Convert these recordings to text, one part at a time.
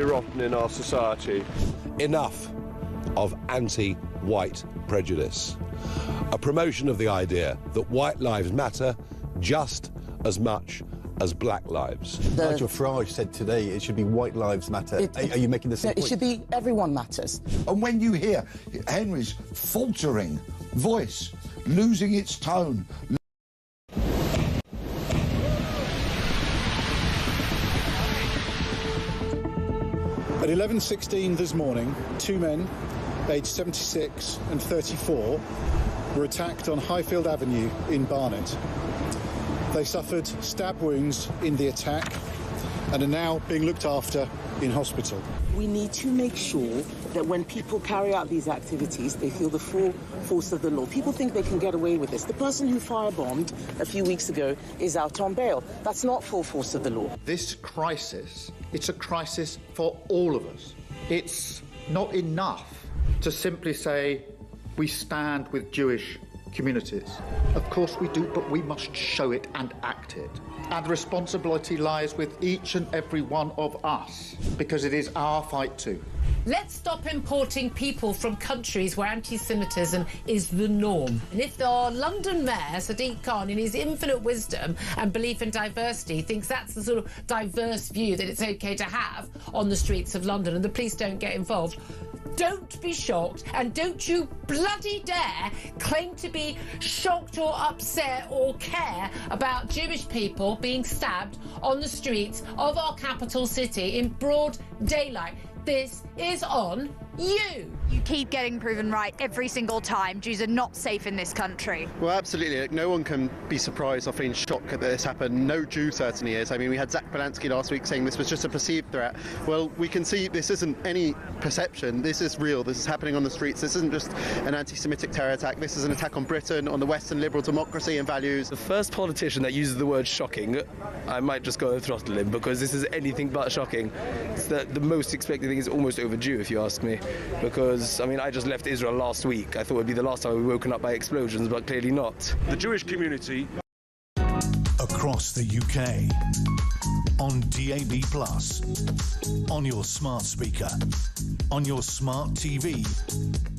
rotten in our society. Enough of anti-white prejudice. A promotion of the idea that white lives matter just as much as black lives. Nigel Farage said today it should be white lives matter. Are you making the same point? It should be everyone matters. And when you hear Henry's faltering voice, losing its tone... At 11:16 this morning, two men, aged 76 and 34, were attacked on Highfield Avenue in Barnet. They suffered stab wounds in the attack and are now being looked after in hospital. We need to make sure that when people carry out these activities, they feel the full force of the law. People think they can get away with this. The person who firebombed a few weeks ago is out on bail. That's not full force of the law. This crisis, it's a crisis for all of us. It's not enough to simply say we stand with Jewish communities. Of course we do, but we must show it and act it. And the responsibility lies with each and every one of us, because it is our fight too. Let's stop importing people from countries where anti-Semitism is the norm. And if our London Mayor, Sadiq Khan, in his infinite wisdom and belief in diversity, thinks that's the sort of diverse view that it's OK to have on the streets of London and the police don't get involved, don't be shocked, and don't you bloody dare claim to be shocked or upset or care about Jewish people being stabbed on the streets of our capital city in broad daylight. This is on you. You keep getting proven right every single time. Jews are not safe in this country. Well, absolutely. No one can be surprised or feeling shocked that this happened. No Jew certainly is. I mean, we had Zach Belansky last week saying this was just a perceived threat. Well, we can see this isn't any perception. This is real. This is happening on the streets. This isn't just an anti-Semitic terror attack. This is an attack on Britain, on the Western liberal democracy and values. The first politician that uses the word shocking, I might just go and throttle him, because this is anything but shocking. It's the most expected thing is almost overdue, if you ask me. Because, I mean, I just left Israel last week. I thought it would be the last time we were woken up by explosions, but clearly not. The Jewish community... Across the UK, on DAB+, on your smart speaker, on your smart TV,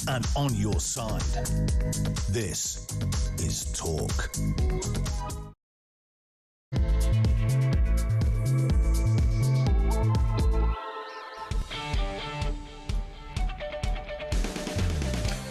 and on your side. This is Talk.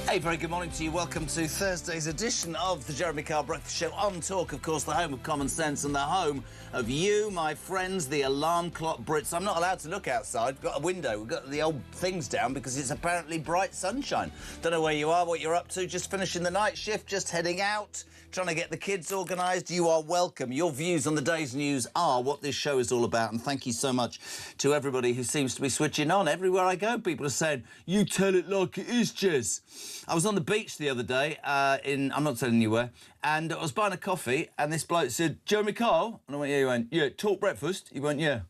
Hey, very good morning to you. Welcome to Thursday's edition of the Jeremy Kyle Breakfast Show on Talk, of course, the home of common sense and the home of you, my friends, the alarm clock Brits. I'm not allowed to look outside. We've got a window. We've got the old things down because it's apparently bright sunshine. Don't know where you are, what you're up to, just finishing the night shift, just heading out, trying to get the kids organised. You are welcome. Your views on the day's news are what this show is all about, and thank you so much to everybody who seems to be switching on. Everywhere I go, people are saying, you tell it like it is, Jez. I was on the beach the other day, I'm not telling you where, and I was buying a coffee, and this bloke said, Jeremy Kyle? And I went, yeah. He went, yeah, Talk Breakfast? He went, yeah.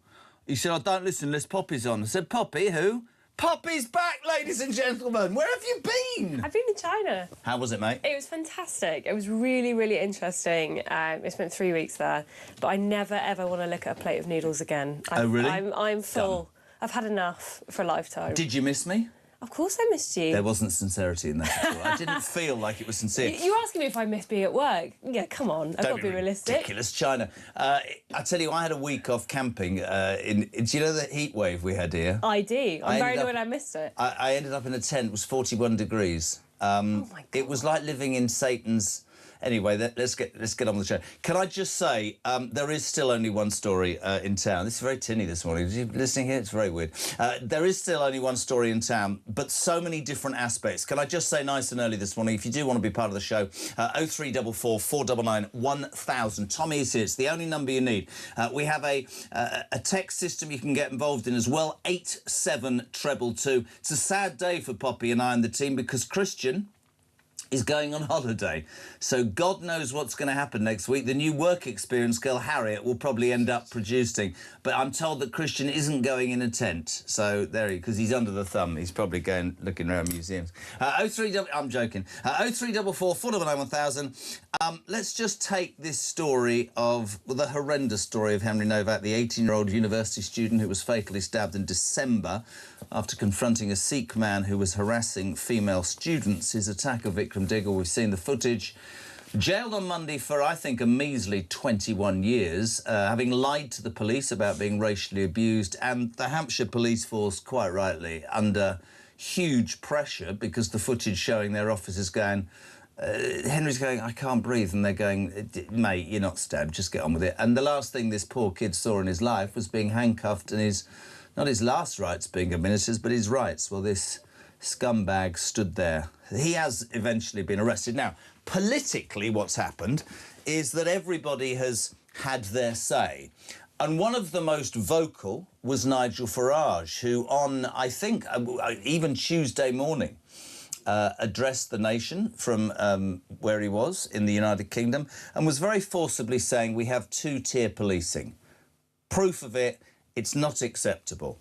He said, I don't listen unless Poppy's on. I said, Poppy, who? Poppy's back, ladies and gentlemen. Where have you been? I've been in China. How was it, mate? It was fantastic. It was really, really interesting. I spent 3 weeks there, but I never, ever want to look at a plate of noodles again. Oh, really? I'm full. Done. I've had enough for a lifetime. Did you miss me? Of course I missed you. There wasn't sincerity in that at all. I didn't feel like it was sincere. You're asking me if I miss being at work. Yeah, come on. I've got to be realistic. Ridiculous, China. I tell you, I had a week off camping. Do you know the heat wave we had here? I do. I'm very annoyed I missed it. I ended up in a tent. It was 41 degrees. Oh, my God. It was like living in Satan's... Anyway, let's get on with the show. Can I just say, there is still only one story in town. This is very tinny this morning. Did you listening here? It's very weird. There is still only one story in town, but so many different aspects. Can I just say nice and early this morning, if you do want to be part of the show, 0344 499 1000. Tommy is here. It's the only number you need. We have a text system you can get involved in as well, 87222. It's a sad day for Poppy and I and the team because Christian is going on holiday. So God knows what's going to happen next week. The new work experience girl, Harriet, will probably end up producing. But I'm told that Christian isn't going in a tent. So there he, because he's under the thumb. He's probably going looking around museums. I'm joking. 0344 499 1000. Let's just take this story of the horrendous story of Henry Novak, the 18-year-old university student who was fatally stabbed in December after confronting a Sikh man who was harassing female students. His attacker, Vikram Diggle, we've seen the footage. Jailed on Monday for, I think, a measly 21 years, having lied to the police about being racially abused, and the Hampshire police force, quite rightly, under huge pressure because the footage showing their officers going, Henry's going, I can't breathe, and they're going, mate, you're not stabbed, just get on with it. And the last thing this poor kid saw in his life was being handcuffed and not his last rights being administered, but his rights. Well, this scumbag stood there. He has eventually been arrested. Now, politically, what's happened is that everybody has had their say. And one of the most vocal was Nigel Farage, who on, I think, even Tuesday morning, addressed the nation from where he was in the United Kingdom and was very forcibly saying we have two-tier policing. Proof of it, it's not acceptable.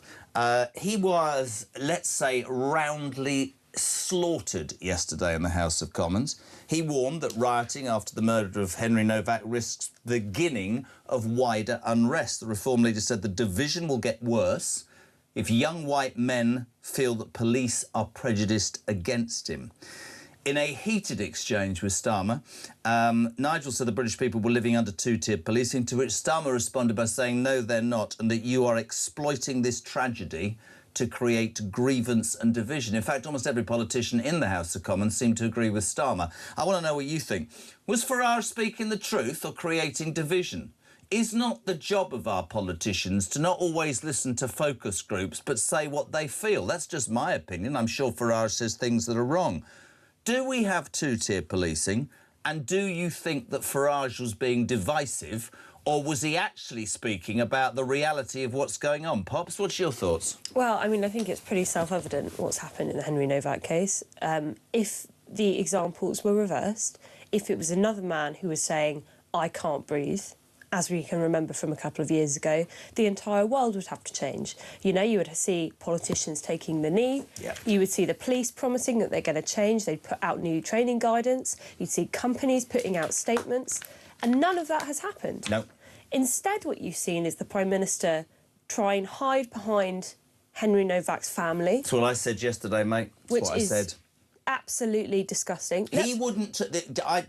He was, let's say, roundly slaughtered yesterday in the House of Commons. He warned that rioting after the murder of Henry Novak risks the beginning of wider unrest. The Reform leader said the division will get worse if young white men feel that police are prejudiced against him. In a heated exchange with Starmer, Nigel said the British people were living under two-tier policing, to which Starmer responded by saying, no, they're not, and that you are exploiting this tragedy to create grievance and division. In fact, almost every politician in the House of Commons seemed to agree with Starmer. I want to know what you think. Was Farage speaking the truth or creating division? Is not the job of our politicians to not always listen to focus groups, but say what they feel? That's just my opinion. I'm sure Farage says things that are wrong. Do we have two-tier policing? And do you think that Farage was being divisive, or was he actually speaking about the reality of what's going on? Pops, what's your thoughts? Well, I mean, I think it's pretty self-evident what's happened in the Henry Novak case. If the examples were reversed, if it was another man who was saying, I can't breathe, as we can remember from a couple of years ago, the entire world would have to change. You know, you would see politicians taking the knee. Yep. You would see the police promising that they're going to change. They'd put out new training guidance. You'd see companies putting out statements. And none of that has happened. No. Instead, what you've seen is the Prime Minister try and hide behind Henry Novak's family. That's what I said yesterday, mate. That's what I said. Absolutely disgusting. He wouldn't...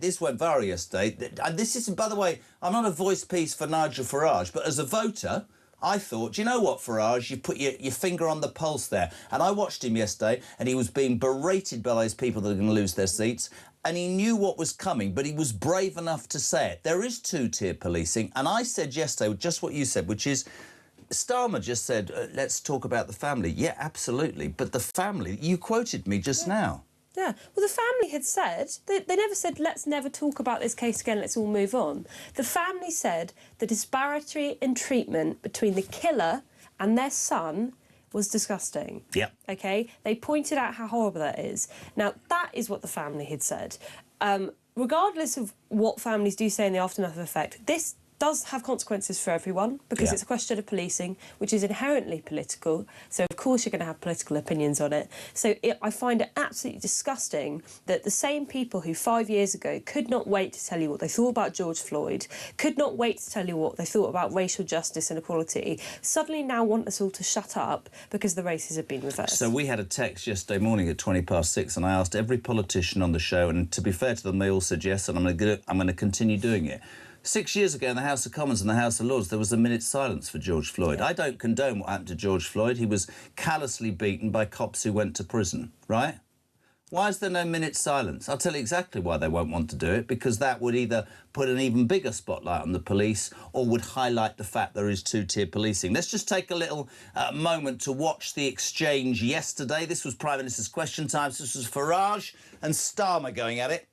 this went viral yesterday. This isn't... By the way, I'm not a voice piece for Nigel Farage, but as a voter, I thought, do you know what, Farage? You put your finger on the pulse there. And I watched him yesterday, and he was being berated by those people that are going to lose their seats, and he knew what was coming, but he was brave enough to say it. There is two-tier policing, and I said yesterday just what you said, which is... Starmer just said, let's talk about the family. Yeah, absolutely. But the family... You quoted me just now. Yeah, well, the family had said, they never said, let's never talk about this case again, let's all move on. The family said the disparity in treatment between the killer and their son was disgusting. Yeah. OK? They pointed out how horrible that is. Now, that is what the family had said. Regardless of what families do say in the aftermath of effect, this does have consequences for everyone because it's a question of policing, which is inherently political. So, of course, you're going to have political opinions on it. So I find it absolutely disgusting that the same people who 5 years ago could not wait to tell you what they thought about George Floyd, could not wait to tell you what they thought about racial justice and equality, suddenly now want us all to shut up because the races have been reversed. So we had a text yesterday morning at 6:20, and I asked every politician on the show, and to be fair to them, they all said yes, and I'm going to continue doing it. 6 years ago in the House of Commons and the House of Lords, there was a minute's silence for George Floyd. I don't condone what happened to George Floyd. He was callously beaten by cops who went to prison, right? Why is there no minute's silence? I'll tell you exactly why they won't want to do it, because that would either put an even bigger spotlight on the police or would highlight the fact there is two-tier policing. Let's just take a little moment to watch the exchange yesterday. This was Prime Minister's Question Time. This was Farage and Starmer going at it.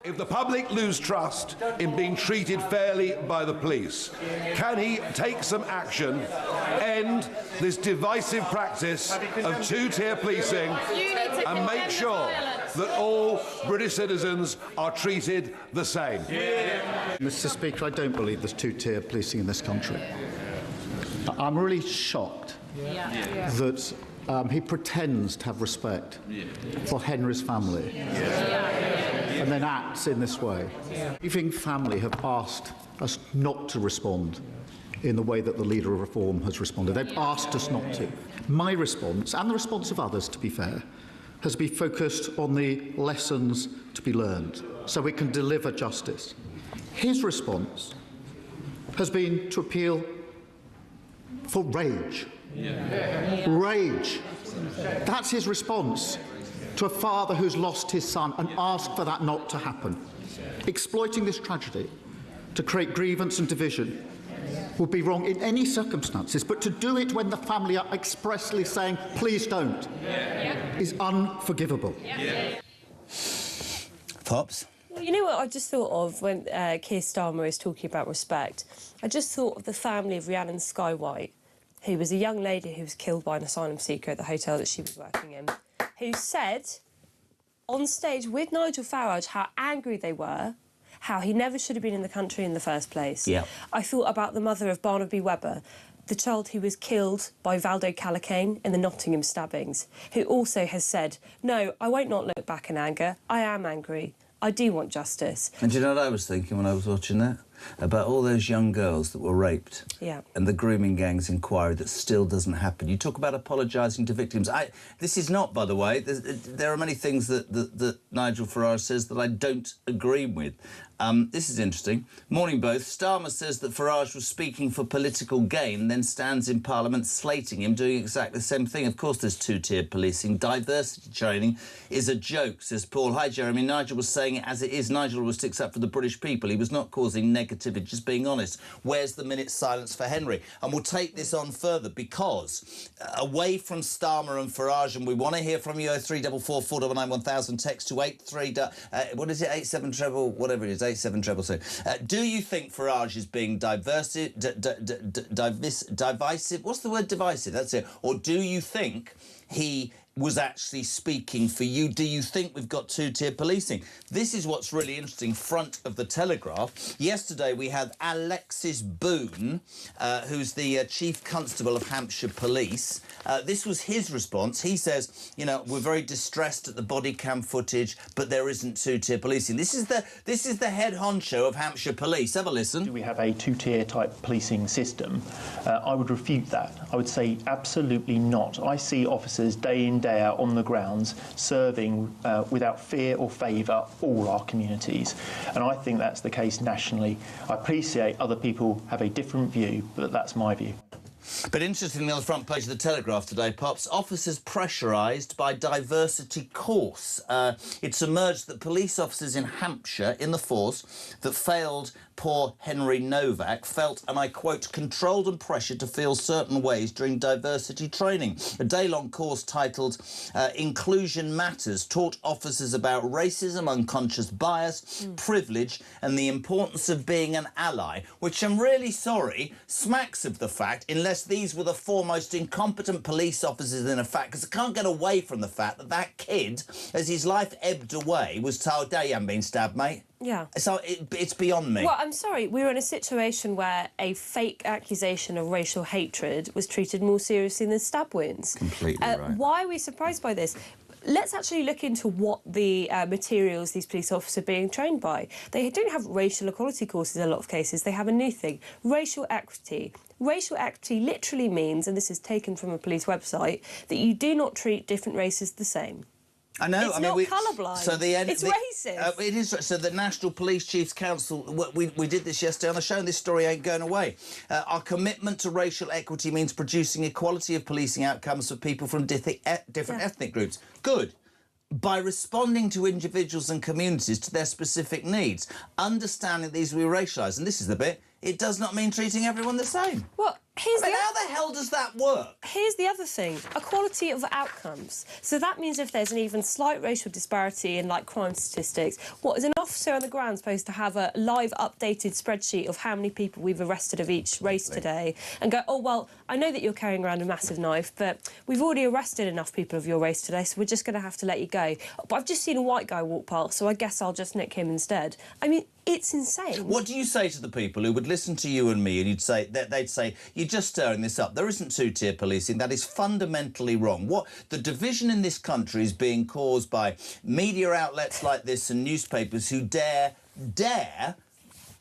If the public lose trust in being treated fairly by the police, can he take some action, end this divisive practice of two-tier policing and make sure that all British citizens are treated the same? Mr. Speaker, I don't believe there's two-tier policing in this country. I'm really shocked that he pretends to have respect for Henry's family and then acts in this way. Grieving family have asked us not to respond in the way that the Leader of Reform has responded. They've asked us not to. My response, and the response of others, to be fair, has been focused on the lessons to be learned so we can deliver justice. His response has been to appeal for rage. Rage. That's his response to a father who's lost his son and asked for that not to happen. Exploiting this tragedy to create grievance and division would be wrong in any circumstances, but to do it when the family are expressly saying, please don't, is unforgivable. Pops? Well, you know what I just thought of when Keir Starmer is talking about respect? I just thought of the family of Rhiannon Skywhite, who was a young lady who was killed by an asylum seeker at the hotel that she was working in, who said on stage with Nigel Farage how angry they were, how he never should have been in the country in the first place. Yeah. I thought about the mother of Barnaby Webber, the child who was killed by Valdo Calacane in the Nottingham stabbings, who also has said, no, I won't not look back in anger. I am angry. I do want justice. And do you know what I was thinking when I was watching that? About all those young girls that were raped. Yeah. And the grooming gangs inquiry that still doesn't happen. You talk about apologising to victims. This is not, by the way, there are many things that Nigel Farage says that I don't agree with. This is interesting. Morning both. Starmer says that Farage was speaking for political gain, then stands in Parliament slating him, doing exactly the same thing. Of course there's two-tier policing. Diversity training is a joke, says Paul. Hi, Jeremy. Nigel was saying it as it is. Nigel always sticks up for the British people. He was not causing negativity, just being honest. Where's the minute's silence for Henry? And we'll take this on further because away from Starmer and Farage, and we want to hear from you, 0344 499 1000, text to 83... what is it, 87 treble, whatever it is, 8722. Do you think Farage is being divisive? What's the word divisive? That's it. Or do you think he was actually speaking for you? Do you think we've got two-tier policing? This is what's really interesting, front of the Telegraph. Yesterday we had Alexis Boone, who's the Chief Constable of Hampshire Police. This was his response. He says, you know, we're very distressed at the body cam footage, but there isn't two-tier policing. This is the head honcho of Hampshire Police. Have a listen. Do we have a two-tier type policing system? I would refute that. I would say absolutely not. I see officers day in, day out on the grounds serving without fear or favour all our communities, and I think that's the case nationally. I appreciate other people have a different view, but that's my view. But interestingly, on the front page of the Telegraph today, Pops, officers pressurised by diversity course. It's emerged that police officers in Hampshire, in the force, that failed poor Henry Novak, felt, and I quote, controlled and pressured to feel certain ways during diversity training. A day-long course titled Inclusion Matters taught officers about racism, unconscious bias, privilege, and the importance of being an ally, which I'm really sorry smacks of the fact, unless these were the foremost incompetent police officers in effect, because I can't get away from the fact that that kid, as his life ebbed away, was told, "Hey, you haven't been stabbed, mate." Yeah. So it's beyond me. Well, I'm sorry, we were in a situation where a fake accusation of racial hatred was treated more seriously than stab wounds. Completely right. Why are we surprised by this? Let's actually look into what the materials these police officers are being trained by. They don't have racial equality courses in a lot of cases. They have a new thing, racial equity. Racial equity literally means, and this is taken from a police website, that you do not treat different races the same. I know. It's I mean, not colourblind. So it's racist. It is. So the National Police Chiefs Council, we did this yesterday on the show, and this story ain't going away. Our commitment to racial equity means producing equality of policing outcomes for people from different ethnic groups. Good. By responding to individuals and communities to their specific needs, understanding these will be racialised, and this is the bit, it does not mean treating everyone the same. Well, How the hell does that work? Here's the other thing: equality of outcomes. So that means if there's an even slight racial disparity in like crime statistics, what is an officer on the ground supposed to have a live updated spreadsheet of how many people we've arrested of each race today, and go, oh well, I know that you're carrying around a massive knife, but we've already arrested enough people of your race today, so we're just going to have to let you go. But I've just seen a white guy walk past, so I guess I'll just nick him instead. I mean, it's insane. What do you say to the people who would listen to you and me and they'd say, you're just stirring this up. There isn't two-tier policing. That is fundamentally wrong. What the division in this country is being caused by media outlets like this and newspapers who dare,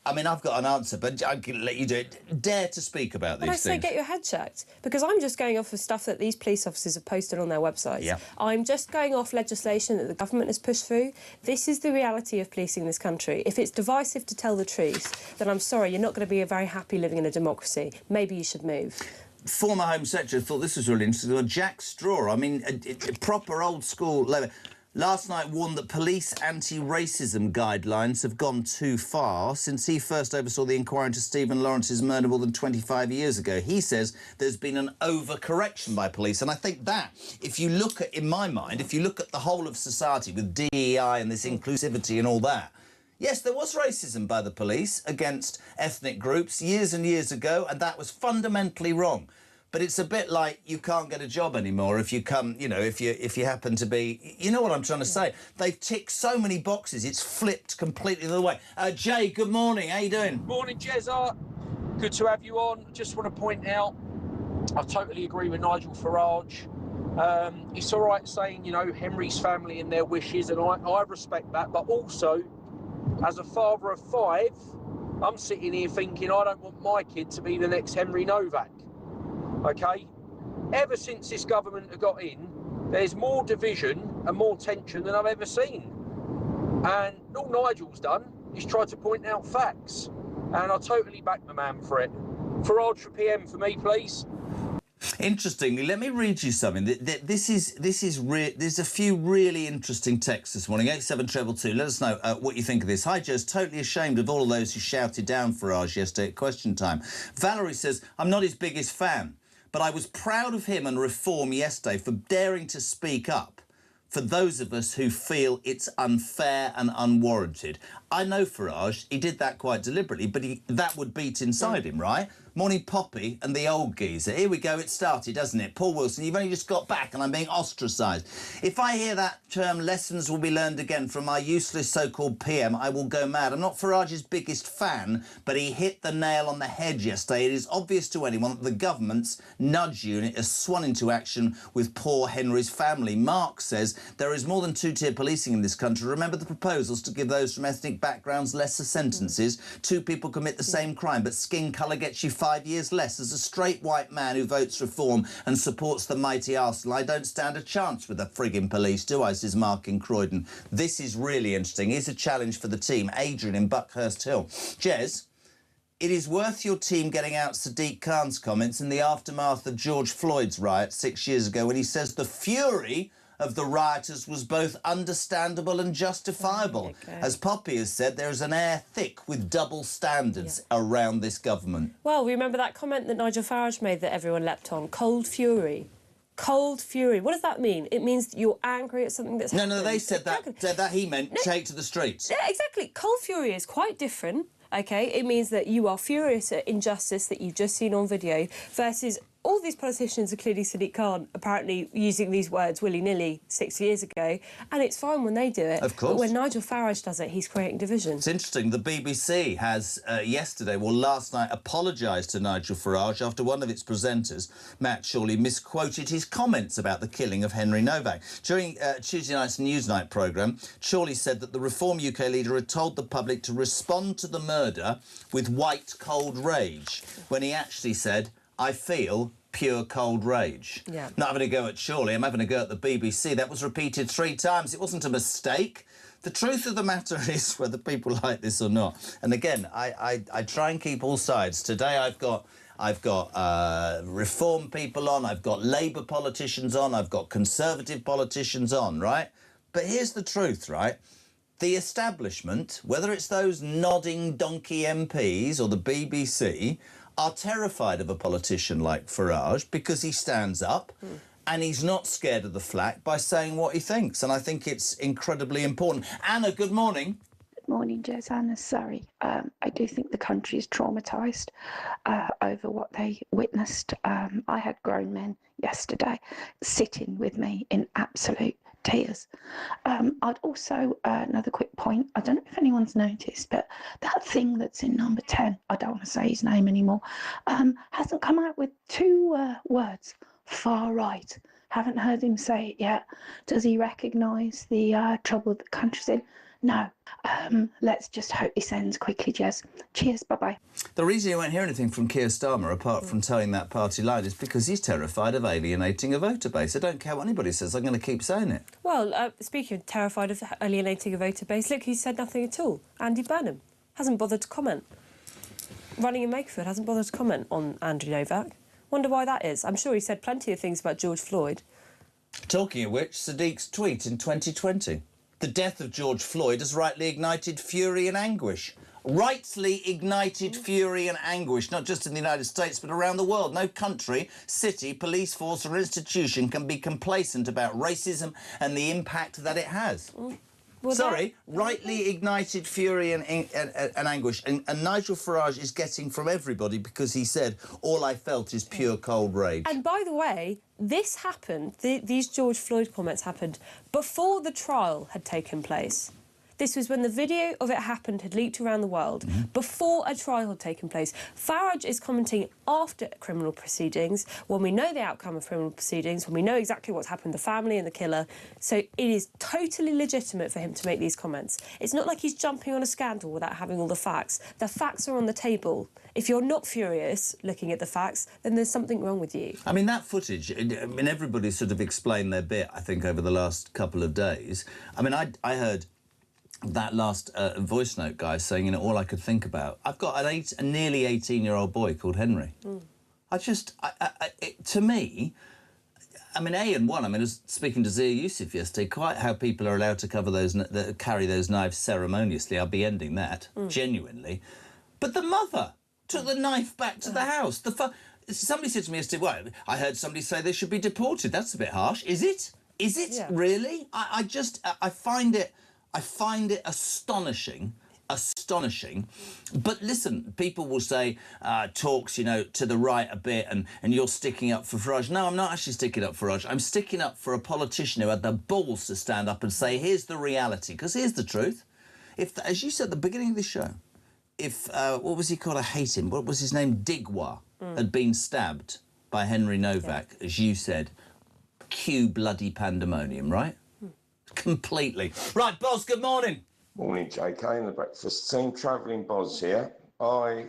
I mean, I've got an answer, but I can let you do it. Dare to speak about these things. But I say get your head checked, because I'm just going off of stuff that these police officers have posted on their websites. Yeah. I'm just going off legislation that the government has pushed through. This is the reality of policing in this country. If it's divisive to tell the truth, then I'm sorry, you're not going to be very happy living in a democracy. Maybe you should move. Former Home Secretary thought this was really interesting. Well, Jack Straw, I mean, a proper old-school level. Last night warned that police anti-racism guidelines have gone too far since he first oversaw the inquiry into Stephen Lawrence's murder more than 25 years ago. He says there's been an overcorrection by police, and I think that, if you look at, in my mind, if you look at the whole of society with DEI and this inclusivity and all that, yes, there was racism by the police against ethnic groups years and years ago, and that was fundamentally wrong. But it's a bit like you can't get a job anymore if you come, you know, if you happen to be... You know what I'm trying to say? They've ticked so many boxes, it's flipped completely the other way. Jay, good morning. How you doing? Morning, Jezza. Good to have you on. Just want to point out, I totally agree with Nigel Farage. It's all right saying, you know, Henry's family and their wishes, and I respect that. But also, as a father of 5, I'm sitting here thinking I don't want my kid to be the next Henry Novak. OK? Ever since this government have got in, there's more division and more tension than I've ever seen. And all Nigel's done is tried to point out facts. And I totally back the man for it. Farage for PM for me, please. Interestingly, let me read you something. There's a few really interesting texts this morning. 87222. Let us know what you think of this. Hi, Joe's totally ashamed of all of those who shouted down Farage yesterday at Question Time. Valerie says, I'm not his biggest fan, but I was proud of him and Reform yesterday for daring to speak up for those of us who feel it's unfair and unwarranted. I know Farage, he did that quite deliberately, but that would beat inside him, right? Morning, Poppy and the old geezer. Here we go, it started, doesn't it? Paul Wilson, you've only just got back and I'm being ostracised. If I hear that term, lessons will be learned again from my useless so-called PM, I will go mad. I'm not Farage's biggest fan, but he hit the nail on the head yesterday. It is obvious to anyone that the government's nudge unit has swung into action with poor Henry's family. Mark says there is more than two-tier policing in this country. Remember the proposals to give those from ethnic backgrounds lesser sentences. 2 people commit the same crime, but skin colour gets you 5 years less. As a straight white man who votes Reform and supports the mighty Arsenal, I don't stand a chance with the frigging police, do I, says Mark in Croydon. This is really interesting. Here's a challenge for the team. Adrian in Buckhurst Hill. Jez, it is worth your team getting out Sadiq Khan's comments in the aftermath of George Floyd's riot 6 years ago when he says the fury of the rioters was both understandable and justifiable. As Poppy has said, there is an air thick with double standards around this government. Well, remember that comment that Nigel Farage made that everyone leapt on? Cold fury. Cold fury. What does that mean? It means that you're angry at something that's happened. No, they said that he meant take to the streets. Yeah, exactly. Cold fury is quite different, OK? It means that you are furious at injustice that you've just seen on video versus all these politicians, including Sadiq Khan, apparently using these words willy-nilly 6 years ago, and it's fine when they do it. Of course. But when Nigel Farage does it, he's creating division. It's interesting. The BBC has last night apologised to Nigel Farage after one of its presenters, Matt Chorley, misquoted his comments about the killing of Henry Novak. During Tuesday night's Newsnight programme, Chorley said that the Reform UK leader had told the public to respond to the murder with white cold rage, when he actually said, I feel pure cold rage. Yeah. Not having a go at Chorley, I'm having a go at the BBC. That was repeated 3 times. It wasn't a mistake. The truth of the matter is, whether people like this or not, and again, I try and keep all sides. Today I've got Reform people on, I've got Labour politicians on, I've got Conservative politicians on, right? But here's the truth, right? The establishment, whether it's those nodding donkey MPs or the BBC, are terrified of a politician like Farage because he stands up and he's not scared of the flack by saying what he thinks. And I think it's incredibly important. Anna, good morning. Good morning, Jez. Anna, sorry. I do think the country is traumatised over what they witnessed. I had grown men yesterday sitting with me in absolute tears. I'd also, another quick point, I don't know if anyone's noticed, but that thing that's in number 10, I don't want to say his name anymore, hasn't come out with two words, far right. Haven't heard him say it yet. Does he recognise the trouble the country's in? No. Let's just hope this ends quickly, Jez. Cheers, bye-bye. The reason you won't hear anything from Keir Starmer, apart from towing that party line, is because he's terrified of alienating a voter base. I don't care what anybody says, I'm going to keep saying it. Well, speaking of terrified of alienating a voter base, look, he said nothing at all. Andy Burnham hasn't bothered to comment. Running in Makerfield hasn't bothered to comment on Andrew Novak. Wonder why that is. I'm sure he said plenty of things about George Floyd. Talking of which, Sadiq's tweet in 2020. The death of George Floyd has rightly ignited fury and anguish. Rightly ignited fury and anguish, not just in the United States, but around the world. No country, city, police force or institution can be complacent about racism and the impact that it has. Rightly ignited fury and anguish. And Nigel Farage is getting from everybody because he said, all I felt is pure cold rage. And by the way, this happened, these George Floyd comments happened before the trial had taken place. This was when the video of it happened had leaked around the world, before a trial had taken place. Farage is commenting after criminal proceedings, when we know the outcome of criminal proceedings, when we know exactly what's happened to the family and the killer. So it is totally legitimate for him to make these comments. It's not like he's jumping on a scandal without having all the facts. The facts are on the table. If you're not furious looking at the facts, then there's something wrong with you. I mean, that footage, I mean, everybody's sort of explained their bit, I think, over the last couple of days. I mean, I heard that last voice note guy saying, you know, all I could think about. I've got a nearly 18-year-old boy called Henry. To me, I mean, I was speaking to Zia Yusuf yesterday, quite how people are allowed to carry those knives ceremoniously. I'll be ending that, genuinely. But the mother took the knife back to the house. Somebody said to me yesterday, well, I heard somebody say they should be deported. That's a bit harsh. Is it? Is it really? I find it astonishing. But listen, people will say, talks, you know, to the right a bit and you're sticking up for Farage. No, I'm not actually sticking up for Farage. I'm sticking up for a politician who had the balls to stand up and say, here's the reality. Because here's the truth. If, as you said at the beginning of the show, if, what was he called? I hate him. What was his name? Digwa had been stabbed by Henry Novak, as you said. Cue bloody pandemonium, right? Completely. Right, Boz, good morning. Morning, JK and the breakfast team. Travelling Boz here. I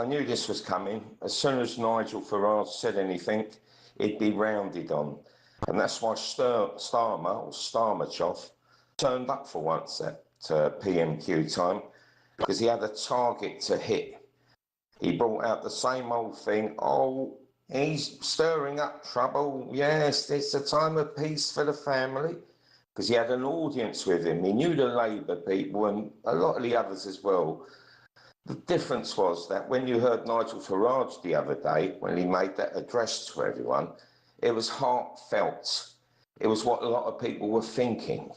knew this was coming. As soon as Nigel Farage said anything, he'd be rounded on. And that's why Starmerchoff turned up for once at PMQ time, because he had a target to hit. He brought out the same old thing. Oh, he's stirring up trouble. Yes, it's a time of peace for the family. Because he had an audience with him. He knew the Labour people and a lot of the others as well. The difference was that when you heard Nigel Farage the other day, when he made that address to everyone, it was heartfelt. It was what a lot of people were thinking.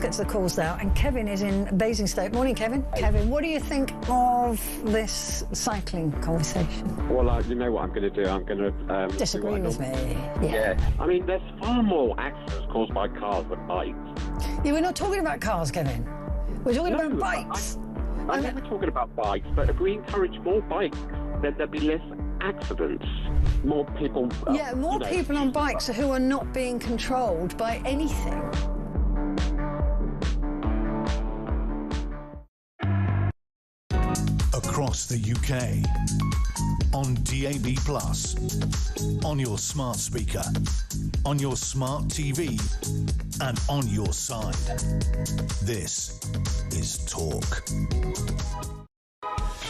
let's get to the calls now. And Kevin is in Basingstoke. Morning, Kevin. Hey. Kevin, what do you think of this cycling conversation? Well, you know what I'm going to do? I'm going to... disagree with me. Yeah. I mean, there's far more accidents caused by cars than bikes. Yeah, we're not talking about cars, Kevin. We're talking about bikes. I know we're talking about bikes, but if we encourage more bikes, then there'll be less accidents. More people... yeah, more people on bikes who are not being controlled by anything. Across the UK, on DAB+, on your smart speaker, on your smart TV, and on your side. This is Talk.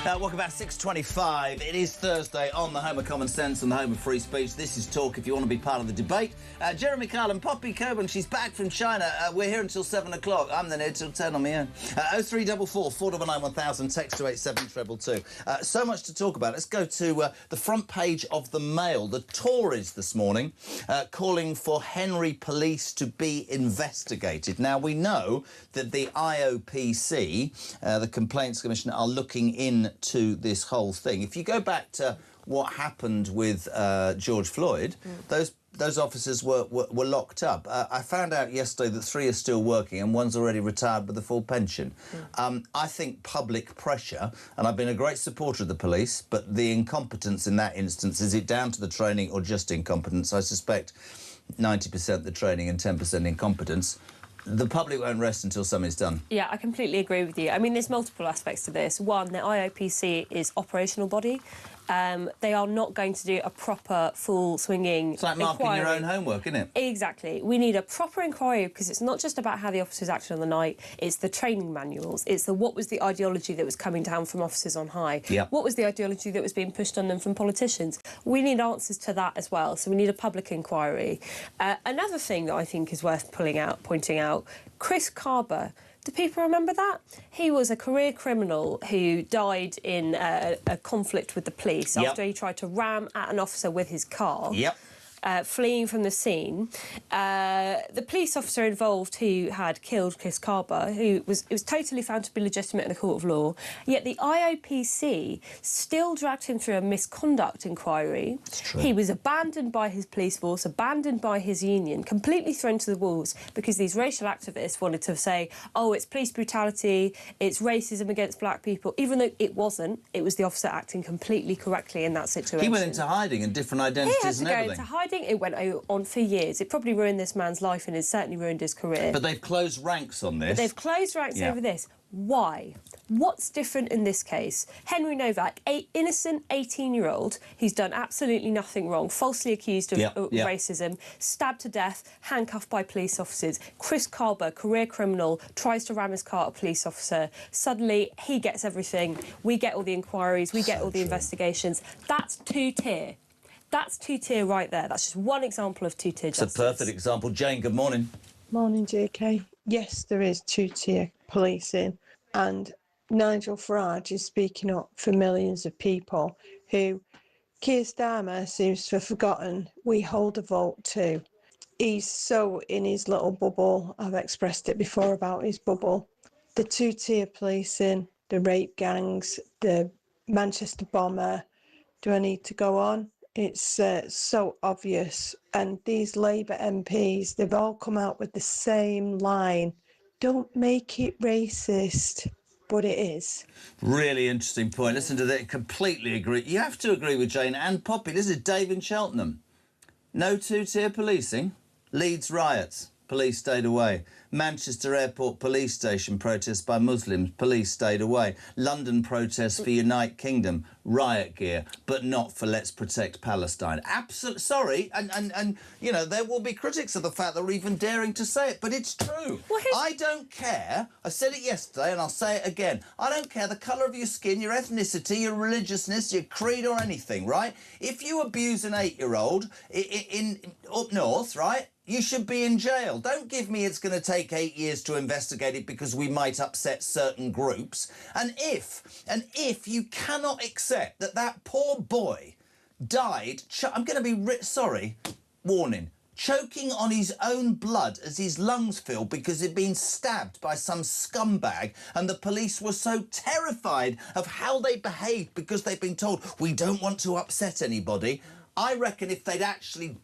Welcome back, 6:25. It is Thursday on the home of common sense and the home of free speech. This is Talk if you want to be part of the debate. Jeremy Kyle and Poppy Coburn, she's back from China. We're here until 7 o'clock. I'm then here till 10 on my own. 0344 499 1000, text to 87222. So much to talk about. Let's go to the front page of the Mail. The Tories this morning calling for Henry police to be investigated. Now, we know that the IOPC, the Complaints Commission, are looking into this whole thing. If you go back to what happened with George Floyd, those officers were locked up. I found out yesterday that 3 are still working and one's already retired with a full pension. I think public pressure, and I've been a great supporter of the police, but the incompetence in that instance, is it down to the training or just incompetence? I suspect 90% the training and 10% incompetence. The public won't rest until something's done. Yeah, I completely agree with you. I mean, there's multiple aspects to this. One, the IOPC is operational body. They are not going to do a proper, full-swinging It's like marking your own homework, isn't it? Exactly. We need a proper inquiry because it's not just about how the officers acted on the night, it's the training manuals, it's what was the ideology that was coming down from officers on high, what was the ideology that was being pushed on them from politicians. We need answers to that as well, so we need a public inquiry. Another thing that I think is worth pointing out, Chris Carber. Do people remember that? He was a career criminal who died in a conflict with the police after he tried to ram at an officer with his car. Fleeing from the scene. The police officer involved who had killed Chris Carber, it was totally found to be legitimate in the court of law, yet the IOPC still dragged him through a misconduct inquiry. He was abandoned by his police force, abandoned by his union, completely thrown to the wolves because these racial activists wanted to say, oh, it's police brutality, it's racism against black people, even though it wasn't. It was the officer acting completely correctly in that situation. He went into hiding and different identities and everything. Into hiding. It went on for years. It probably ruined this man's life and it certainly ruined his career. But they've closed ranks on this. But they've closed ranks over this. Why? What's different in this case? Henry Novak, an innocent 18-year-old who's done absolutely nothing wrong, falsely accused of racism, stabbed to death, handcuffed by police officers. Chris Carber, career criminal, tries to ram his car at a police officer. Suddenly, he gets everything. We get all the inquiries. We get all the investigations. That's two-tier. That's two-tier right there. That's just one example of two-tier justice. It's a perfect example. Jane, good morning. Morning, JK. Yes, there is two-tier policing, and Nigel Farage is speaking up for millions of people who Keir Starmer seems to have forgotten we hold a vote too. He's so in his little bubble. I've expressed it before about his bubble. The two-tier policing, the rape gangs, the Manchester bomber. Do I need to go on? It's so obvious. And these Labour MPs, they've all come out with the same line. Don't make it racist, but it is. Really interesting point. Listen to that. Completely agree. You have to agree with Jane and Poppy. This is Dave in Cheltenham. No two-tier policing. Leeds riots. Police stayed away. Manchester Airport police station protests by Muslims. Police stayed away. London protests for United Kingdom. Riot gear, but not for Let's Protect Palestine. Sorry, and you know, there will be critics of the fact that we're even daring to say it, but it's true. I don't care. I said it yesterday and I'll say it again. I don't care the colour of your skin, your ethnicity, your religiousness, your creed or anything, right? If you abuse an 8-year-old in up north, right, you should be in jail. Don't give me it's going to take 8 years to investigate it because we might upset certain groups. And if you cannot accept that that poor boy died, I'm going to be sorry, warning, choking on his own blood as his lungs fill because he'd been stabbed by some scumbag, and the police were so terrified of how they behaved because they'd been told, we don't want to upset anybody. I reckon if they'd actually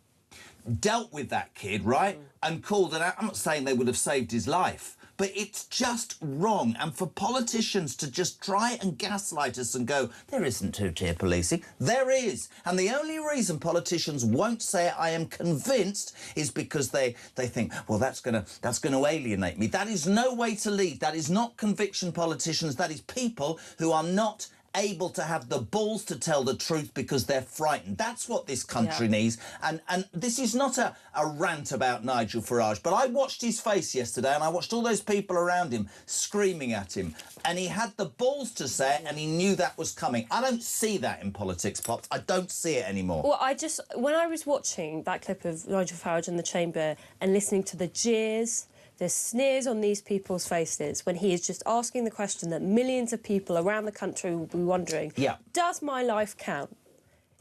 dealt with that kid, right, and called it out, I'm not saying they would have saved his life, but it's just wrong. And for politicians to just try and gaslight us and go, there isn't two-tier policing. There is. And the only reason politicians won't say it, I am convinced, is because they think, well, that's gonna alienate me. That is no way to lead. That is not conviction politicians. That is people who are not able to have the balls to tell the truth because they're frightened. That's what this country needs. And this is not a rant about Nigel Farage, but I watched his face yesterday and I watched all those people around him screaming at him, and he had the balls to say it and he knew that was coming. I don't see that in politics, Pops. I don't see it anymore. Well, when I was watching that clip of Nigel Farage in the chamber and listening to the jeers, the sneers on these people's faces when he is just asking the question that millions of people around the country will be wondering, does my life count?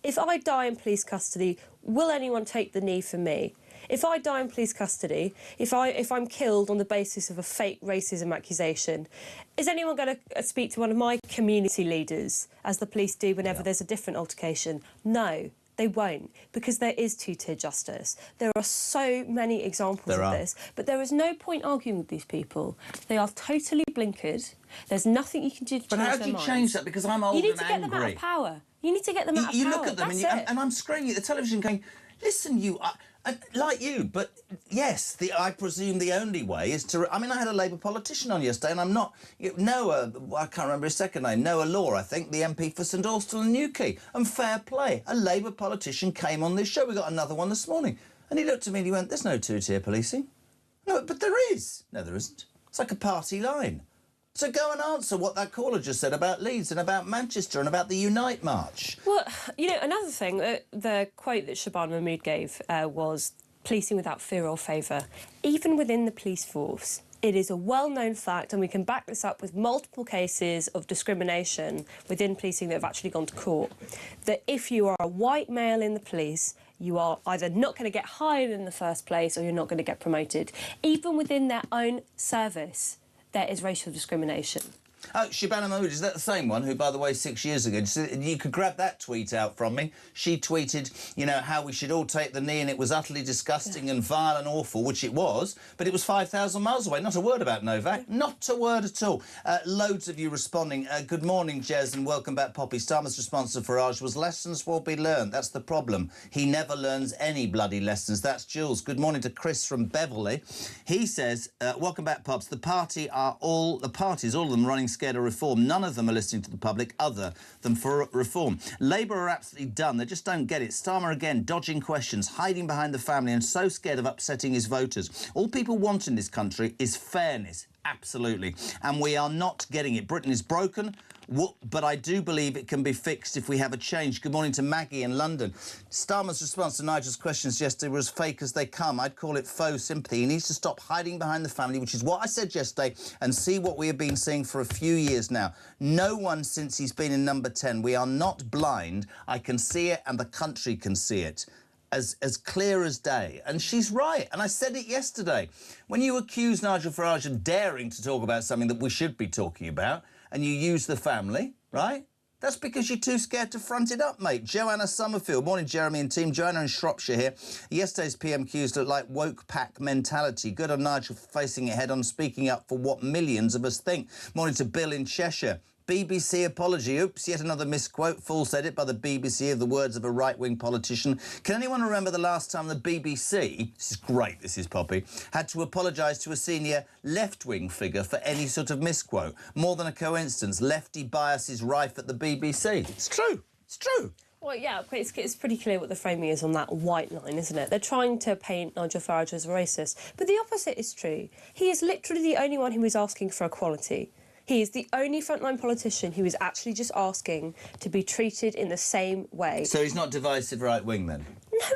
If I die in police custody, will anyone take the knee for me? If I die in police custody, if I'm killed on the basis of a fake racism accusation, is anyone going to speak to one of my community leaders, as the police do whenever there's a different altercation? No. They won't, because there is two-tier justice. There are so many examples of this, but there is no point arguing with these people. They are totally blinkered. There's nothing you can do to change their minds. But how do you change that? Because I'm old and angry. You need to get them out of power. You need to get them out of power. You look at them and I'm screaming at the television going, listen, you... like you, but yes, I presume the only way is to... I mean, I had a Labour politician on yesterday, and I'm not... Noah, I can't remember his second name, Noah Law, I think, the MP for St Austell and Newquay. And fair play, a Labour politician came on this show. We got another one this morning. And he looked at me and he went, there's no two-tier policing. No, but there is. No, there isn't. It's like a party line. So go and answer what that caller just said about Leeds and about Manchester and about the Unite March. Well, you know, another thing, the quote that Shabana Mahmood gave was policing without fear or favour. Even within the police force, it is a well-known fact, and we can back this up with multiple cases of discrimination within policing that have actually gone to court, that if you are a white male in the police, you are either not going to get hired in the first place or you're not going to get promoted. Even within their own service, there is racial discrimination. Oh, Shabana Mahmood, is that the same one who, by the way, 6 years ago, you could grab that tweet out from me. She tweeted, you know, how we should all take the knee and it was utterly disgusting and vile and awful, which it was, but it was 5,000 miles away. Not a word about Novak. Not a word at all. Loads of you responding. Good morning, Jez, and welcome back, Poppy. Starmer's response to Farage was, lessons will be learned. That's the problem. He never learns any bloody lessons. That's Jules. Good morning to Chris from Beverley. He says, welcome back, Pops. The parties, all of them running scared of reform. None of them are listening to the public other than for reform. Labour are absolutely done. They just don't get it. Starmer again, dodging questions, hiding behind the family and so scared of upsetting his voters. All people want in this country is fairness. Absolutely. And we are not getting it. Britain is broken, but I do believe it can be fixed if we have a change. Good morning to Maggie in London. Starmer's response to Nigel's questions yesterday was fake as they come. I'd call it faux sympathy. He needs to stop hiding behind the family, which is what I said yesterday, and see what we have been seeing for a few years now. No one since he's been in number 10. We are not blind. I can see it and the country can see it. As clear as day. And she's right. And I said it yesterday. When you accuse Nigel Farage of daring to talk about something that we should be talking about, and you use the family, right? That's because you're too scared to front it up, mate. Joanna Summerfield. Morning, Jeremy and team. Joanna in Shropshire here. Yesterday's PMQs look like woke pack mentality. Good on Nigel for facing it head on, speaking up for what millions of us think. Morning to Bill in Cheshire. BBC apology. Oops, yet another misquote. False edit by the BBC of the words of a right-wing politician. Can anyone remember the last time the BBC, this is great, this is Poppy, had to apologise to a senior left-wing figure for any sort of misquote? More than a coincidence. Lefty bias is rife at the BBC. It's true. It's true. Well, yeah, it's pretty clear what the framing is on that white line, isn't it? They're trying to paint Nigel Farage as a racist. But the opposite is true. He is literally the only one who is asking for equality. He is the only frontline politician who is actually just asking to be treated in the same way. So he's not divisive right-wing, then?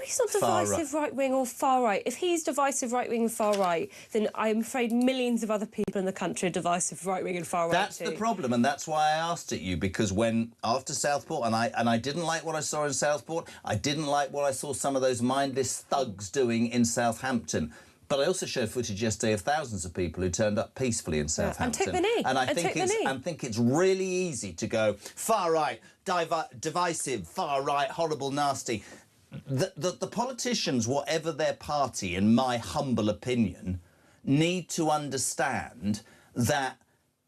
he's not divisive right-wing or far-right. If he's divisive right-wing and far-right, then I'm afraid millions of other people in the country are divisive right-wing and far-right That's too. the problem, and that's why I asked it you, because when, after Southport, and I didn't like what I saw in Southport, I didn't like what I saw some of those mindless thugs doing in Southampton. But I also showed footage yesterday of thousands of people who turned up peacefully in Southampton. And took the knee. And I think it's really easy to go far right, divisive, far right, horrible, nasty. The politicians, whatever their party, in my humble opinion, need to understand that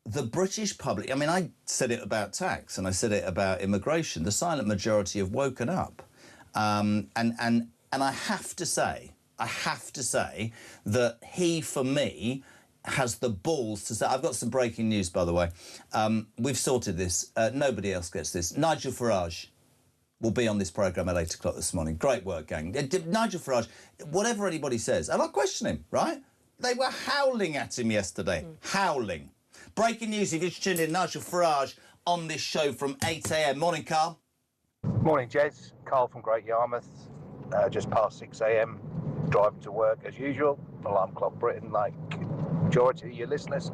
the British public, I mean, I said it about tax and I said it about immigration, the silent majority have woken up. And I have to say that he, for me, has the balls to say... I've got some breaking news, by the way. We've sorted this. Nobody else gets this. Nigel Farage will be on this programme at 8 o'clock this morning. Great work, gang. Nigel Farage, whatever anybody says, and I'll question him, right? They were howling at him yesterday. Howling. Breaking news, if you're tuned in, Nigel Farage on this show from 8 a.m. Morning, Carl. Morning, Jez. Carl from Great Yarmouth. Just past 6 a.m. Driving to work as usual. Alarm clock Britain, like majority of your listeners.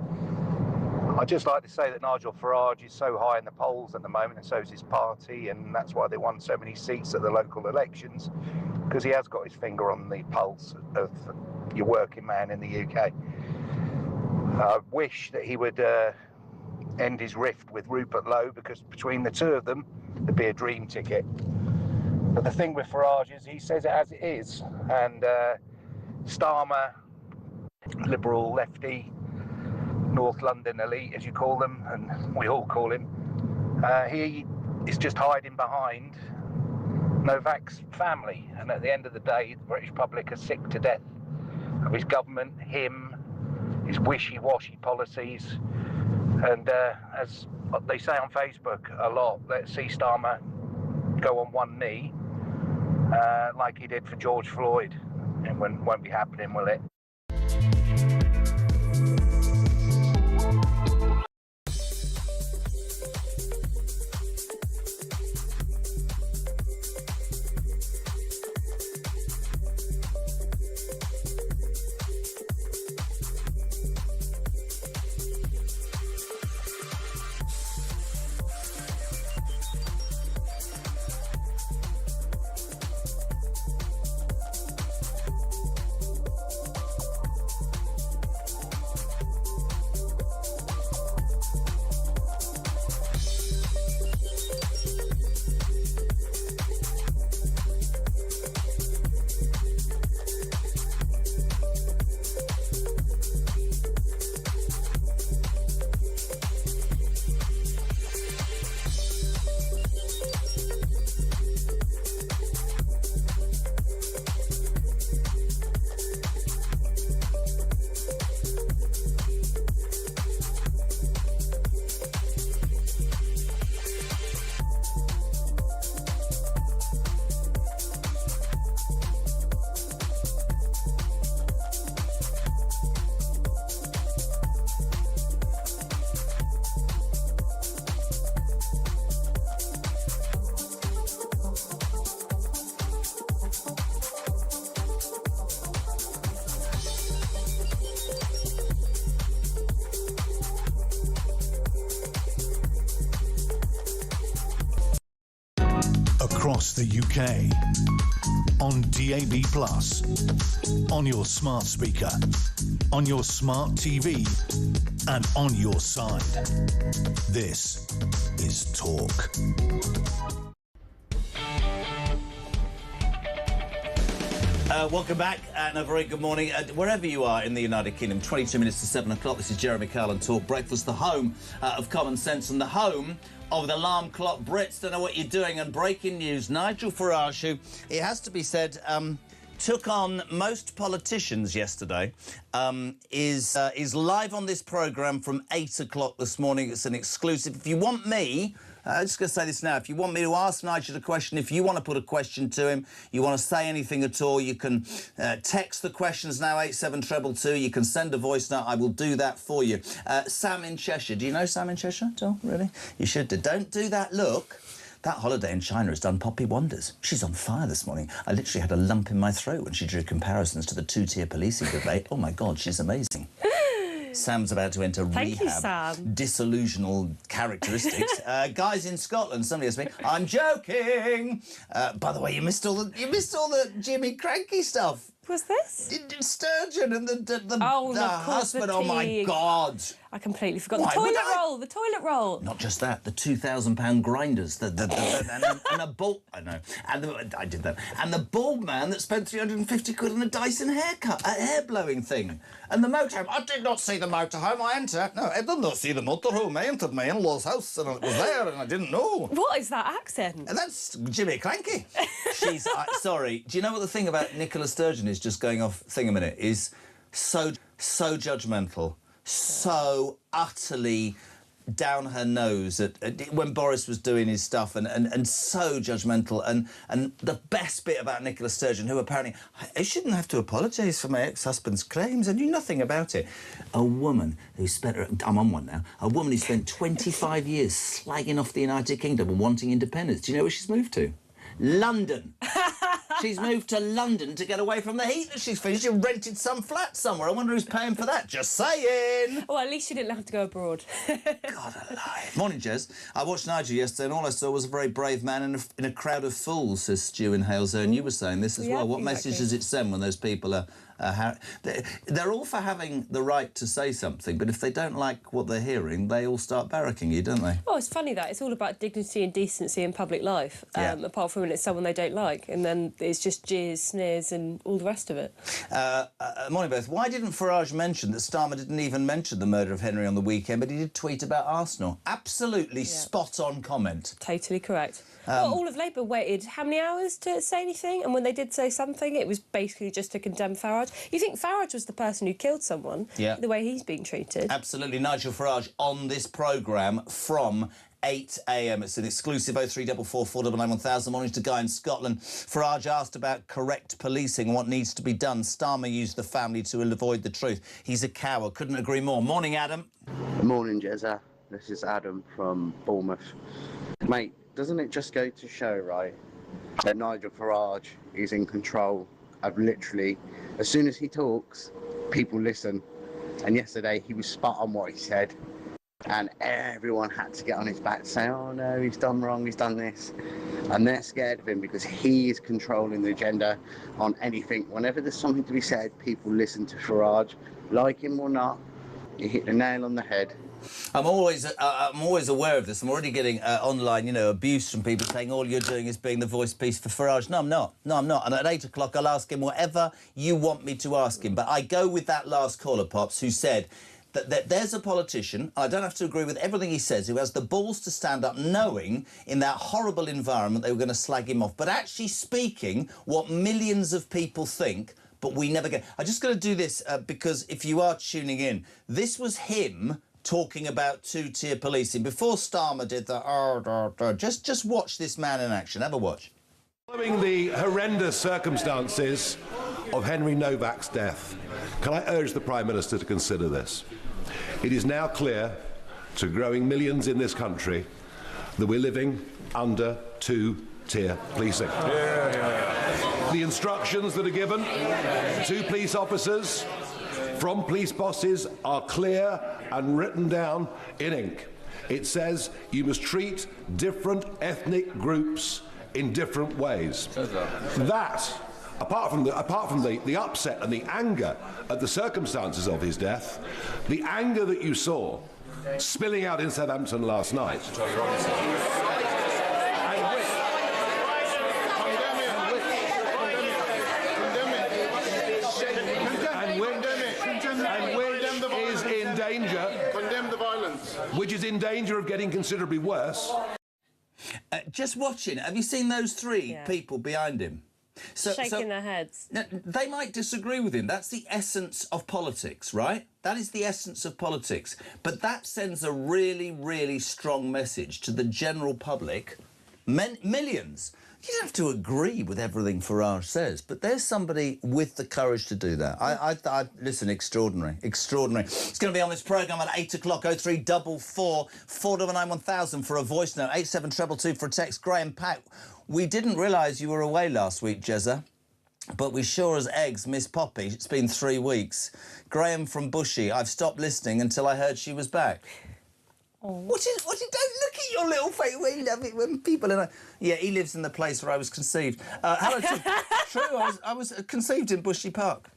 I'd just like to say that Nigel Farage is so high in the polls at the moment, and so is his party, and that's why they won so many seats at the local elections, because he has got his finger on the pulse of your working man in the UK. I wish that he would end his rift with Rupert Lowe, because between the two of them, there'd be a dream ticket. But the thing with Farage is he says it as it is, and Starmer, liberal lefty, North London elite, as you call them, and we all call him, he is just hiding behind Novak's family. And at the end of the day, the British public are sick to death of his government, him, his wishy-washy policies. And as they say on Facebook a lot, let's see Starmer go on one knee, like he did for George Floyd. It won't be happening, will it? Across the UK, on DAB+, on your smart speaker, on your smart TV, and on your side. This is Talk. Welcome back and a very good morning. Wherever you are in the United Kingdom, 22 minutes to 7 o'clock. This is Jeremy Kyle and Talk Breakfast, the home of common sense and the home of the alarm clock Brits. Don't know what you're doing. And breaking news, Nigel Farage, who, it has to be said, took on most politicians yesterday, is live on this programme from 8 o'clock this morning. It's an exclusive. If you want me... I'm just going to say this now. If you want me to ask Nigel a question, if you want to put a question to him, you want to say anything at all, you can text the questions now, 87222. You can send a voice note. I will do that for you. Sam in Cheshire. Do you know Sam in Cheshire at all? Really? You should do. Don't do that look That holiday in China has done Poppy wonders. She's on fire this morning. I literally had a lump in my throat when she drew comparisons to the two-tier policing debate. Oh, my God, she's amazing. Sam's about to enter Thank you, rehab. Sam. Disillusional characteristics. Guys in Scotland, somebody asked me. I'm joking. By the way, you missed all the Jimmy Cranky stuff. Was this? Sturgeon and the of course, husband. the Oh my pig. God! I completely forgot. Why The would toilet I? roll. The toilet roll. Not just that, the £2,000 grinders, and a bald. I know, I did that, and the bald man that spent 350 quid on a Dyson hair blowing thing, and the motorhome. I did not see the motorhome. I did not see the motorhome. I entered my in-laws' house and it was there, and I didn't know. What is that accent? And that's Jimmy Cranky. She's sorry. Do you know what the thing about Nicola Sturgeon is? Just going off thing a minute is so judgmental. So utterly down her nose when Boris was doing his stuff and so judgmental and the best bit about Nicola Sturgeon, who apparently I shouldn't have to apologise for my ex-husband's claims. I knew nothing about it. A woman who spent I'm on one now. A woman who spent 25 years slagging off the United Kingdom and wanting independence. Do you know where she's moved to? London. She's moved to London to get away from the heat that she's feeling. She rented some flat somewhere. I wonder who's paying for that. Just saying. Well, at least she didn't have to go abroad. God alive. Morning, Jez. I watched Nigel yesterday and all I saw was a very brave man in a crowd of fools, says Stu in Halesay, and you were saying this as well. What message does it send when those people are... they're all for having the right to say something, but if they don't like what they're hearing, they all start barracking you, don't they? Oh, it's funny that. It's all about dignity and decency in public life, apart from when it's someone they don't like, and then it's just jeers, sneers and all the rest of it. Morning, both. Why didn't Farage mention that Starmer didn't even mention the murder of Henry on the weekend, but he did tweet about Arsenal? Absolutely spot-on comment. Totally correct. Well, all of Labour waited how many hours to say anything? And when they did say something, it was basically just to condemn Farage. You think Farage was the person who killed someone, the way he's being treated? Absolutely. Nigel Farage on this programme from 8 a.m. It's an exclusive 0344 499 1000. Morning to Guy in Scotland. Farage asked about correct policing and what needs to be done. Starmer used the family to avoid the truth. He's a coward. Couldn't agree more. Morning, Adam. Morning, Jezza. This is Adam from Bournemouth. Mate, doesn't it just go to show, right, that Nigel Farage is in control of literally, as soon as he talks, people listen. And yesterday he was spot on what he said. And everyone had to get on his back to say, oh no, he's done wrong, he's done this. And they're scared of him because he is controlling the agenda on anything. Whenever there's something to be said, people listen to Farage. Like him or not, he hit the nail on the head. I'm always aware of this. I'm already getting online, abuse from people saying all you're doing is being the voice piece for Farage. No, I'm not. And at 8 o'clock, I'll ask him whatever you want me to ask him. But I go with that last caller, Pops, who said that there's a politician, I don't have to agree with everything he says, who has the balls to stand up knowing in that horrible environment they were going to slag him off, but actually speaking what millions of people think, but we never get. I just got to do this because if you are tuning in, this was him talking about two-tier policing before Starmer did that. Just watch this man in action. Have a watch. Following the horrendous circumstances of Henry Novak's death, can I urge the Prime Minister to consider this? It is now clear to growing millions in this country that we're living under two-tier policing. The instructions that are given to police officers from police bosses are clear and written down in ink. It says you must treat different ethnic groups in different ways. That, apart from the upset and the anger at the circumstances of his death, the anger that you saw spilling out in Southampton last night. Which is in danger of getting considerably worse. Just watching. Have you seen those three people behind him? Shaking their heads. They might disagree with him. That's the essence of politics, right? That is the essence of politics. But that sends a really, really strong message to the general public, millions, You don't have to agree with everything Farage says, but there's somebody with the courage to do that. I listen, extraordinary. It's going to be on this programme at 8 o'clock. 0344 499 1000 for a voice note. 87222 for a text. Graham Pack. We didn't realise you were away last week, Jezza, but we sure as eggs miss Poppy. It's been 3 weeks. Graham from Bushy. I've stopped listening until I heard she was back. Don't look at your little face. We love it when people are... Yeah, he lives in the place where I was conceived. Hello, true, I was conceived in Bushy Park.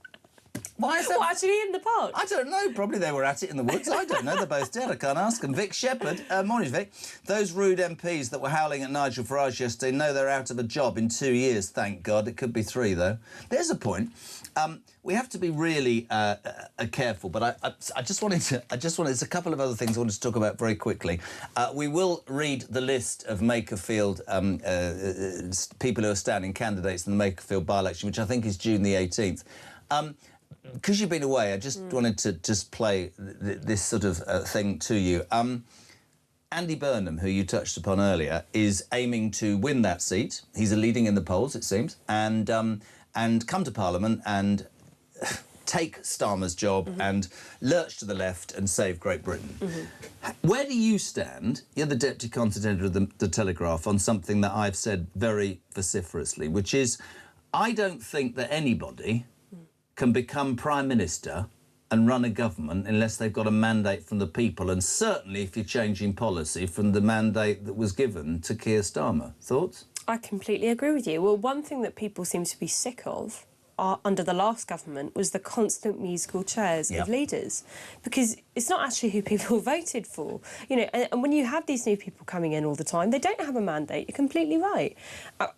Why is that? What, actually in the park? I don't know. Probably they were at it in the woods. I don't know. They're both dead. I can't ask them. Vic Shepherd. Morning, Vic. Those rude MPs that were howling at Nigel Farage yesterday know they're out of a job in 2 years, thank God. It could be 3, though. There's a point. We have to be really careful, but I just wanted... There's a couple of other things I wanted to talk about very quickly. We will read the list of Makerfield people who are standing candidates in the Makerfield by-election, which I think is June the 18th. Because you've been away, I just wanted to just play this sort of thing to you. Andy Burnham, who you touched upon earlier, is aiming to win that seat. He's leading in the polls, it seems, and come to Parliament and take Starmer's job and lurch to the left and save Great Britain. Where do you stand? You're the Deputy Content Editor of the Telegraph on something that I've said very vociferously, which is I don't think that anybody can become Prime Minister and run a government unless they've got a mandate from the people, and certainly if you're changing policy from the mandate that was given to Keir Starmer. Thoughts? I completely agree with you. Well, one thing that people seem to be sick of under the last government was the constant musical chairs of leaders, because it's not actually who people voted for. You know, and when you have these new people coming in all the time, they don't have a mandate. You're completely right.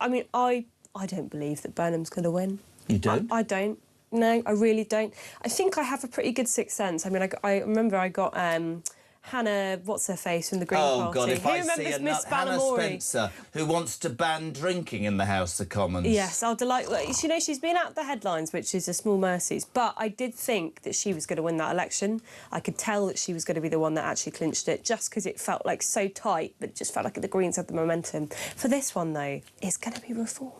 I mean, I don't believe that Burnham's going to win. You don't? I don't. No, I really don't. I think I have a pretty good sixth sense. I mean, I remember I got Hannah, what's-her-face from the Green Party. Oh, God, if I see Hannah Spencer, who wants to ban drinking in the House of Commons. Yes, I'll delight... You know, she's been out the headlines, which is a small mercies, but I did think that she was going to win that election. I could tell that she was going to be the one that actually clinched it, just because it felt like so tight, but it just felt like the Greens had the momentum. For this one, though, it's going to be reform.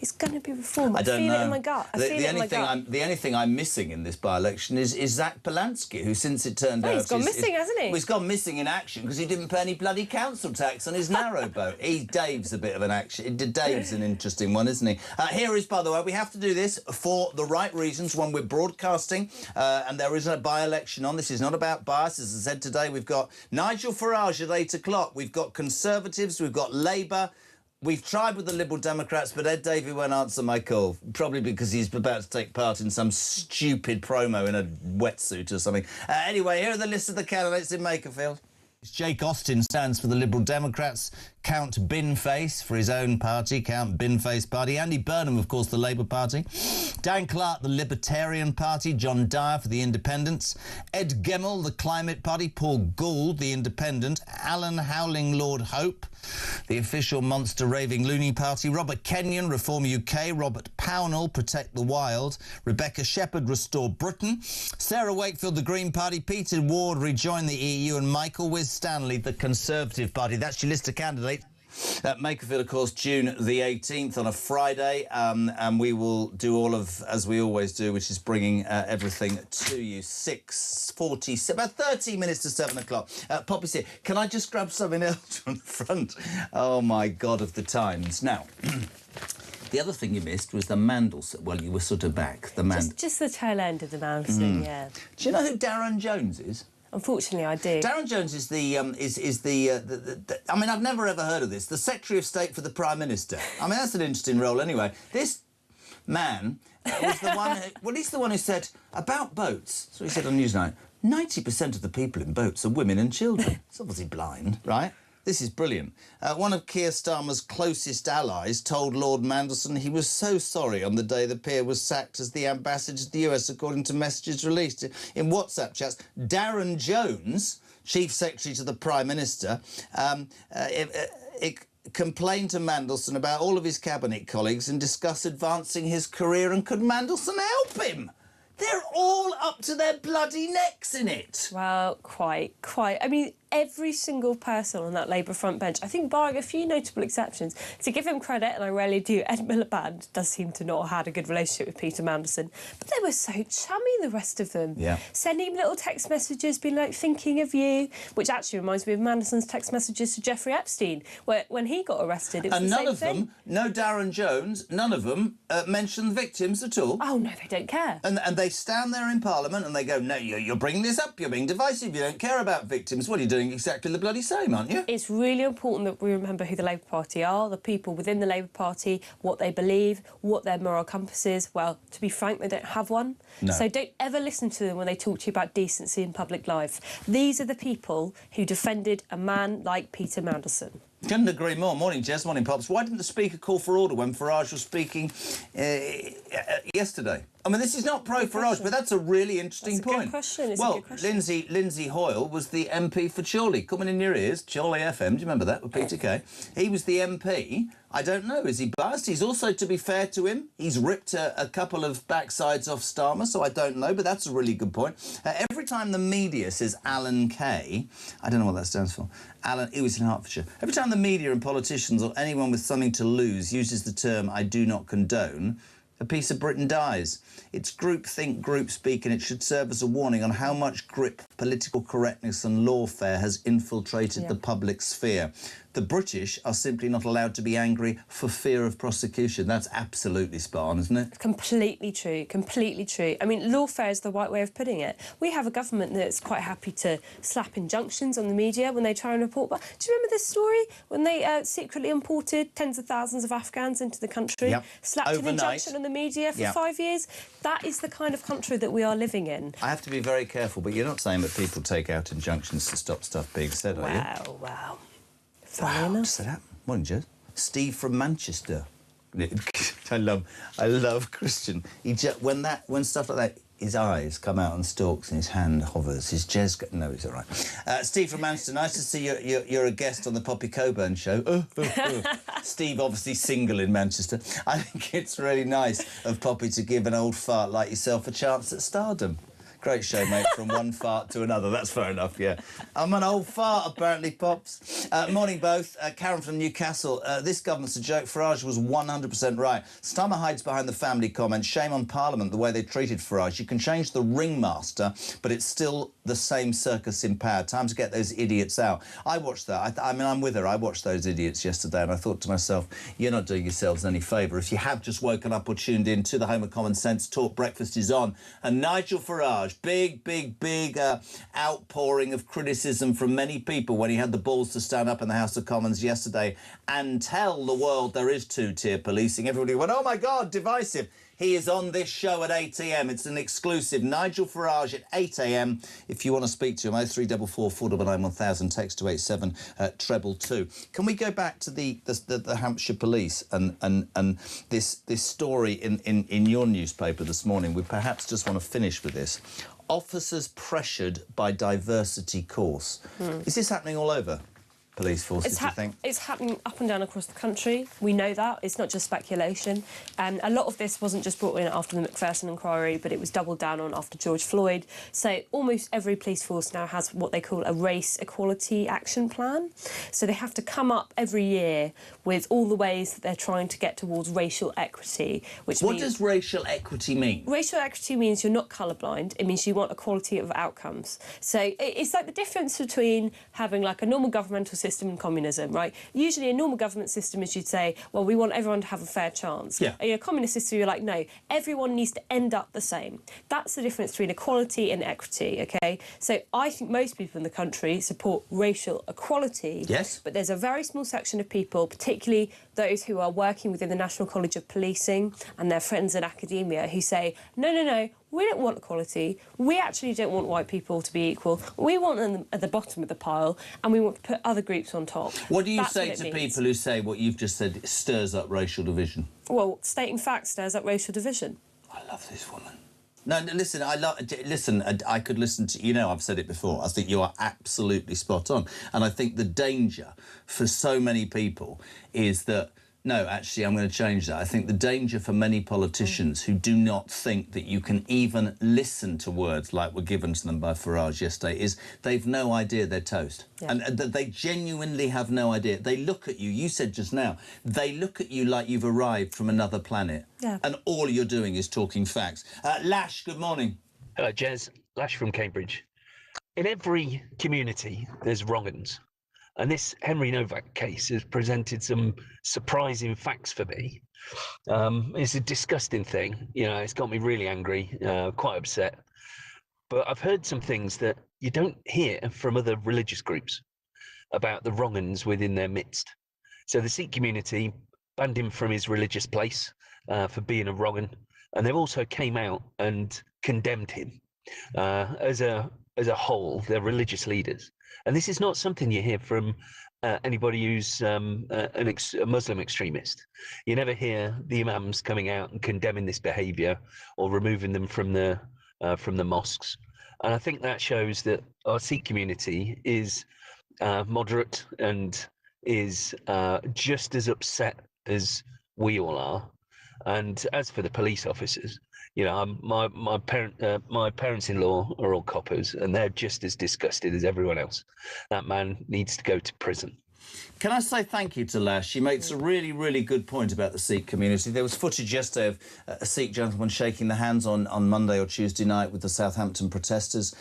It's going to be reform. I feel it in my gut. The only thing I'm missing in this by-election is Zach Polanski, who, since it turned out... He's gone missing, hasn't he? Well, he's gone missing in action because he didn't pay any bloody council tax on his narrowboat. Dave's a bit of an action... Dave's an interesting one, isn't he? Here is, by the way, we have to do this for the right reasons when we're broadcasting, and there is a by-election on. This is not about bias. As I said today, we've got Nigel Farage at 8 o'clock. We've got Conservatives, we've got Labour... We've tried with the Liberal Democrats, but Ed Davey won't answer my call, probably because he's about to take part in some stupid promo in a wetsuit or something. Anyway, here are the list of the candidates in Makerfield. Jake Austin stands for the Liberal Democrats, Count Binface for his own party, Count Binface Party, Andy Burnham, of course, the Labour Party, Dan Clark, the Libertarian Party, John Dyer for the Independents, Ed Gemmell, the Climate Party, Paul Gould, the Independent, Alan Howling, Lord Hope, the official monster raving loony party, Robert Kenyon, Reform UK, Robert Pownall, Protect the Wild, Rebecca Shepherd, Restore Britain, Sarah Wakefield, the Green Party, Peter Ward, Rejoin the EU, and Michael Stanley, the Conservative Party. That's your list of candidates. Makerfield, of course, June the 18th on a Friday, and we will do all of, as we always do, which is bringing everything to you. 6:40, about 30 minutes to 7 o'clock. Poppy's here. Can I just grab something else from the front? Oh, my God, of the times. Now... The other thing you missed was the Mandelson. Well, you were sort of back. Just the tail end of the Mandelson, yeah. Do you know who Darren Jones is? Unfortunately, I do. Darren Jones is I mean, I've never ever heard of this. The Secretary of State for the Prime Minister. I mean, that's an interesting role anyway. This man was the one... well, he's the one who said, about boats, so he said on Newsnight, 90% of the people in boats are women and children. It's obviously blind, right? This is brilliant. One of Keir Starmer's closest allies told Lord Mandelson he was so sorry on the day the peer was sacked as the ambassador to the US, according to messages released in WhatsApp chats. Darren Jones, Chief Secretary to the Prime Minister, complained to Mandelson about all of his cabinet colleagues and discussed advancing his career, and could Mandelson help him? They're all up to their bloody necks in it. Well, quite. I mean, every single person on that Labour front bench, I think barring a few notable exceptions, to give him credit, and I rarely do, Ed Miliband does seem to not have had a good relationship with Peter Mandelson, but they were so chummy, the rest of them. Yeah. Sending him little text messages, being like, thinking of you, which actually reminds me of Manderson's text messages to Jeffrey Epstein, where when he got arrested, it was and the none same of thing. them, no Darren Jones, none of them mention the victims at all. Oh, no, they don't care. And they stand there in Parliament and they go, no, you're bringing this up, you're being divisive, you don't care about victims. Well, you're doing exactly the bloody same, aren't you? It's really important that we remember who the Labour Party are, the people within the Labour Party, what they believe, what their moral compass is. Well, to be frank, they don't have one. No. So don't ever listen to them when they talk to you about decency in public life. These are the people who defended a man like Peter Mandelson. Couldn't agree more. Morning, Jess. Morning, Pops. Why didn't the Speaker call for order when Farage was speaking yesterday? I mean, this is not pro-Farage, but that's a really interesting point. Good question. It's well, a good question. Lindsay Hoyle was the MP for Chorley. Coming in your ears, Chorley FM. Do you remember that with Peter Kay? He was the MP. I don't know. Is he biased? He's also, to be fair to him, he's ripped a couple of backsides off Starmer, so I don't know, but that's a really good point. Every time the media says Alan Kay, I don't know what that stands for. Alan, he was in Hertfordshire. Every time the media and politicians or anyone with something to lose uses the term I do not condone, a piece of Britain dies. It's groupthink, group speak, and it should serve as a warning on how much grip political correctness and lawfare has infiltrated the public sphere. The British are simply not allowed to be angry for fear of prosecution. That's absolutely spot on, isn't it? Completely true, completely true. I mean, lawfare is the right way of putting it. We have a government that's quite happy to slap injunctions on the media when they try and report. But do you remember this story? When they secretly imported tens of thousands of Afghans into the country, slapped an injunction on the media for 5 years? That is the kind of country that we are living in. I have to be very careful, but you're not saying that people take out injunctions to stop stuff being said, are you? Wow. Wow, say that. Morning, Jez. Steve from Manchester. I love Christian. When stuff like that, his eyes come out on stalks and his hand hovers. His Jez... No, he's all right. Steve from Manchester, nice to see you're a guest on the Poppy Coburn show. Steve, obviously single in Manchester. I think it's really nice of Poppy to give an old fart like yourself a chance at stardom. Great show, mate, from one fart to another. That's fair enough, yeah. I'm an old fart, apparently, Pops. Morning, both. Karen from Newcastle. This government's a joke. Farage was 100% right. Starmer hides behind the family comment. Shame on Parliament, the way they treated Farage. You can change the ringmaster, but it's still the same circus in power. Time to get those idiots out. I watched that. I mean, I'm with her. I watched those idiots yesterday, and I thought to myself, you're not doing yourselves any favour. If you have just woken up or tuned in to the Home of Common Sense, Talk Breakfast is on. And Nigel Farage, big outpouring of criticism from many people when he had the balls to stand up in the House of Commons yesterday and tell the world there is two-tier policing. Everybody went, oh, my God, divisive. He is on this show at 8 a.m. It's an exclusive. Nigel Farage at 8 a.m. If you want to speak to him, 0344 499 1000, text to 87 222. Can we go back to the Hampshire Police and this story in your newspaper this morning? We perhaps just want to finish with this. Officers pressured by diversity course. Is this happening all over police forces, do you think? It's happening up and down across the country. We know that. It's not just speculation. And a lot of this wasn't just brought in after the Macpherson inquiry, but it was doubled down on after George Floyd. So almost every police force now has what they call a race equality action plan. So they have to come up every year with all the ways that they're trying to get towards racial equity. What does racial equity mean? Racial equity means you're not colourblind. It means you want equality of outcomes. So it's like the difference between having like a normal governmental system and communism, right? Usually a normal government system is you'd say, well, we want everyone to have a fair chance. Yeah. In a communist system, you're like, no, everyone needs to end up the same. That's the difference between equality and equity, OK? So I think most people in the country support racial equality. Yes. But there's a very small section of people, particularly those who are working within the National College of Policing and their friends in academia, who say, no, we don't want equality. We actually don't want white people to be equal. We want them at the bottom of the pile, and we want to put other groups on top. What do you say to people who say what you've just said stirs up racial division? Well, stating facts stirs up racial division. I love this woman. No, listen, I could listen to... You know, I've said it before. I think you are absolutely spot on. And I think the danger for so many people is that No, actually, I'm going to change that. I think the danger for many politicians who do not think that you can even listen to words like were given to them by Farage yesterday is they've no idea they're toast. Yeah. And they genuinely have no idea. They look at you, you said just now, they look at you like you've arrived from another planet. Yeah. And all you're doing is talking facts. Lash, good morning. Hello, Jez. Lash from Cambridge. In every community, there's wrong-uns. And this Henry Novak case has presented some surprising facts for me. It's a disgusting thing. You know, it's got me really angry, quite upset. But I've heard some things that you don't hear from other religious groups about the wrong-uns within their midst. So the Sikh community banned him from his religious place for being a wrong-un. And they've also came out and condemned him as a whole, their religious leaders. And this is not something you hear from anybody who's a Muslim extremist. You never hear the imams coming out and condemning this behaviour or removing them from the mosques. And I think that shows that our Sikh community is moderate and is just as upset as we all are. And as for the police officers, you know, my parents-in-law are all coppers, and they're just as disgusted as everyone else. That man needs to go to prison. Can I say thank you to Lash? She makes a really, really good point about the Sikh community. There was footage yesterday of a Sikh gentleman shaking the hands on Monday or Tuesday night with the Southampton protesters.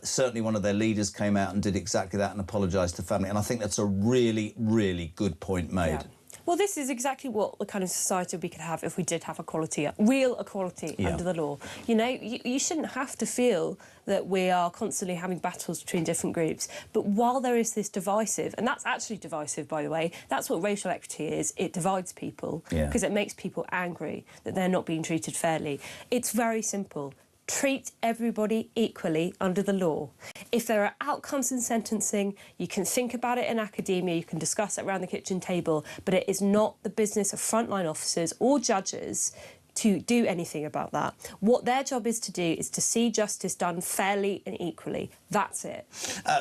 Certainly one of their leaders came out and did exactly that and apologised to family. And I think that's a really, really good point made. Yeah. Well, this is exactly what the kind of society we could have if we did have equality, real equality under the law. You know, you shouldn't have to feel that we are constantly having battles between different groups. But while there is this divisive, and that's actually divisive, by the way, that's what racial equity is. It divides people because it makes people angry that they're not being treated fairly. It's very simple. Treat everybody equally under the law. If there are outcomes in sentencing, you can think about it in academia, you can discuss it around the kitchen table, but it is not the business of frontline officers or judges to do anything about that. What their job is to do is to see justice done fairly and equally. That's it.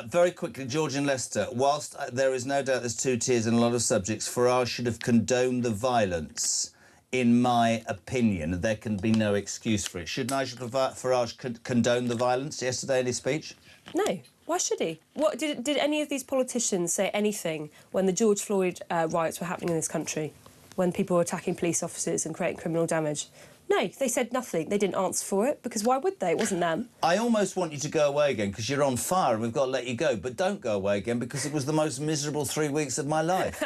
Very quickly, George in Leicester. Whilst there is no doubt there's two tiers in a lot of subjects, Farage should have condoned the violence. In my opinion, there can be no excuse for it. Should Nigel Farage condone the violence yesterday in his speech? No. Why should he? What did any of these politicians say anything when the George Floyd riots were happening in this country? When people were attacking police officers and creating criminal damage? No, they said nothing. They didn't answer for it, because why would they? It wasn't them. I almost want you to go away again, because you're on fire and we've got to let you go. But don't go away again, because it was the most miserable 3 weeks of my life.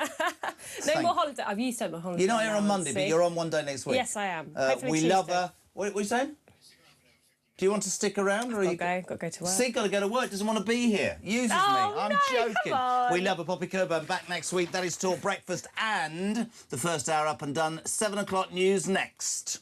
No more holiday. I've used up my holiday. You're not here on Monday, but you're on one day next week. Yes, I am. We love her. What are you saying? Do you want to stick around? Or Got to go to work. See, got to go to work. Doesn't want to be here. Uses me. I'm joking. Come on. We love a Poppy Coburn. Back next week. That is Talk Breakfast and the first hour up and done. 7 o'clock news next.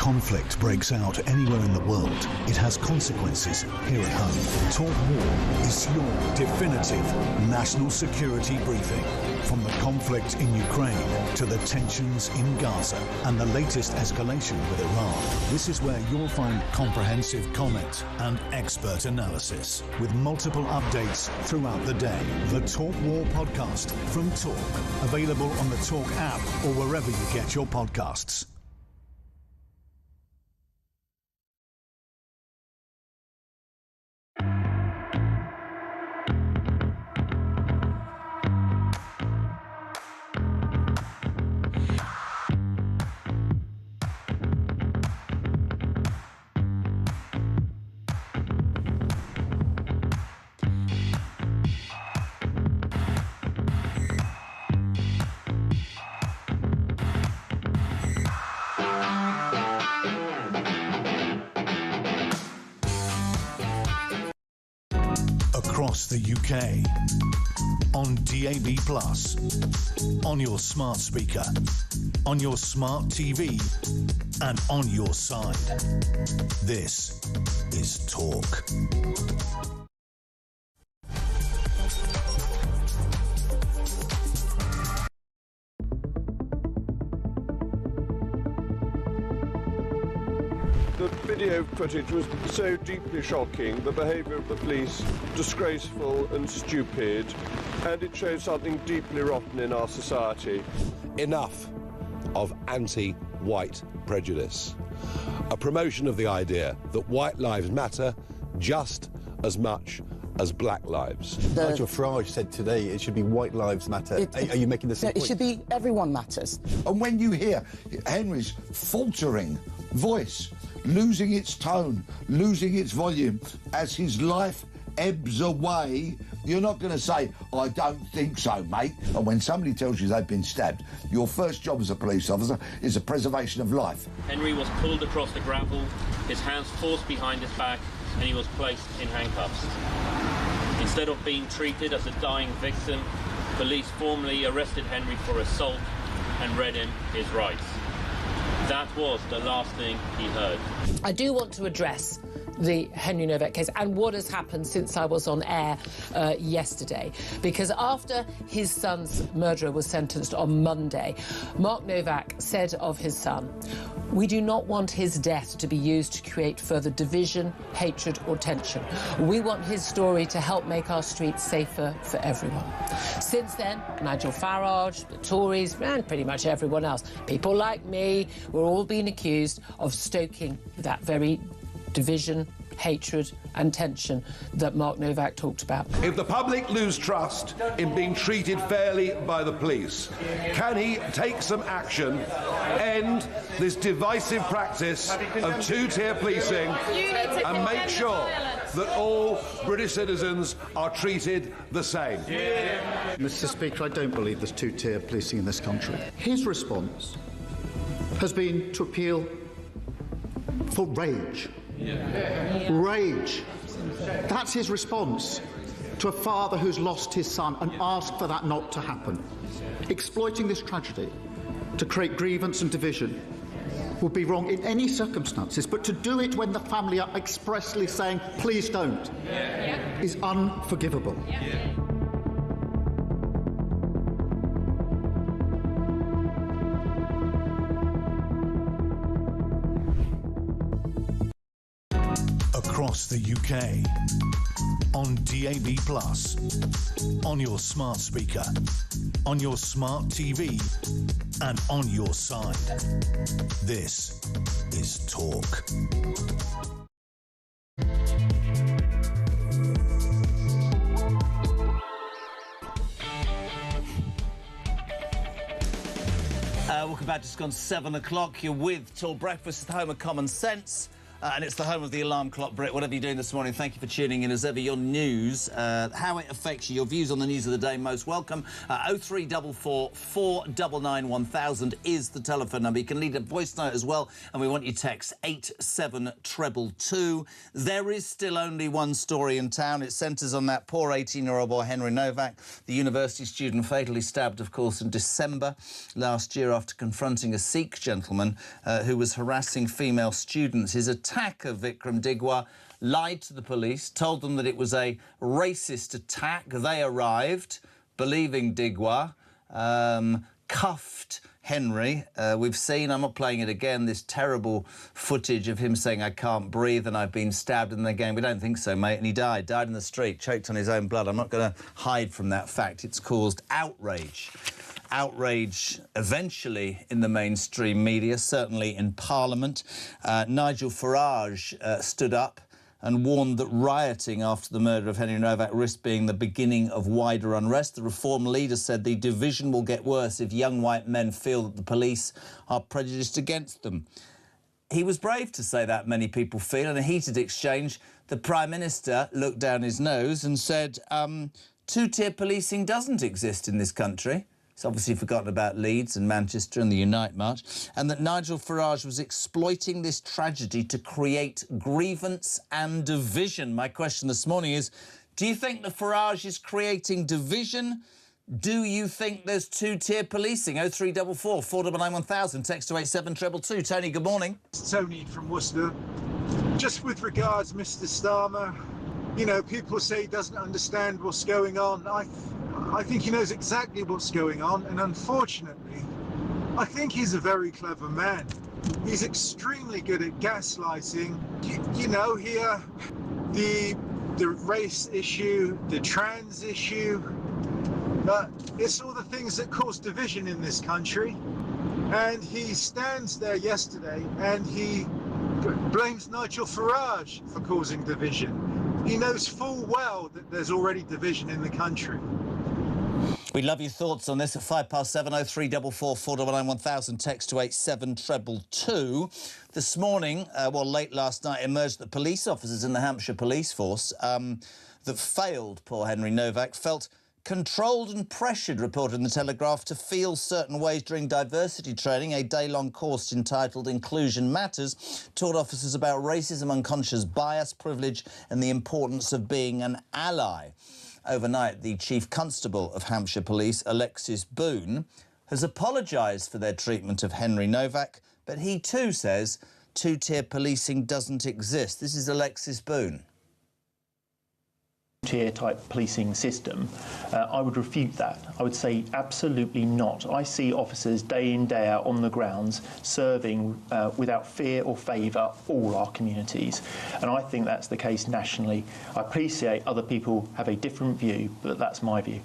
conflict breaks out anywhere in the world, it has consequences here at home. Talk War is your definitive national security briefing. From the conflict in Ukraine to the tensions in Gaza and the latest escalation with Iran, this is where you'll find comprehensive comment and expert analysis with multiple updates throughout the day. The Talk War podcast from Talk, available on the Talk app or wherever you get your podcasts. Across the UK, on DAB+, on your smart speaker, on your smart TV, and on your side. This is Talk. The video footage was so deeply shocking, the behaviour of the police disgraceful and stupid, and it shows something deeply rotten in our society. Enough of anti-white prejudice. A promotion of the idea that white lives matter just as much as black lives. Nigel Farage said today it should be white lives matter. Are you making the same point? It should be everyone matters. And when you hear Henry's faltering voice, losing its tone, losing its volume as his life ebbs away, you're not going to say, I don't think so, mate. And when somebody tells you they've been stabbed, your first job as a police officer is the preservation of life. Henry was pulled across the gravel, his hands forced behind his back, and he was placed in handcuffs. Instead of being treated as a dying victim, police formally arrested Henry for assault and read him his rights. That was the last thing he heard. I do want to address the Henry Novak case and what has happened since I was on air yesterday. Because after his son's murderer was sentenced on Monday, Mark Novak said of his son, "We do not want his death to be used to create further division, hatred or tension. We want his story to help make our streets safer for everyone." Since then, Nigel Farage, the Tories and pretty much everyone else, people like me, we're all being accused of stoking that very division, hatred and tension that Mark Novak talked about. If the public lose trust in being treated fairly by the police, can he take some action, end this divisive practice of two-tier policing and make sure that all British citizens are treated the same? Mr. Speaker, I don't believe there's two-tier policing in this country. His response has been to appeal for rage. Rage. That's his response to a father who's lost his son and asked for that not to happen. Exploiting this tragedy to create grievance and division would be wrong in any circumstances, but to do it when the family are expressly saying, please don't, is unforgivable. Across the UK, on DAB+, on your smart speaker, on your smart TV, and on your side. This is Talk. Welcome back. Just gone 7 o'clock. You're with Talk Breakfast at home of Common Sense. And it's the home of the alarm clock, Brit. Whatever you're doing this morning, thank you for tuning in. As ever, your news, how it affects you, your views on the news of the day, most welcome. 0344 499 1000 is the telephone number. You can leave a voice note as well, and we want you to text 87222. There is still only one story in town. It centres on that poor 18-year-old boy, Henry Novak, the university student fatally stabbed, of course, in December last year after confronting a Sikh gentleman who was harassing female students. His attacker, Vikram Digwa, lied to the police, told them that it was a racist attack. They arrived, believing Digwa, cuffed Henry. We've seen, I'm not playing it again, this terrible footage of him saying, "I can't breathe and I've been stabbed." And they're going, "We don't think so, mate." And he died in the street, choked on his own blood. I'm not going to hide from that fact. It's caused outrage. Outrage eventually in the mainstream media, certainly in Parliament. Nigel Farage stood up and warned that rioting after the murder of Henry Novak risked being the beginning of wider unrest. The Reform leader said the division will get worse if young white men feel that the police are prejudiced against them. He was brave to say that, many people feel. In a heated exchange, the Prime Minister looked down his nose and said, two-tier policing doesn't exist in this country. He's obviously forgotten about Leeds and Manchester and the Unite March, and that Nigel Farage was exploiting this tragedy to create grievance and division. My question this morning is, do you think that Farage is creating division? Do you think there's two-tier policing? 0344 499 1000, text to 87222. Tony, good morning. Tony from Worcester. Just with regards, Mr. Starmer, you know, people say he doesn't understand what's going on. I think he knows exactly what's going on, and unfortunately, I think he's a very clever man. He's extremely good at gaslighting. You know, here, the race issue, the trans issue, it's all the things that cause division in this country. And he stands there yesterday and he blames Nigel Farage for causing division. He knows full well that there's already division in the country. We'd love your thoughts on this at 7:05, 0344 499 1000, text to 87222. This morning, late last night, emerged that police officers in the Hampshire Police Force that failed poor Henry Novak felt controlled and pressured, reported in the Telegraph, to feel certain ways during diversity training. A day-long course entitled Inclusion Matters taught officers about racism, unconscious bias, privilege and the importance of being an ally. Overnight, the Chief Constable of Hampshire Police, Alexis Boone, has apologised for their treatment of Henry Novak, but he too says two-tier policing doesn't exist. This is Alexis Boone. Tier-type policing system, I would refute that. I would say absolutely not. I see officers day in, day out on the grounds serving without fear or favour all our communities, and I think that's the case nationally. I appreciate other people have a different view, but that's my view.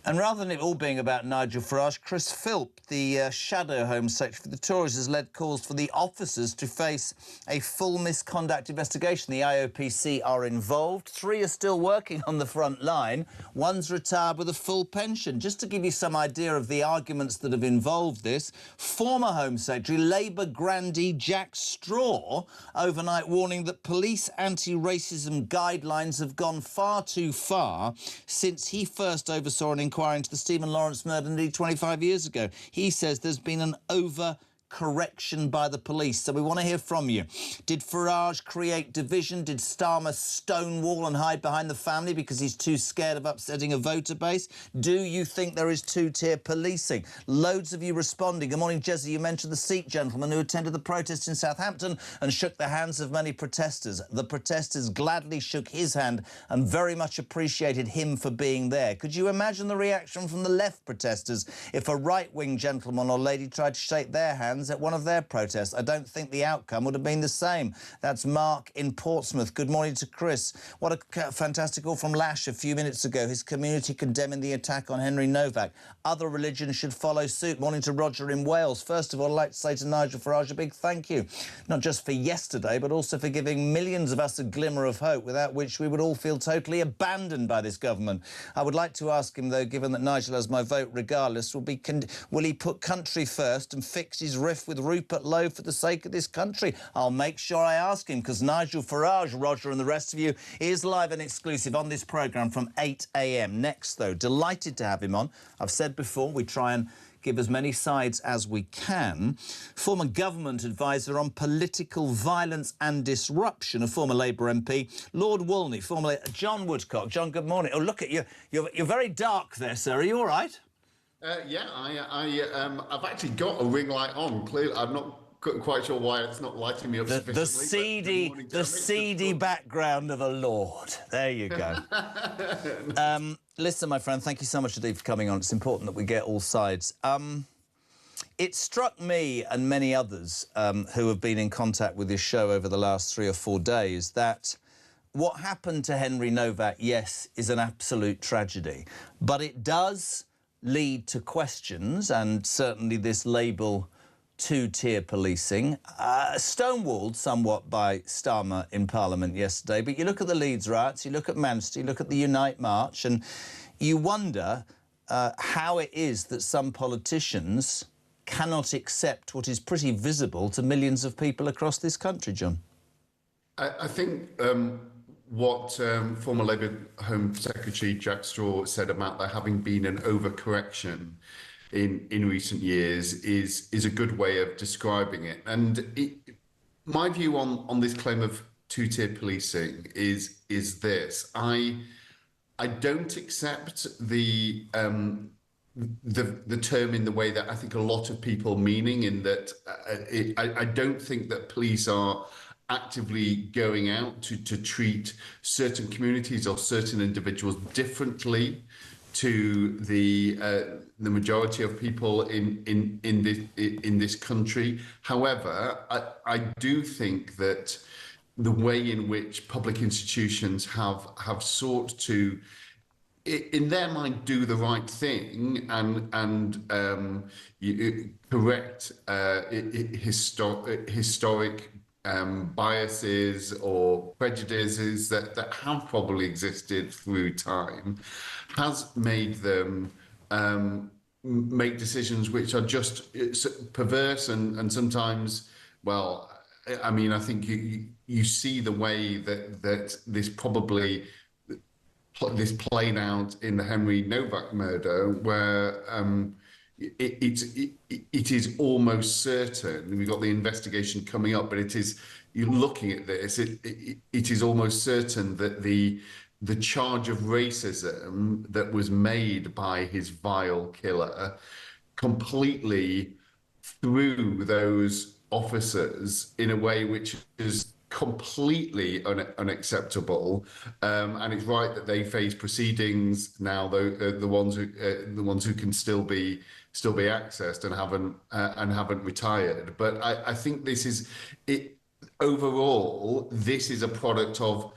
And rather than it all being about Nigel Farage, Chris Philp, the Shadow Home Secretary for the Tories, has led calls for the officers to face a full misconduct investigation. The IOPC are involved. 3 are still working on the front line. 1's retired with a full pension. Just to give you some idea of the arguments that have involved this, former Home Secretary, Labour grandee Jack Straw, overnight warning that police anti-racism guidelines have gone far too far since he first oversaw an inquiry into the Stephen Lawrence murder nearly 25 years ago. He says there's been an overcorrection by the police. So we want to hear from you. Did Farage create division? Did Starmer stonewall and hide behind the family because he's too scared of upsetting a voter base? Do you think there is two-tier policing? Loads of you responding. Good morning, Jesse. You mentioned the Sikh gentleman who attended the protest in Southampton and shook the hands of many protesters. The protesters gladly shook his hand and very much appreciated him for being there. Could you imagine the reaction from the left protesters if a right-wing gentleman or lady tried to shake their hands at one of their protests? I don't think the outcome would have been the same. That's Mark in Portsmouth. Good morning to Chris. What a fantastic call from Lash a few minutes ago. His community condemning the attack on Henry Novak. Other religions should follow suit. Morning to Roger in Wales. First of all, I'd like to say to Nigel Farage a big thank you, not just for yesterday, but also for giving millions of us a glimmer of hope, without which we would all feel totally abandoned by this government. I would like to ask him, though, given that Nigel has my vote regardless, will he put country first and fix his rift with Rupert Lowe for the sake of this country? I'll make sure I ask him, because Nigel Farage, Roger and the rest of you, is live and exclusive on this programme from 8 a.m. Next, though, delighted to have him on. I've said before, we try and give as many sides as we can. Former government advisor on political violence and disruption, a former Labour MP, Lord Wolney, formerly John Woodcock. John, good morning. Oh, look at you. You're very dark there, sir. Are you all right? Yeah, I've actually got a ring light on. Clearly, I'm not quite sure why it's not lighting me up sufficiently. The seedy background of a lord. There you go. Listen, my friend, thank you so much indeed for coming on. It's important that we get all sides. It struck me and many others who have been in contact with this show over the last 3 or 4 days that what happened to Henry Novak, yes, is an absolute tragedy, but it does lead to questions, and certainly this label two-tier policing, stonewalled somewhat by Starmer in Parliament yesterday. But you look at the Leeds riots, you look at Manchester, you look at the Unite March, and you wonder how it is that some politicians cannot accept what is pretty visible to millions of people across this country, John. I think what former Labour Home Secretary Jack Straw said about there having been an overcorrection in recent years is a good way of describing it. And my view on this claim of two-tier policing is this: I don't accept the term in the way that I think a lot of people meaning, in that I don't think that police are actively going out to treat certain communities or certain individuals differently to the majority of people in this country. However, I do think that the way in which public institutions have sought to, in their mind, do the right thing and correct historic biases or prejudices that have probably existed through time, has made them make decisions which are just perverse and sometimes, well, I mean, I think you see the way that this played out in the Henry Novak murder, where it is almost certain, we've got the investigation coming up, but you're looking at this, it is almost certain that the charge of racism that was made by his vile killer completely threw those officers in a way which is completely unacceptable, and it's right that they face proceedings now. The ones who can still be accessed and haven't retired. But I think this is it. Overall, this is a product of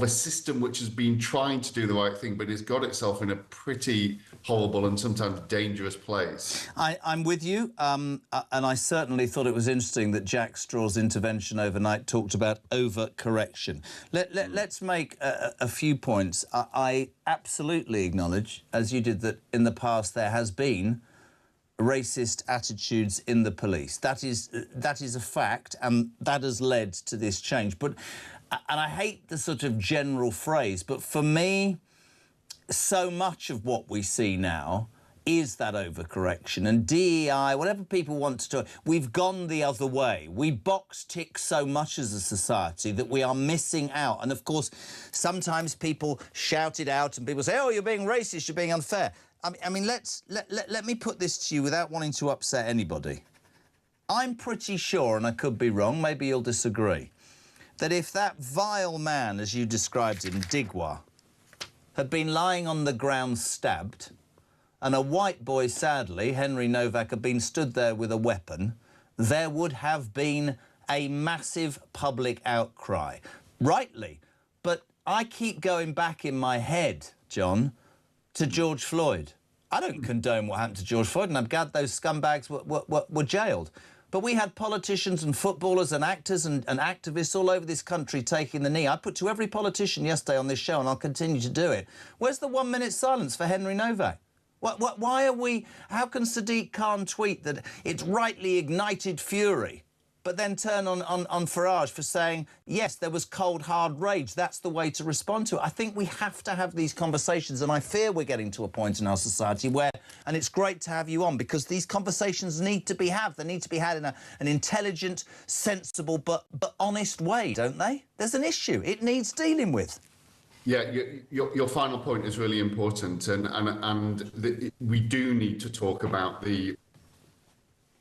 a system which has been trying to do the right thing, but it's got itself in a pretty horrible and sometimes dangerous place. I'm with you, and I certainly thought it was interesting that Jack Straw's intervention overnight talked about overcorrection. Let's make a few points. I absolutely acknowledge, as you did, that in the past there has been racist attitudes in the police. That is a fact, and that has led to this change. And I hate the sort of general phrase, but for me, so much of what we see now is that overcorrection. And DEI, whatever people want to talk, we've gone the other way. We box tick so much as a society that we are missing out. And of course, sometimes people shout it out and people say, oh, you're being racist, you're being unfair. I mean, let me put this to you without wanting to upset anybody. I'm pretty sure, and I could be wrong, maybe you'll disagree, that if that vile man, as you described him, Digwa, had been lying on the ground stabbed, and a white boy, sadly, Henry Novak, had been stood there with a weapon, there would have been a massive public outcry. Rightly. But I keep going back in my head, John, to George Floyd. I don't condone what happened to George Floyd, and I'm glad those scumbags were jailed. But we had politicians and footballers and actors and activists all over this country taking the knee. I put to every politician yesterday on this show, and I'll continue to do it, where's the 1 minute silence for Henry Novak? Why are we... How can Sadiq Khan tweet that it's rightly ignited fury, but then turn on Farage for saying, yes, there was cold, hard rage. That's the way to respond to it. I think we have to have these conversations, and I fear we're getting to a point in our society where, and it's great to have you on, because these conversations need to be had. They need to be had in an intelligent, sensible, but honest way, don't they? There's an issue. It needs dealing with. Yeah, your final point is really important, we do need to talk about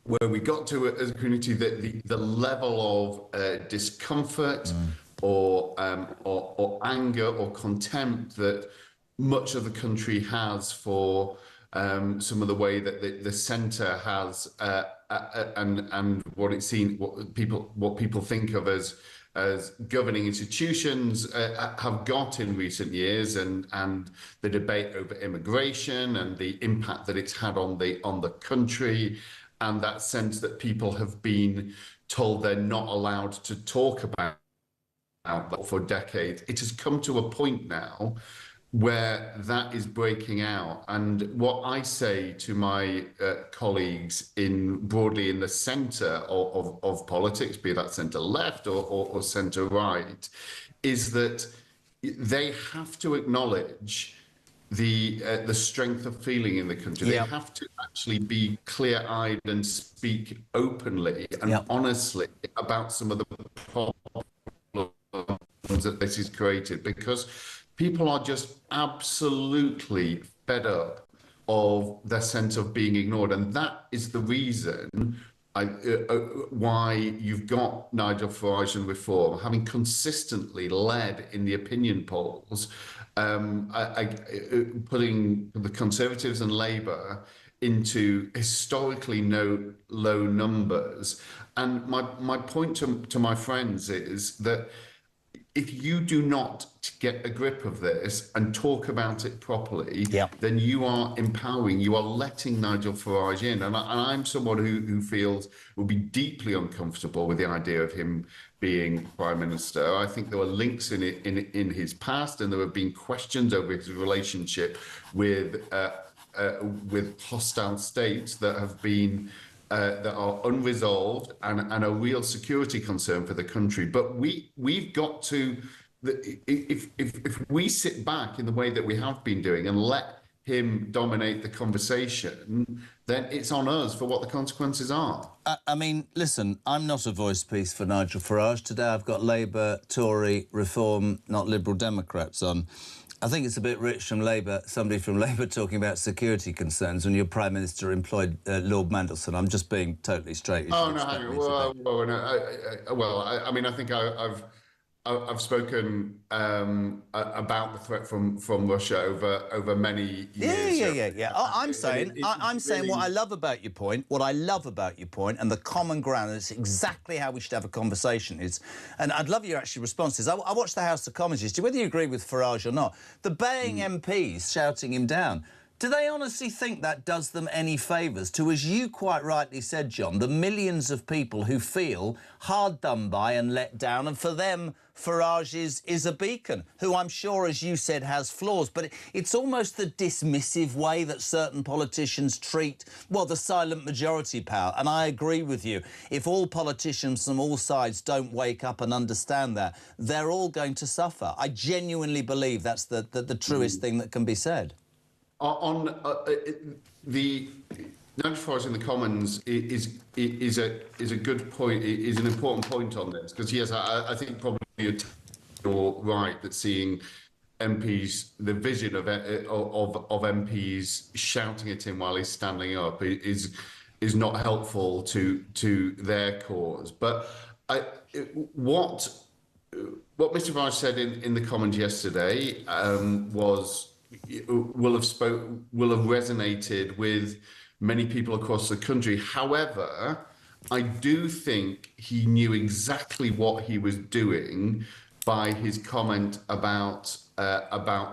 where we got to as a community, the level of discomfort or anger or contempt that much of the country has for some of the way that the centre has and what it's seen, what people think of as governing institutions have got in recent years, and the debate over immigration and the impact that it's had on the country, and that sense that people have been told they're not allowed to talk about that for decades. It has come to a point now where that is breaking out. And what I say to my colleagues broadly in the centre of politics, be that centre left or centre right, is that they have to acknowledge the strength of feeling in the country. They have to actually be clear-eyed and speak openly and honestly about some of the problems that this has created, because people are just absolutely fed up of their sense of being ignored. And that is the reason why you've got Nigel Farage and Reform having consistently led in the opinion polls, putting the Conservatives and Labour into historically low numbers. And my point to my friends is that if you do not get a grip of this and talk about it properly, then you are empowering, you are letting Nigel Farage in. And I'm someone who feels will be deeply uncomfortable with the idea of him being Prime Minister. I think there were links in his past, and there have been questions over his relationship with hostile states that have been that are unresolved and a real security concern for the country. But we've got to, if we sit back in the way that we have been doing and let him dominate the conversation, then it's on us for what the consequences are. I mean, listen, I'm not a voice piece for Nigel Farage. Today I've got Labour, Tory, Reform, not Liberal Democrats on. I think it's a bit rich from Labour, somebody from Labour talking about security concerns when your Prime Minister employed Lord Mandelson. I'm just being totally straight. Oh, no, hang on. I mean, I think I've spoken about the threat from Russia over many years. Yeah. I'm saying what I love about your point, and the common ground, and it's exactly how we should have a conversation is, and I'd love your actual responses. I watched the House of Commons yesterday, whether you agree with Farage or not, the baying MPs shouting him down. Do they honestly think that does them any favours to, as you quite rightly said, John, the millions of people who feel hard done by and let down, and for them, Farage is a beacon, who I'm sure, as you said, has flaws, but it's almost the dismissive way that certain politicians treat, well, the silent majority power, and I agree with you. If all politicians from all sides don't wake up and understand that, they're all going to suffer. I genuinely believe that's the truest thing that can be said. On the Nigel Farage in the Commons is a good point, is an important point on this, because yes, I think probably you're right that seeing MPs, the vision of MPs shouting at him while he's standing up is not helpful to their cause. But what Mr. Farage said in the Commons yesterday will have resonated with many people across the country. However, I do think he knew exactly what he was doing by his comment about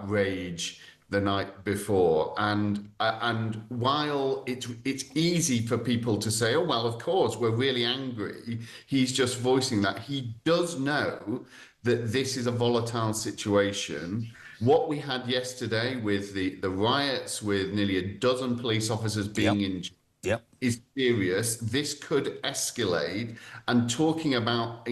rage the night before. And while it's easy for people to say, oh well, of course we're really angry, he's just voicing that. He does know that this is a volatile situation. What we had yesterday with the riots, with nearly a dozen police officers being injured, is serious. This could escalate, and talking about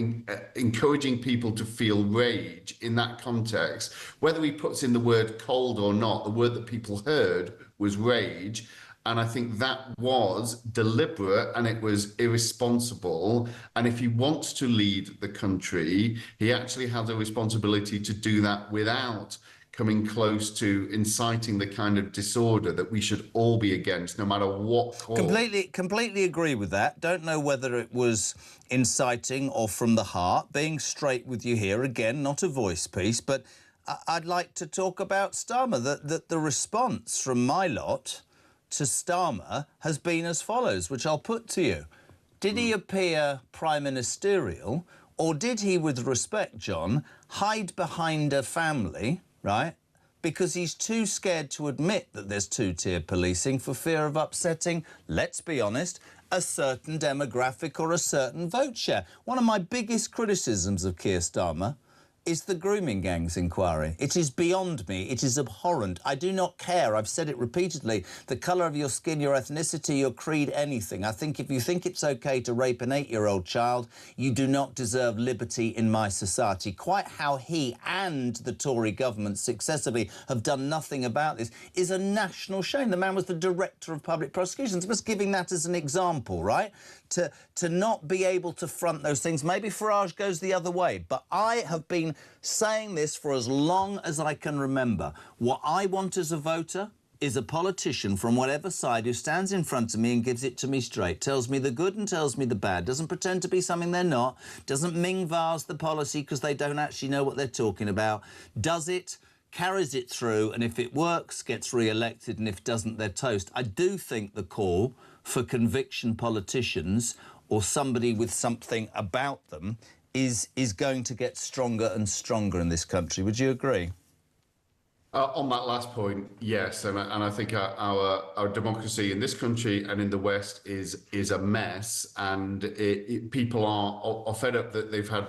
encouraging people to feel rage in that context, whether he puts in the word cold or not, the word that people heard was rage. And I think that was deliberate and it was irresponsible. And if he wants to lead the country, he actually has a responsibility to do that without coming close to inciting the kind of disorder that we should all be against, no matter what cause. Completely agree with that. Don't know whether it was inciting or from the heart. Being straight with you here, again, not a voice piece, but I'd like to talk about Starmer. The response from my lot to Starmer has been as follows, which I'll put to you. Did he appear prime ministerial, or did he, with respect, John, hide behind a family, right, because he's too scared to admit that there's two-tier policing for fear of upsetting, let's be honest, a certain demographic or a certain vote share? One of my biggest criticisms of Keir Starmer is the grooming gangs inquiry. It is beyond me. It is abhorrent. I do not care. I've said it repeatedly. The colour of your skin, your ethnicity, your creed, anything. I think if you think it's OK to rape an 8-year-old child, you do not deserve liberty in my society. Quite how he and the Tory government successively have done nothing about this is a national shame. The man was the Director of Public Prosecutions. Just giving that as an example, right? To not be able to front those things. Maybe Farage goes the other way, but I have been saying this for as long as I can remember. What I want as a voter is a politician from whatever side who stands in front of me and gives it to me straight, tells me the good and tells me the bad, doesn't pretend to be something they're not, doesn't ming-vase the policy because they don't actually know what they're talking about, does it, carries it through, and if it works, gets re-elected, and if it doesn't, they're toast. I do think the call for conviction politicians or somebody with something about them is going to get stronger and stronger in this country. Would you agree? On that last point, yes, and I think our democracy in this country and in the West is a mess, and people are fed up that they've had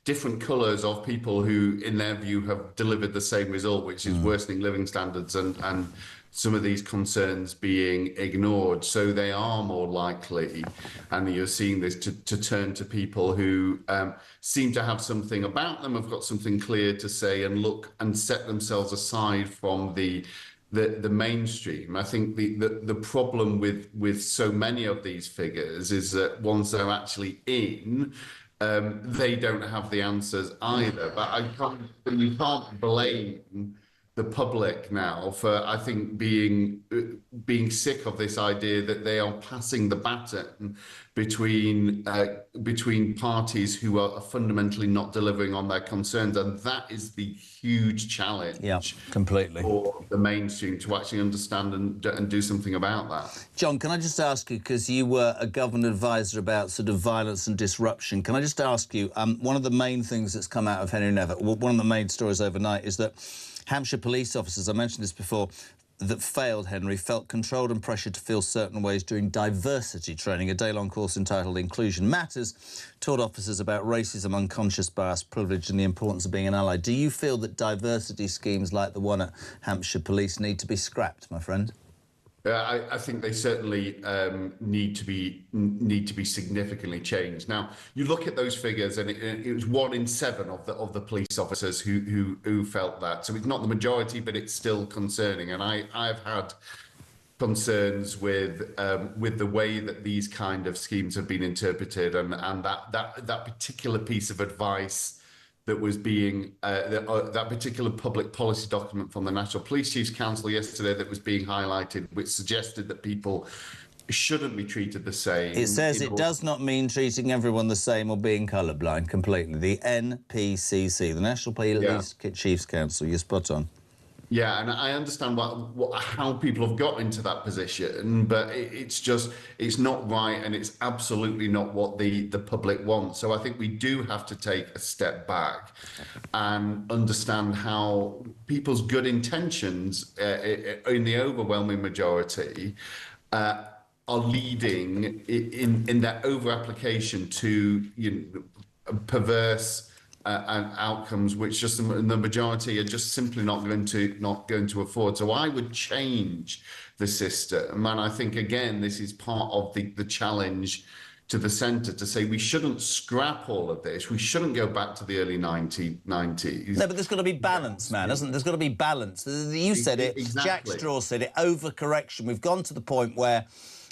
different colours of people who, in their view, have delivered the same result, which is worsening living standards and some of these concerns being ignored. So they are more likely, and you're seeing this, to turn to people who seem to have something about them, have got something clear to say, and look and set themselves aside from the mainstream. I think the problem with so many of these figures is that once they're actually in, they don't have the answers either. But you can't blame the public now for, I think, being sick of this idea that they are passing the baton between parties who are fundamentally not delivering on their concerns, and that is the huge challenge. Completely. For the mainstream to actually understand and do something about that. John, can I just ask you, because you were a government advisor about sort of violence and disruption, can I just ask you, one of the main things that's come out of Henry Nevitt, one of the main stories overnight, is that Hampshire police officers, I mentioned this before, that failed Henry, felt controlled and pressured to feel certain ways during diversity training, a day-long course entitled Inclusion Matters, taught officers about racism, unconscious bias, privilege and the importance of being an ally. Do you feel that diversity schemes like the one at Hampshire Police need to be scrapped, my friend? I think they certainly need to be significantly changed. Now, you look at those figures, and it was 1 in 7 of the police officers who felt that. So it's not the majority, but it's still concerning. And I've had concerns with the way that these kind of schemes have been interpreted, and that particular piece of advice that was being that particular public policy document from the National Police Chiefs Council yesterday that was being highlighted, which suggested that people shouldn't be treated the same. It says it does not mean treating everyone the same or being colourblind completely. The NPCC, the National Police Chiefs Council, you're spot on. Yeah, and I understand how people have got into that position, but it's not right, and it's absolutely not what the public wants. So I think we do have to take a step back and understand how people's good intentions, in the overwhelming majority, are leading in their over-application to perverse and outcomes which just the majority are just simply not going to afford. So I would change the system, and I think again this is part of the challenge to the centre to say we shouldn't scrap all of this. We shouldn't go back to the early 90s. No, but there's got to be balance, man, hasn't there? There's got to be balance. You said it, Exactly. Jack Straw said it, overcorrection. We've gone to the point where,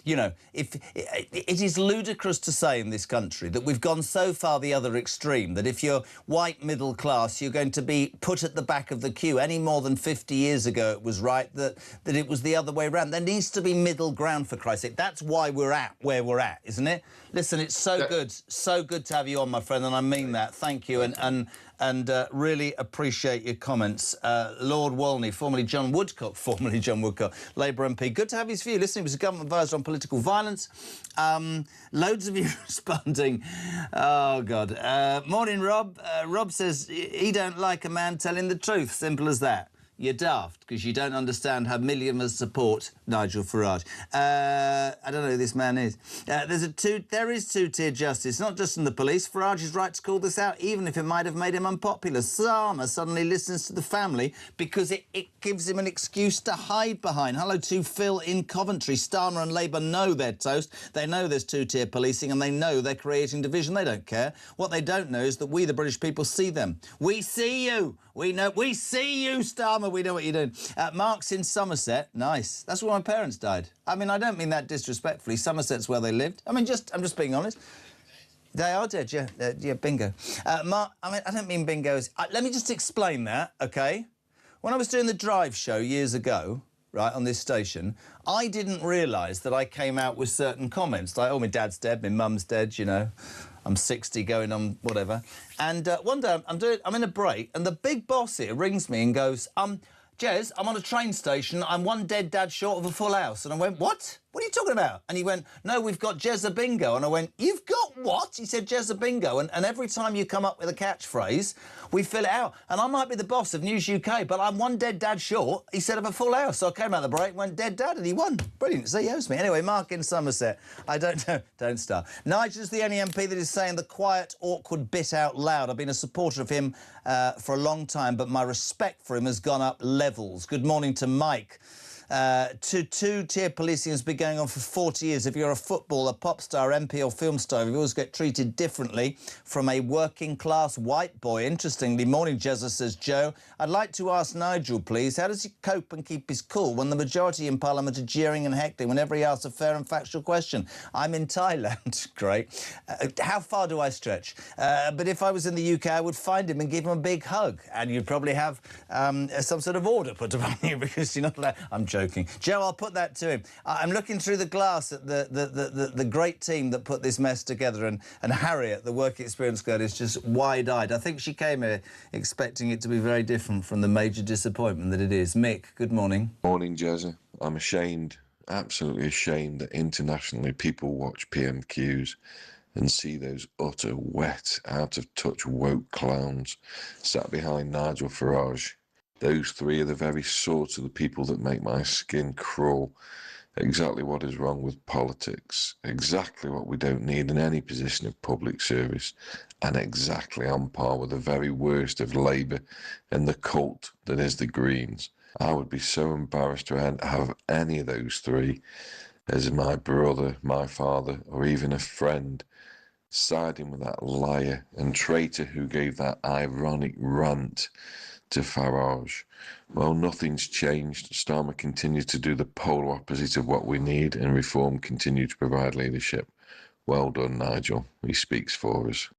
you know, if it is ludicrous to say in this country that we've gone so far the other extreme that if you're white middle class, you're going to be put at the back of the queue. Any more than 50 years ago, it was right that it was the other way around. There needs to be middle ground, for Christ's sake. That's why we're at where we're at, isn't it? Listen, it's so good to have you on, my friend, and I mean that. Thank you, and really appreciate your comments. Lord Walney, formerly John Woodcock, Labour MP. Good to have his view. Listen, he was a government advisor on political violence. Loads of you responding. Oh, God. Morning, Rob. Rob says he don't like a man telling the truth. Simple as that. You're daft because you don't understand how millions support Nigel Farage. I don't know who this man is. There is two-tier justice, not just in the police. Farage is right to call this out, even if it might have made him unpopular. Starmer suddenly listens to the family because it gives him an excuse to hide behind. Hello to Phil in Coventry. Starmer and Labour know they're toast. They know there's two-tier policing and they know they're creating division. They don't care. What they don't know is that we, the British people, see them. We see you. We see you, Starmer. We know what you're doing. Mark's in Somerset. Nice. That's where my parents died. I mean, I don't mean that disrespectfully. Somerset's where they lived. I mean, I'm just being honest. They are dead, yeah. Yeah, bingo. Mark, I mean, I don't mean bingos. Let me just explain that, OK? When I was doing the Drive show years ago, right, on this station, I didn't realise that I came out with certain comments, like, oh, my dad's dead, my mum's dead, you know. I'm 60 going on whatever. And one day I'm in a break and the big boss here rings me and goes, Jez, I'm on a train station. I'm one dead dad short of a full house. And I went, what? What are you talking about? And he went, no, we've got Jez a bingo. And I went, you've got what? He said, Jez a bingo. And every time you come up with a catchphrase, we fill it out. And I might be the boss of News UK, but I'm one dead dad short, he said, of a full house. So I came out of the break and went, dead dad, and he won. Brilliant. So he owes me. Anyway, Mark in Somerset. I don't know. Don't start. Nigel's the only MP that is saying the quiet, awkward bit out loud. I've been a supporter of him for a long time, but my respect for him has gone up levels. Good morning to Mike. Two-tier policing has been going on for 40 years. If you're a footballer, pop star, MP or film star, you always get treated differently from a working-class white boy. Interestingly, morning, Jezza, says Joe. I'd like to ask Nigel, please, how does he cope and keep his cool when the majority in Parliament are jeering and heckling whenever he asks a fair and factual question? I'm in Thailand. Great. How far do I stretch? But if I was in the UK, I would find him and give him a big hug. And you'd probably have some sort of order put upon you because you're not allowed... I'm joking. Joe, I'll put that to him. I'm looking through the glass at the great team that put this mess together, and Harriet, the work experience girl, is just wide-eyed. I think she came here expecting it to be very different from the major disappointment that it is. Mick, good morning. Morning, Jezza. I'm ashamed, absolutely ashamed, that internationally people watch PMQs and see those utter, wet, out-of-touch woke clowns sat behind Nigel Farage. Those three are the very sort of the people that make my skin crawl. Exactly what is wrong with politics, exactly what we don't need in any position of public service, and exactly on par with the very worst of Labour and the cult that is the Greens. I would be so embarrassed to have any of those three as my brother, my father, or even a friend siding with that liar and traitor who gave that ironic rant to Farage. Well, nothing's changed. Starmer continues to do the polar opposite of what we need, and Reform continue to provide leadership. Well done, Nigel. He speaks for us.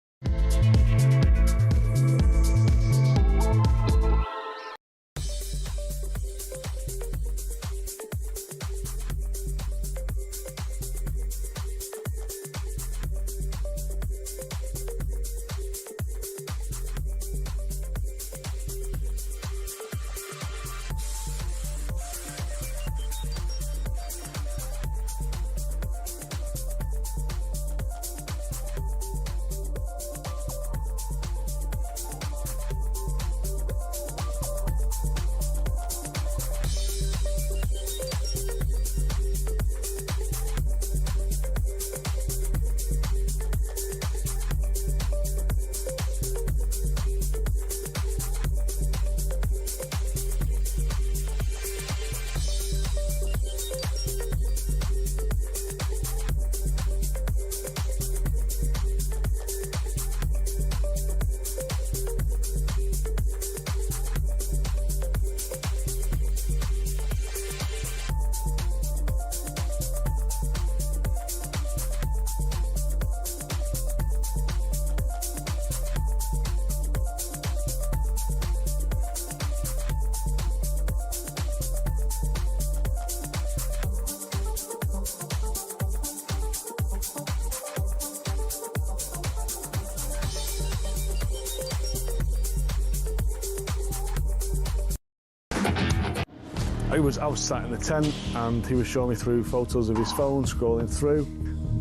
I was sat in the tent and he was showing me through photos of his phone, scrolling through.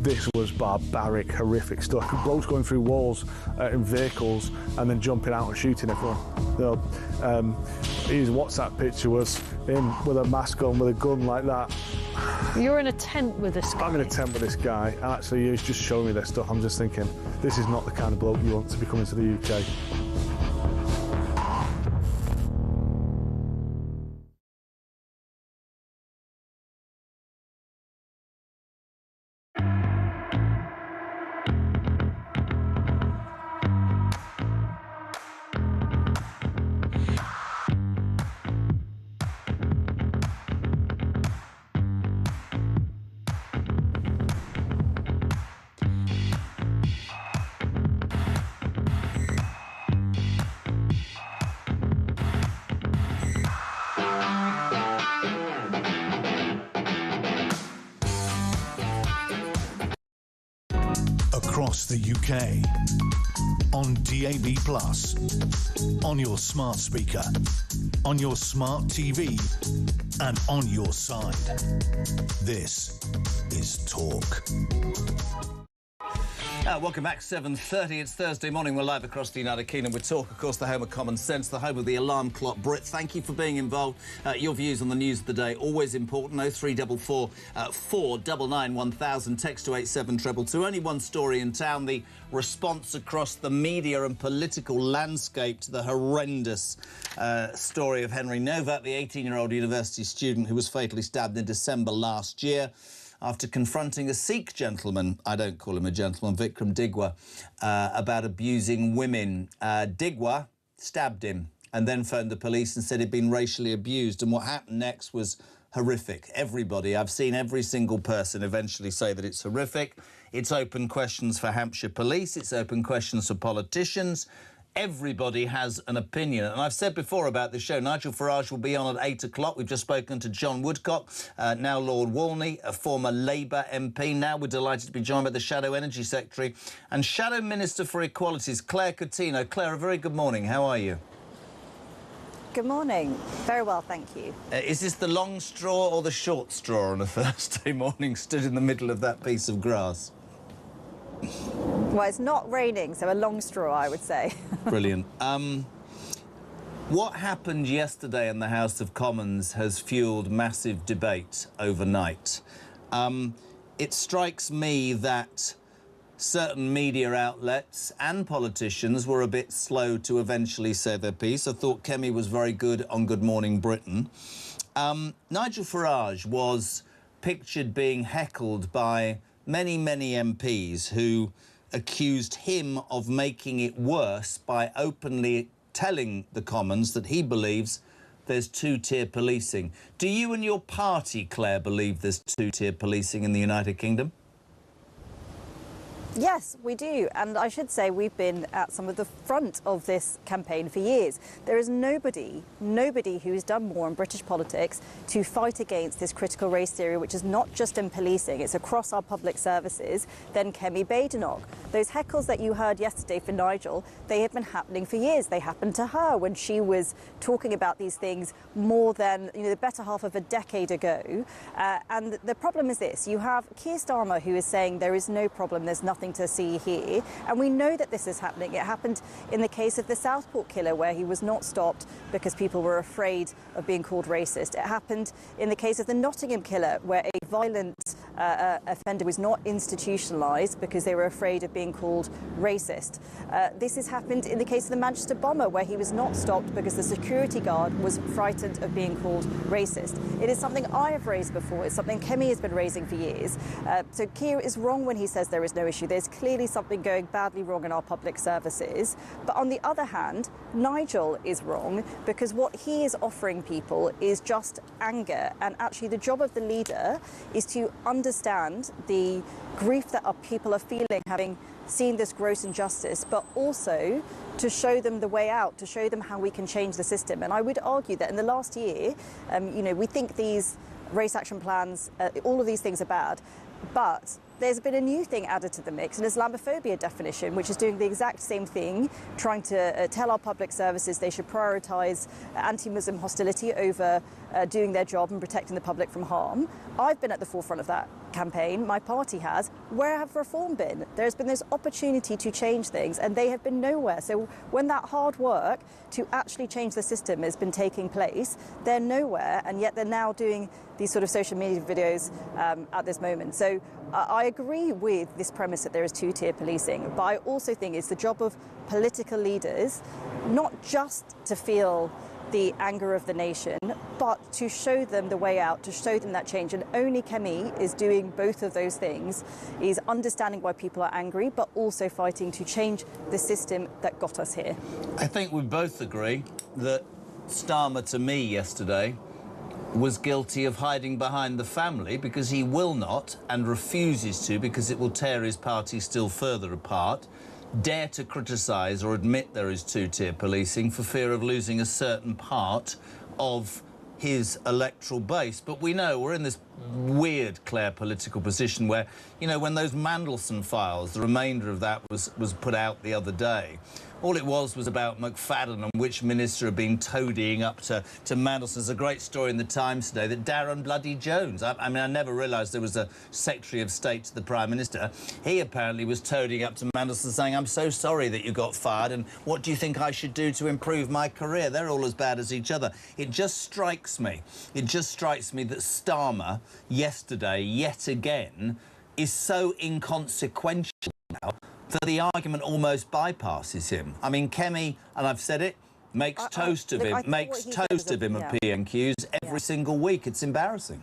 This was barbaric, horrific stuff. Blokes going through walls in vehicles and then jumping out and shooting everyone. His WhatsApp picture was him with a mask on, with a gun like that. You're in a tent with this guy? I'm in a tent with this guy, and actually he's just showing me this stuff. I'm just thinking, this is not the kind of bloke you want to be coming to the UK. Across the UK, on DAB+, on your smart speaker, on your smart TV, and on your side. This is Talk. Welcome back, 7:30. It's Thursday morning. We're live across the United Kingdom with Talk, of course, the home of common sense, the home of the alarm clock Brit. Thank you for being involved. Your views on the news of the day, always important. 0344 499 1000. Text to 87222. Only one story in town. The response across the media and political landscape to the horrendous story of Henry Novak, the 18-year-old university student who was fatally stabbed in December last year after confronting a Sikh gentleman, I don't call him a gentleman, Vikram Digwa, about abusing women. Digwa stabbed him and then phoned the police and said he'd been racially abused. And what happened next was horrific. I've seen every single person eventually say that it's horrific. It's open questions for Hampshire police. It's open questions for politicians. Everybody has an opinion. And I've said before about this show, Nigel Farage will be on at 8 o'clock. We've just spoken to John Woodcock, now Lord Walney, a former Labour MP. Now we're delighted to be joined by the Shadow Energy Secretary and Shadow Minister for Equalities, Claire Coutinho. Claire, a very good morning. How are you? Good morning. Very well, thank you. Is this the long straw or the short straw on a Thursday morning, stood in the middle of that piece of grass? Well, it's not raining, so a long straw, I would say. Brilliant. What happened yesterday in the House of Commons has fueled massive debate overnight. It strikes me that certain media outlets and politicians were a bit slow to eventually say their piece. I thought Kemi was very good on Good Morning Britain. Nigel Farage was pictured being heckled by many MPs who accused him of making it worse by openly telling the Commons that he believes there's two-tier policing. Do you and your party, Claire, believe there's two-tier policing in the United Kingdom? Yes, we do. And I should say we've been at some of the front of this campaign for years. There is nobody who's done more in British politics to fight against this critical race theory, which is not just in policing, it's across our public services, than Kemi Badenoch. Those heckles that you heard yesterday for Nigel, they have been happening for years. They happened to her when she was talking about these things more than, the better half of a decade ago. And the problem is this. You have Keir Starmer, who is saying there is no problem, there's nothing to see here, and we know that this is happening. It happened in the case of the Southport killer, where he was not stopped because people were afraid of being called racist. It happened in the case of the Nottingham killer, where a violent offender was not institutionalised because they were afraid of being called racist. This has happened in the case of the Manchester bomber, where he was not stopped because the security guard was frightened of being called racist. It is something I have raised before. It's something Kemi has been raising for years. So Keir is wrong when he says there is no issue. There's clearly something going badly wrong in our public services. But on the other hand, Nigel is wrong, because what he is offering people is just anger. And actually the job of the leader is to understand the grief that our people are feeling having seen this gross injustice, but also to show them the way out, to show them how we can change the system. And I would argue that in the last year, we think these race action plans, all of these things are bad, but there's been a new thing added to the mix, an Islamophobia definition, which is doing the exact same thing, trying to tell our public services they should prioritise anti-Muslim hostility over doing their job and protecting the public from harm. I've been at the forefront of that campaign. My party has. Where have reform been? There's been this opportunity to change things and they have been nowhere. So when that hard work to actually change the system has been taking place, they're nowhere, and yet they're now doing these sort of social media videos at this moment. So I agree with this premise that there is two-tier policing, but I also think it's the job of political leaders not just to feel the anger of the nation, but to show them the way out, to show them that change. And only Kemi is doing both of those things, is understanding why people are angry, but also fighting to change the system that got us here. I think we both agree that Starmer, to me yesterday, was guilty of hiding behind the family, because he will not and refuses to, because it will tear his party still further apart, dare to criticise or admit there is two-tier policing for fear of losing a certain part of his electoral base. But we know we're in this weird, Claire, political position where, you know, when those Mandelson files, the remainder of that was put out the other day, all it was about McFadden and which minister had been toadying up to Mandelson. There's a great story in the Times today that Darren bloody Jones, I mean, I never realised there was a Secretary of State to the Prime Minister. He apparently was toadying up to Mandelson saying, I'm so sorry that you got fired, and what do you think I should do to improve my career? They're all as bad as each other. It just strikes me that Starmer, yesterday, yet again, is so inconsequential now that the argument almost bypasses him. I mean, Kemi, and I've said it, makes toast of him at PNQs every single week. It's embarrassing.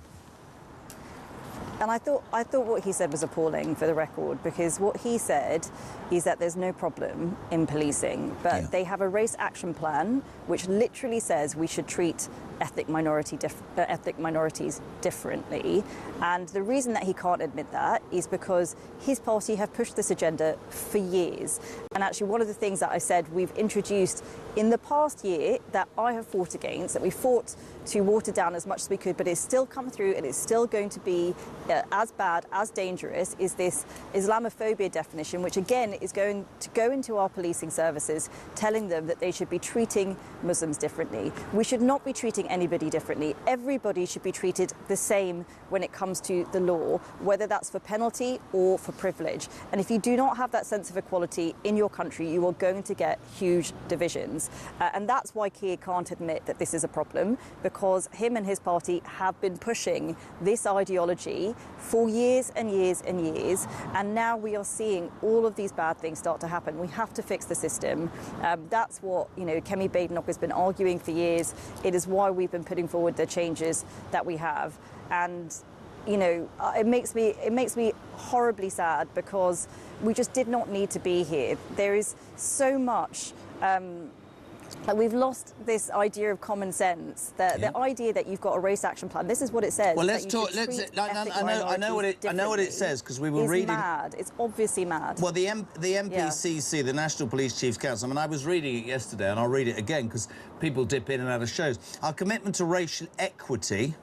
And I thought what he said was appalling, for the record, because what he said is that there's no problem in policing, but they have a race action plan which literally says we should treat ethnic minorities differently. And the reason that he can't admit that is because his party have pushed this agenda for years. And actually, one of the things that I said we've introduced in the past year that I have fought against, that we fought to water down as much as we could, but it's still come through and it's still going to be as bad, as dangerous, is this Islamophobia definition, which again is going to go into our policing services, telling them that they should be treating Muslims differently. We should not be treating anybody differently. Everybody should be treated the same when it comes to the law, whether that's for penalty or for privilege. And if you do not have that sense of equality in your country, you are going to get huge divisions. And that's why Keir can't admit that this is a problem, because him and his party have been pushing this ideology for years and years and years. And now we are seeing all of these bad things start to happen. We have to fix the system. That's what, you know, Kemi Badenoch has been arguing for years. It is why we've been putting forward the changes that we have. And you know, it makes me horribly sad, because we just did not need to be here. There is so much. We've lost this idea of common sense. The idea that you've got a race action plan. This is what it says. Well, let's talk. I know what it says, because we were reading. Mad. It's obviously mad. Well, the NPCC, the National Police Chiefs Council. I mean, I was reading it yesterday, and I'll read it again because people dip in and out of shows. Our commitment to racial equity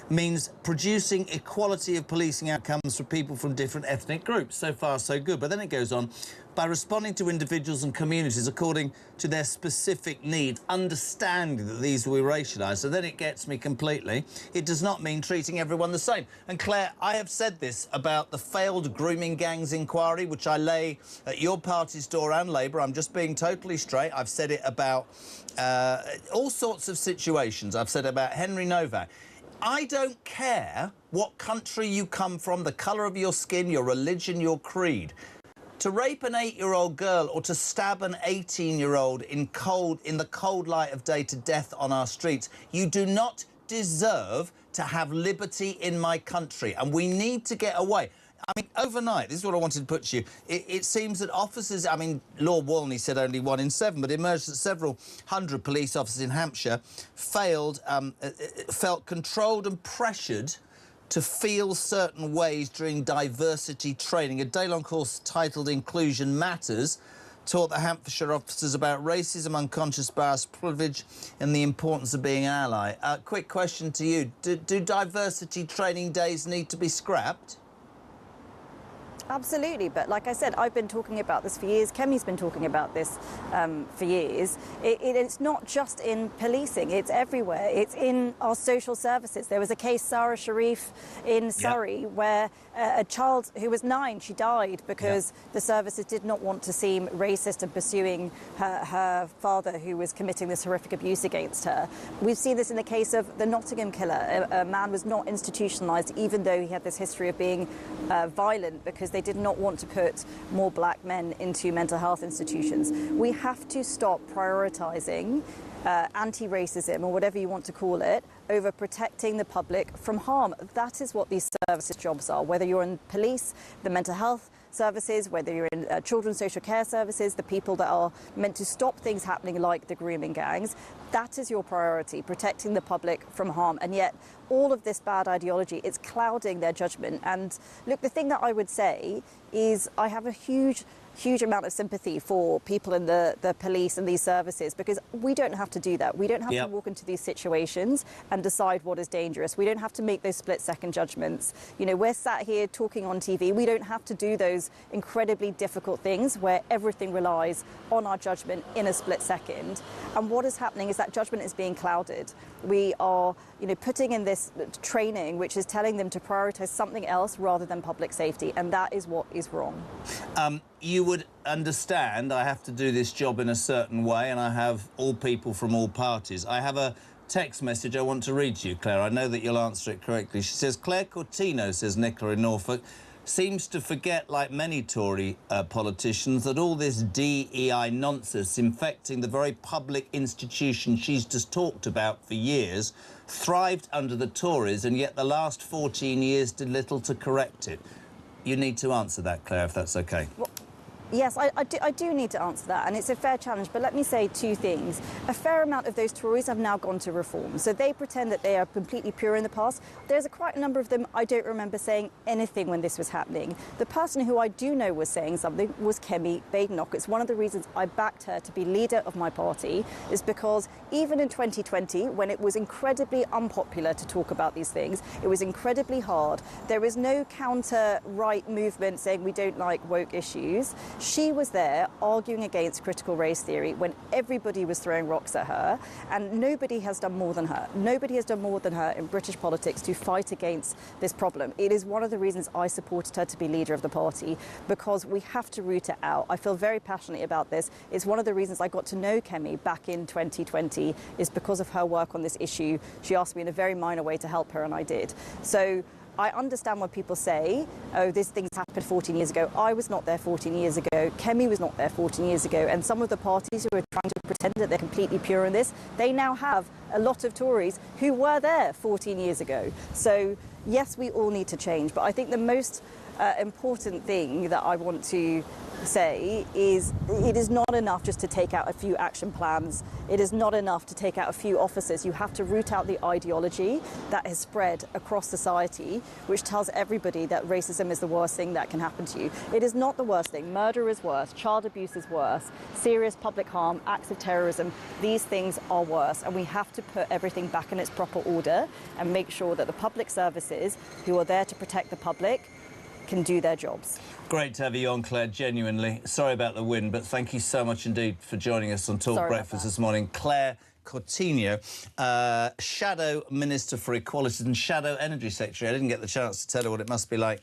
means producing equality of policing outcomes for people from different ethnic groups. So far, so good. But then it goes on. By responding to individuals and communities according to their specific needs, understanding that these will be racialised. So then it gets me completely. It does not mean treating everyone the same. And Claire, I have said this about the failed grooming gangs inquiry, which I lay at your party's door and Labour. I'm just being totally straight. I've said it about all sorts of situations. I've said about Henry Novak. I don't care what country you come from, the colour of your skin, your religion, your creed. To rape an 8-year-old girl or to stab an 18-year-old in the cold light of day to death on our streets, you do not deserve to have liberty in my country, and we need to get away. I mean, overnight, this is what I wanted to put to you. It seems that officers, I mean, Lord Walney said only 1 in 7, but it emerged that several hundred police officers in Hampshire felt controlled and pressured to feel certain ways during diversity training. A day-long course titled Inclusion Matters taught the Hampshire officers about racism, unconscious bias, privilege and the importance of being an ally. Quick question to you. Do diversity training days need to be scrapped? Absolutely, but like I said, I've been talking about this for years. Kemi's been talking about this for years. It's not just in policing, it's everywhere. It's in our social services. There was a case, Sarah Sharif in Surrey, where a child who was 9, she died because the services did not want to seem racist in pursuing her father who was committing this horrific abuse against her. We've seen this in the case of the Nottingham killer. A man was not institutionalised even though he had this history of being violent because they did not want to put more black men into mental health institutions. We have to stop prioritising anti-racism, or whatever you want to call it, over protecting the public from harm. That is what these services jobs are, whether you're in police, the mental health services, whether you're in children's social care services, the people that are meant to stop things happening like the grooming gangs. That is your priority, protecting the public from harm. And yet all of this bad ideology, it's clouding their judgment. And look, the thing that I would say is I have a huge amount of sympathy for people in the police and these services, because we don't have to do that. We don't have to walk into these situations and decide what is dangerous. We don't have to make those split-second judgments. You know, we're sat here talking on TV. We don't have to do those incredibly difficult things where everything relies on our judgment in a split second. And what is happening is that judgment is being clouded. We are, you know, putting in this training which is telling them to prioritise something else rather than public safety, and that is what is wrong. You would understand I have to do this job in a certain way, and I have all people from all parties. I have a text message I want to read to you, Claire. I know that you'll answer it correctly. She says, Claire Cortino, says Nicola in Norfolk, seems to forget, like many Tory politicians, that all this DEI nonsense infecting the very public institution she's just talked about for years thrived under the Tories, and yet the last 14 years did little to correct it. You need to answer that, Claire, if that's OK. Well, yes, I do need to answer that, and it's a fair challenge, but let me say two things. A fair amount of those Tories have now gone to reform, so they pretend that they are completely pure in the past. There's quite a number of them I don't remember saying anything when this was happening. The person who I do know was saying something was Kemi Badenoch. It's one of the reasons I backed her to be leader of my party, is because even in 2020, when it was incredibly unpopular to talk about these things, it was incredibly hard. There was no counter-right movement saying we don't like woke issues. She was there arguing against critical race theory when everybody was throwing rocks at her, and nobody has done more than her. Nobody has done more than her in British politics to fight against this problem. It is one of the reasons I supported her to be leader of the party, because we have to root it out. I feel very passionately about this. It's one of the reasons I got to know Kemi back in 2020, is because of her work on this issue. She asked me in a very minor way to help her, and I did. So I understand when people say, oh, these things happened 14 years ago. I was not there 14 years ago. Kemi was not there 14 years ago. And some of the parties who are trying to pretend that they're completely pure in this, they now have a lot of Tories who were there 14 years ago. So, yes, we all need to change. But I think the most important thing that I want to say is it is not enough just to take out a few action plans. It is not enough to take out a few officers. You have to root out the ideology that has spread across society, which tells everybody that racism is the worst thing that can happen to you. It is not the worst thing. Murder is worse. Child abuse is worse. Serious public harm, acts of terrorism, these things are worse. And we have to put everything back in its proper order and make sure that the public services who are there to protect the public can do their jobs. Great to have you on, Claire, genuinely. Sorry about the wind, but thank you so much indeed for joining us on Talk Breakfast this morning. Claire Cortino, Shadow Minister for Equality and Shadow Energy Secretary. I didn't get the chance to tell her what it must be like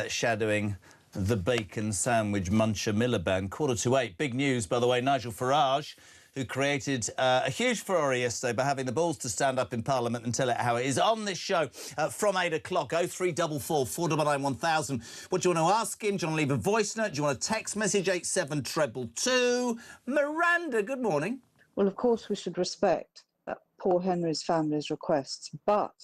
shadowing the bacon sandwich muncher Miliband. 7:45. Big news, by the way. Nigel Farage, who created a huge furore yesterday by having the balls to stand up in Parliament and tell it how it is, on this show from 8 o'clock, 0344 499 1000. What do you want to ask him? Do you want to leave a voice note? Do you want a text message? 87222. Miranda, good morning. Well, of course, we should respect poor Henry's family's requests, but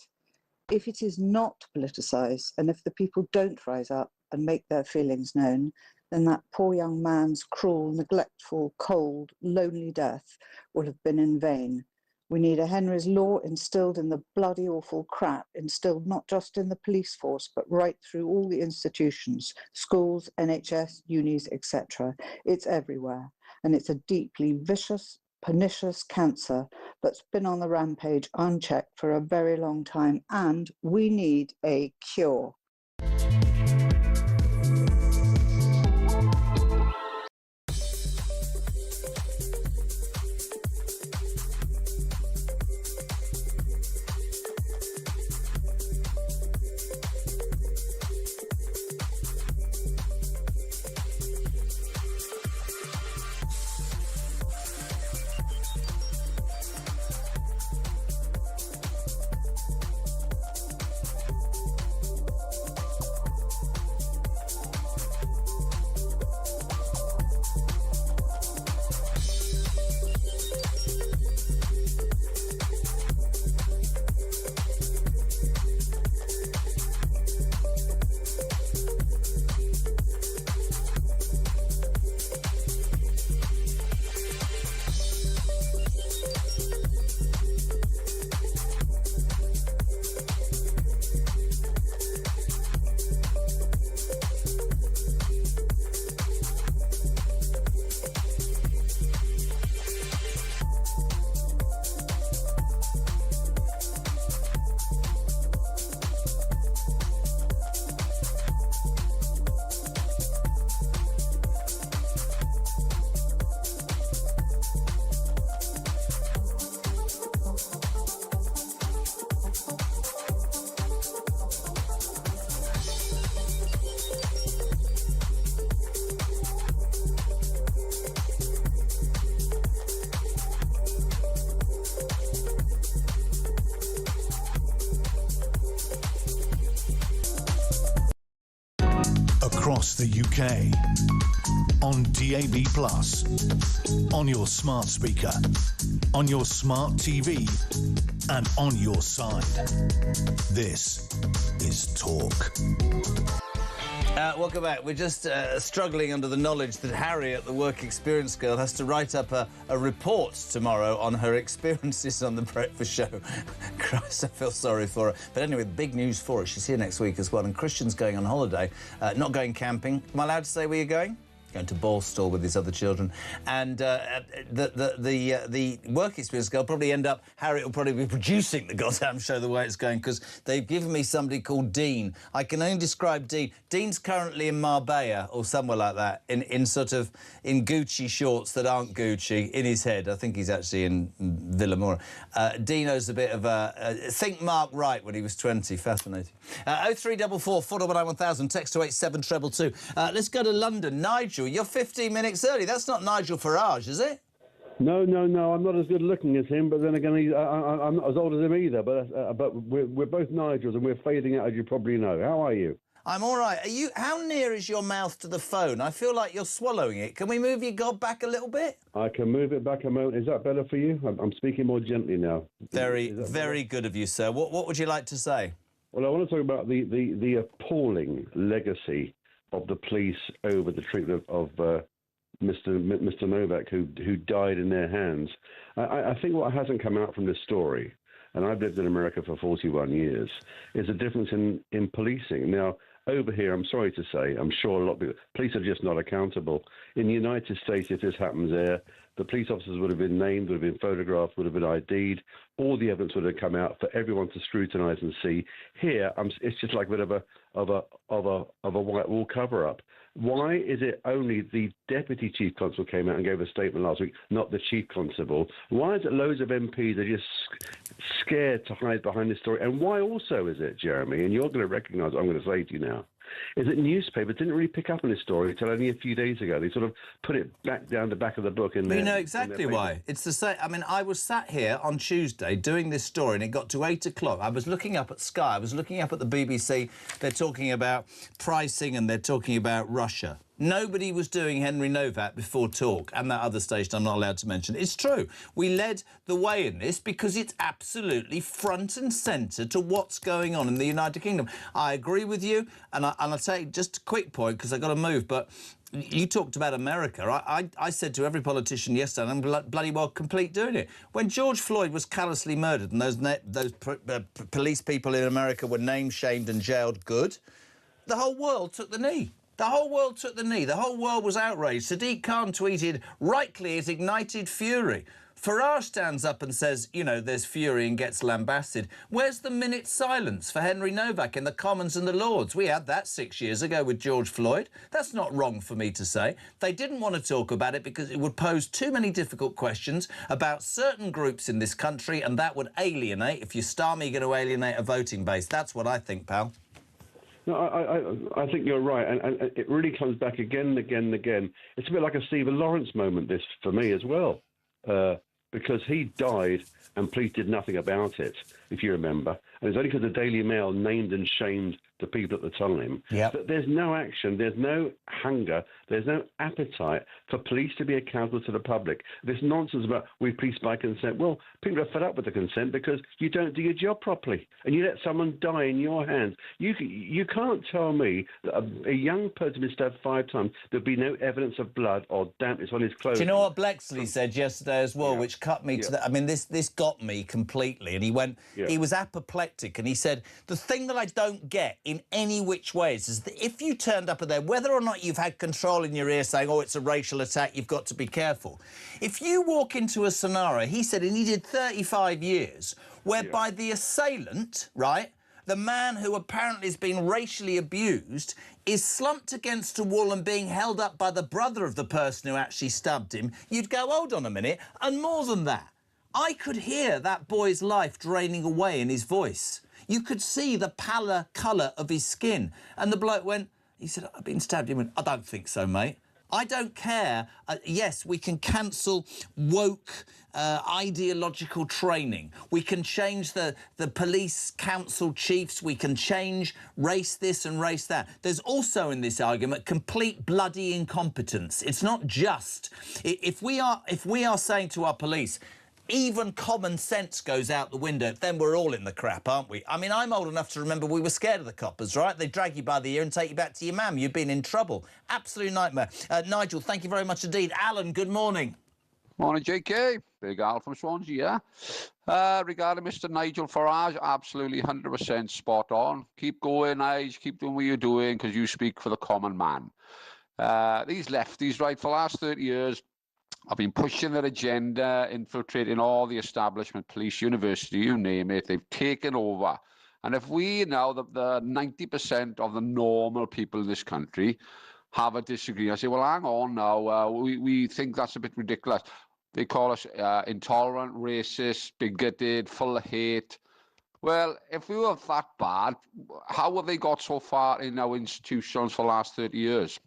if it is not politicised and if the people don't rise up and make their feelings known, then that poor young man's cruel, neglectful, cold, lonely death will have been in vain. We need a Henry's Law instilled in the bloody awful crap, instilled not just in the police force, but right through all the institutions, schools, NHS, unis, etc. It's everywhere. And it's a deeply vicious, pernicious cancer that's been on the rampage unchecked for a very long time. And we need a cure. across the UK. On DAB+, on your smart speaker, on your smart TV, and on your side. This is Talk. Welcome back. We're just struggling under the knowledge that Harriet, the work experience girl, has to write up a report tomorrow on her experiences on The Breakfast Show. Christ, I feel sorry for her. But anyway, big news for her. She's here next week as well. And Christian's going on holiday, not going camping. Am I allowed to say where you're going? Going to Ballstall with his other children. And the work experience girl probably end up... Harriet will probably be producing the goddamn show the way it's going, because they've given me somebody called Dean. I can only describe Dean. Dean's currently in Marbella or somewhere like that, in Gucci shorts that aren't Gucci, in his head. I think he's actually in Villamora. Dino's a bit of a... think Mark Wright when he was 20. Fascinating. 0344 419 1000. Text to 87222. Let's go to London. Nigel, you're 15 minutes early. That's not Nigel Farage, is it? No. I'm not as good looking as him, but then again, I'm not as old as him either. But we're both Nigels, and we're fading out, as you probably know. How are you? I'm all right. How near is your mouth to the phone? I feel like you're swallowing it. Can we move your gob back a little bit? I can move it back a moment. Is that better for you? I'm speaking more gently now. Very good of you, sir. What would you like to say? Well, I want to talk about the appalling legacy of the police over the treatment of Mr. Novak, who died in their hands. I think what hasn't come out from this story, and I've lived in America for 41 years, is a difference in policing. Now, over here, I'm sorry to say, I'm sure a lot of people, police are just not accountable. In the United States, if this happens there, the police officers would have been named, would have been photographed, would have been ID'd. All the evidence would have come out for everyone to scrutinise and see. Here, it's just like a bit of a white wall cover-up. Why is it only the deputy chief constable came out and gave a statement last week, not the chief constable? Why is it loads of MPs are just scared to hide behind this story? And why also is it, Jeremy, and you're going to recognise what I'm going to say to you now, is that newspapers didn't really pick up on this story until only a few days ago. They sort of put it back down the back of the book. You know exactly why. It's the same. I mean, I was sat here on Tuesday doing this story, and it got to 8 o'clock. I was looking up at Sky. I was looking up at the BBC. They're talking about pricing, and they're talking about Russia. Nobody was doing Henry Novak before Talk, and that other station I'm not allowed to mention. It's true. We led the way in this because it's absolutely front and centre to what's going on in the United Kingdom. I agree with you, and I'll take just a quick point because I've got to move, but you talked about America. I said to every politician yesterday, and I'm bloody well complete doing it, when George Floyd was callously murdered and those police people in America were name-shamed and jailed, good, the whole world took the knee. The whole world took the knee. The whole world was outraged. Sadiq Khan tweeted, rightly, it ignited fury. Farage stands up and says, you know, there's fury and gets lambasted. Where's the minute silence for Henry Novak in the Commons and the Lords? We had that 6 years ago with George Floyd. That's not wrong for me to say. They didn't want to talk about it because it would pose too many difficult questions about certain groups in this country, and that would alienate. If you star me, you're going to alienate a voting base. That's what I think, pal. No, I think you're right, and it really comes back again and again and again. It's a bit like a Stephen Lawrence moment, this, for me as well, because he died and police did nothing about it, if you remember. And it's only because the Daily Mail named and shamed the people at the time. Yep. But there's no action, there's no hunger, there's no appetite for police to be accountable to the public. This nonsense about we police by consent. Well, people are fed up with the consent because you don't do your job properly and you let someone die in your hands. You can't tell me that a young person is stabbed 5 times, there'll be no evidence of blood or dampness on his clothes. Do you know what Blexley said yesterday as well, which cut me to the... I mean, this got me completely. And he went... He was apoplectic and he said, the thing that I don't get in any which ways is that if you turned up at there, whether or not you've had control in your ear saying, oh, it's a racial attack, you've got to be careful. If you walk into a scenario, he said, and he did 35 years, whereby the assailant, right, the man who apparently has been racially abused, is slumped against a wall and being held up by the brother of the person who actually stabbed him, you'd go, hold on a minute, and more than that, I could hear that boy's life draining away in his voice. You could see the pallor colour of his skin. And the bloke went, he said, I've been stabbed. He went, I don't think so, mate. I don't care. Yes, we can cancel woke ideological training. We can change the police council chiefs. We can change race this and race that. There's also in this argument complete bloody incompetence. It's not just if we are saying to our police, even common sense goes out the window, then we're all in the crap, aren't we? I mean, I'm old enough to remember we were scared of the coppers, right? They'd drag you by the ear and take you back to your mam. You've been in trouble. Absolute nightmare. Nigel, thank you very much indeed. Alan, good morning. Morning, JK. Big Al from Swansea, yeah? Regarding Mr. Nigel Farage, absolutely 100% spot on. Keep going, Nigel. Keep doing what you're doing because you speak for the common man. These lefties, right, for the last 30 years, have been pushing their agenda, infiltrating all the establishment, police, university, you name it. They've taken over. And if we now, the 90% of the normal people in this country have a disagreement, I say, well, hang on now, we think that's a bit ridiculous. They call us intolerant, racist, bigoted, full of hate. Well, if we were that bad, how have they got so far in our institutions for the last 30 years?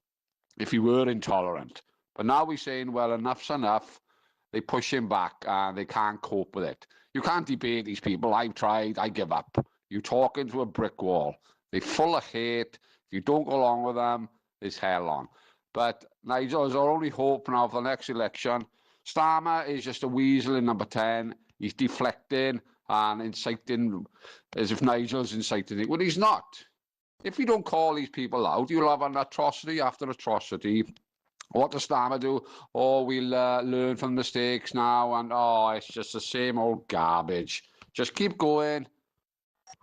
If we were intolerant. But now we're saying, well, enough's enough. They push him back and they can't cope with it. You can't debate these people. I've tried. I give up. You talk into a brick wall. They're full of hate. If you don't go along with them, it's hell on. But Nigel is our only hope now for the next election. Starmer is just a weasel in number 10. He's deflecting and inciting as if Nigel's inciting it. Well, he's not. If you don't call these people out, you'll have an atrocity after atrocity. What does Starmer do? Oh, we'll learn from mistakes now, and oh, it's just the same old garbage. Just keep going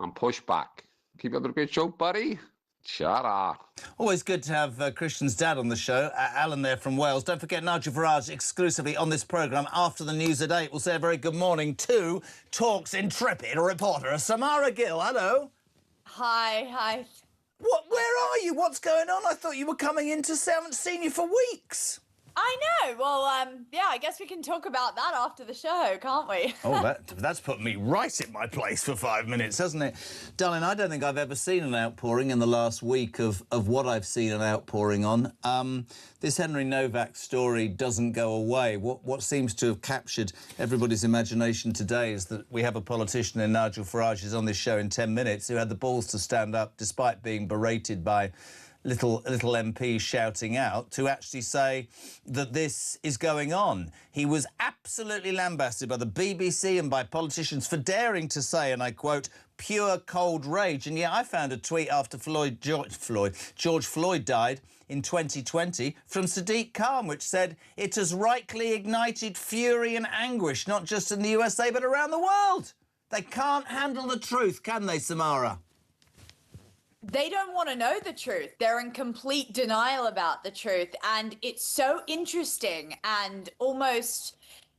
and push back. Keep up the great show, buddy. Shut up. Always good to have Christian's dad on the show. Alan there from Wales. Don't forget Nigel Farage exclusively on this programme after the news at 8. We'll say a very good morning to Talk's intrepid reporter, Samara Gill. Hello. Hi. Where are you? What's going on? I thought you were coming in to say I haven't seen you for weeks. I know. Well, yeah, I guess we can talk about that after the show, can't we? Oh, that's put me right in my place for 5 minutes, hasn't it? Darling, I don't think I've ever seen an outpouring in the last week of what I've seen an outpouring on. This Henry Novak story doesn't go away. What seems to have captured everybody's imagination today is that we have a politician in Nigel Farage who's on this show in 10 minutes who had the balls to stand up despite being berated by little MP shouting out to actually say that this is going on. He was absolutely lambasted by the BBC and by politicians for daring to say, and I quote, pure cold rage. And yeah, I found a tweet after George Floyd died in 2020 from Sadiq Khan, which said it has rightly ignited fury and anguish, not just in the USA, but around the world. They can't handle the truth, can they, Samara? They don't want to know the truth. They're in complete denial about the truth. And it's so interesting and almost...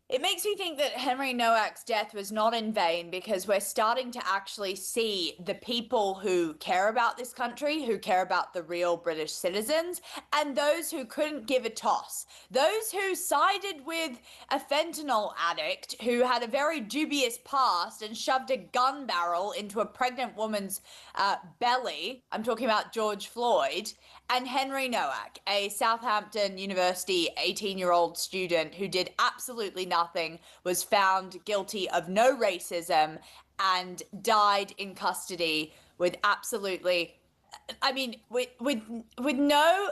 It makes me think that Henry Nowak's death was not in vain because we're starting to actually see the people who care about this country, who care about the real British citizens, and those who couldn't give a toss. Those who sided with a fentanyl addict who had a very dubious past and shoved a gun barrel into a pregnant woman's belly. I'm talking about George Floyd. And Henry Nowak, a Southampton University 18-year-old student who did absolutely nothing, was found guilty of no racism and died in custody with absolutely, I mean, with no...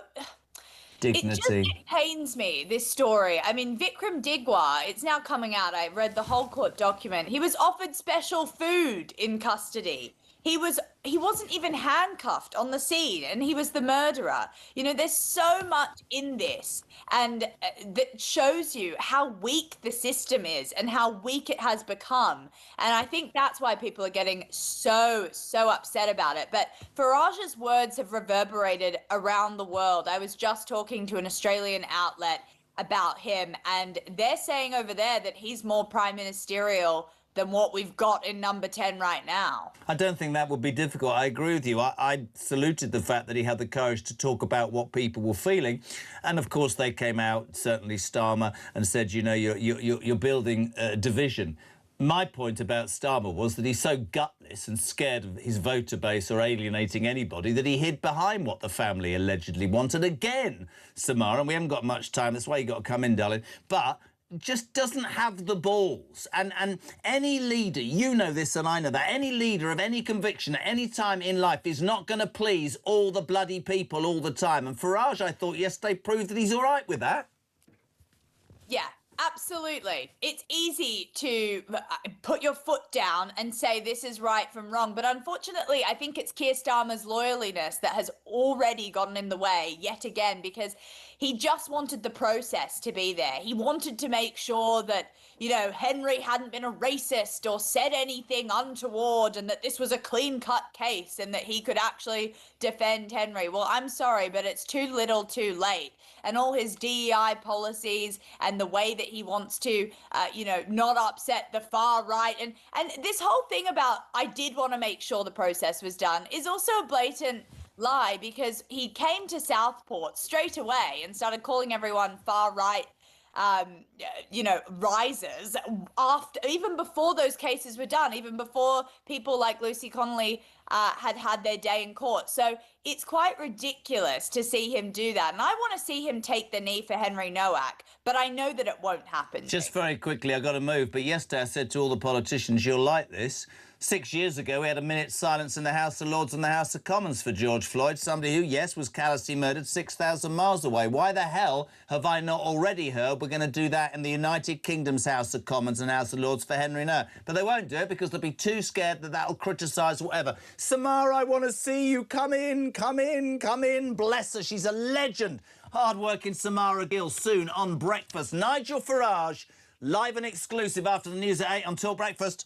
dignity. It pains me, this story. I mean, Vikram Digwa, it's now coming out. I read the whole court document. He was offered special food in custody. He wasn't even handcuffed on the scene, and he was the murderer. You know, there's so much in this, and that shows you how weak the system is and how weak it has become. And I think that's why people are getting so upset about it. But Farage's words have reverberated around the world. I was just talking to an Australian outlet about him, and they're saying over there that he's more prime ministerial than what we've got in number 10 right now. I don't think that would be difficult. I agree with you. I saluted the fact that he had the courage to talk about what people were feeling. And, of course, they came out, certainly Starmer, and said, you know, you're building a division. My point about Starmer was that he's so gutless and scared of his voter base or alienating anybody that he hid behind what the family allegedly wanted. Again, Samara, and we haven't got much time, that's why you got to come in, darling, but just doesn't have the balls. And any leader, you know this and I know that, any leader of any conviction at any time in life is not going to please all the bloody people all the time. And Farage, I thought yesterday, proved that he's all right with that. Yeah. Absolutely. It's easy to put your foot down and say this is right from wrong. But unfortunately, I think it's Keir Starmer's loyaltiness that has already gotten in the way yet again, because he just wanted the process to be there. He wanted to make sure that, you know, Henry hadn't been a racist or said anything untoward and that this was a clean-cut case and that he could actually defend Henry. Well, I'm sorry, but it's too little too late. And all his DEI policies and the way that he wants to, you know, not upset the far right. And this whole thing about I did want to make sure the process was done is also a blatant lie, because he came to Southport straight away and started calling everyone far right, you know, risers after, even before those cases were done, even before people like Lucy Connolly had their day in court. So it's quite ridiculous to see him do that. And I want to see him take the knee for Henry Nowak, but I know that it won't happen. Just very quickly, I've got to move, but yesterday I said to all the politicians, you'll like this. 6 years ago, we had a minute's silence in the House of Lords and the House of Commons for George Floyd, somebody who, yes, was callously murdered 6,000 miles away. Why the hell have I not already heard we're going to do that in the United Kingdom's House of Commons and House of Lords for Henry Nowak? But they won't do it because they'll be too scared that that'll criticise whatever. Samara, I want to see you. Come in, come in, come in. Bless her. She's a legend. Hard-working Samara Gill soon on Breakfast. Nigel Farage, live and exclusive after the news at 8 on Talk Breakfast.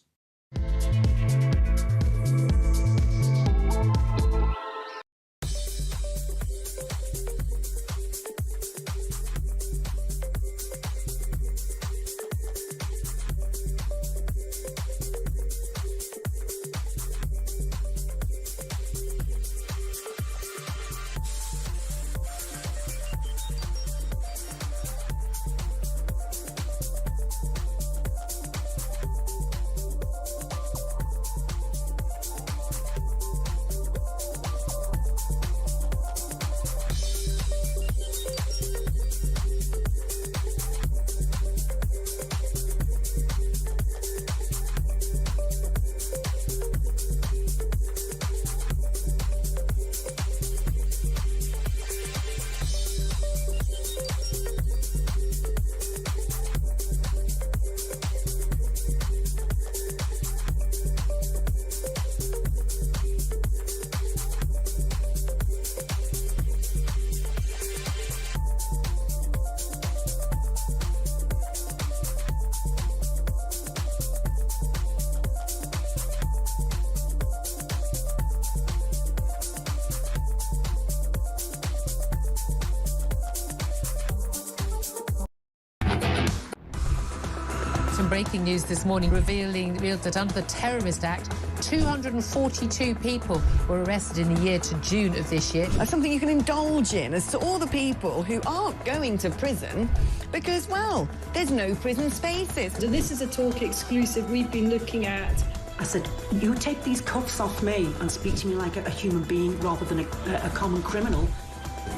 Some breaking news this morning revealed that under the Terrorist Act, 242 people were arrested in the year to June of this year. That's something you can indulge in as to all the people who aren't going to prison because, well, there's no prison spaces. So this is a Talk exclusive we've been looking at. I said, you take these cuffs off me and speak to me like a human being rather than a common criminal.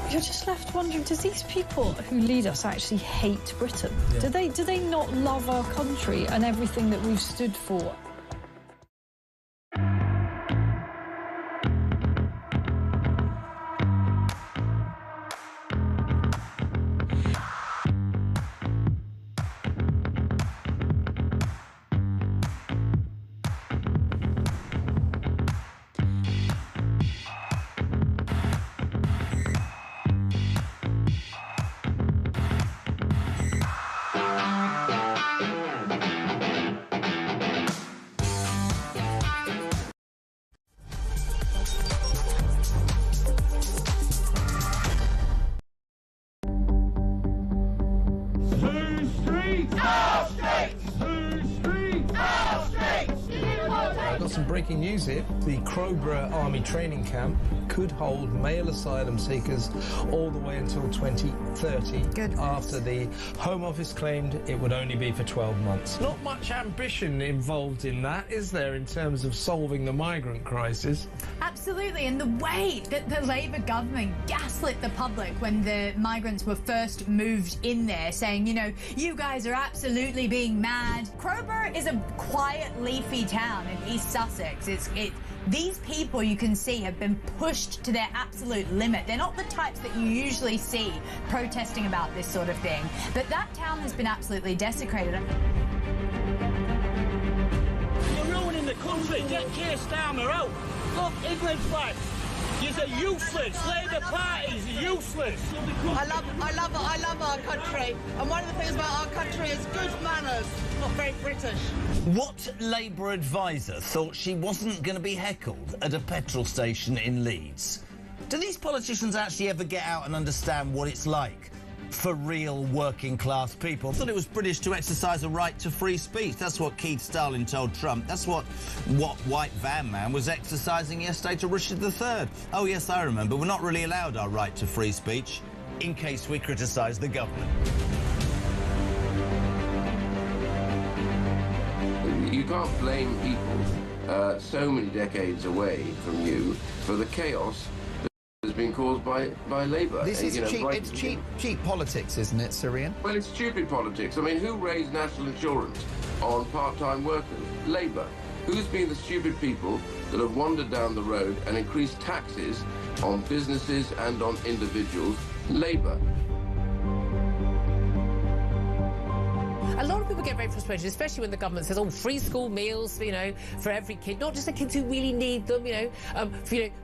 You're just left wondering, does these people who lead us actually hate Britain? Yeah. Do they not love our country and everything that we've stood for? Got some breaking news here. The Crowborough Army training camp could hold male asylum seekers all the way until 2030. After the Home Office claimed it would only be for 12 months. Not much ambition involved in that, is there, in terms of solving the migrant crisis? Absolutely, and the way that the Labour government gaslit the public when the migrants were first moved in there, saying, you know, you guys are absolutely being mad. Crowborough is a quiet, leafy town in East Sussex. These people, you can see, have been pushed to their absolute limit. They're not the types that you usually see protesting about this sort of thing. But that town has been absolutely desecrated. You're ruining the country. Get Keir Starmer out. Look, England flag. You're useless. Labour Party's useless. I love our country. And one of the things about our country is good manners. Not very British. What Labour advisor thought she wasn't going to be heckled at a petrol station in Leeds? Do these politicians actually ever get out and understand what it's like for real working class people? I thought it was British to exercise a right to free speech. That's what Keith Stalin told Trump. That's what White Van Man was exercising yesterday to Richard III. Oh yes, I remember. We're not really allowed our right to free speech in case we criticise the government. You can't blame people so many decades away from you for the chaos that has been caused by Labour. This is cheap politics, isn't it, Syrian? Well, it's stupid politics. I mean, who raised national insurance on part-time workers? Labour. Who's been the stupid people that have wandered down the road and increased taxes on businesses and on individuals? Labour. A lot of people get very frustrated, especially when the government says, oh, free school meals, you know, for every kid, not just the kids who really need them,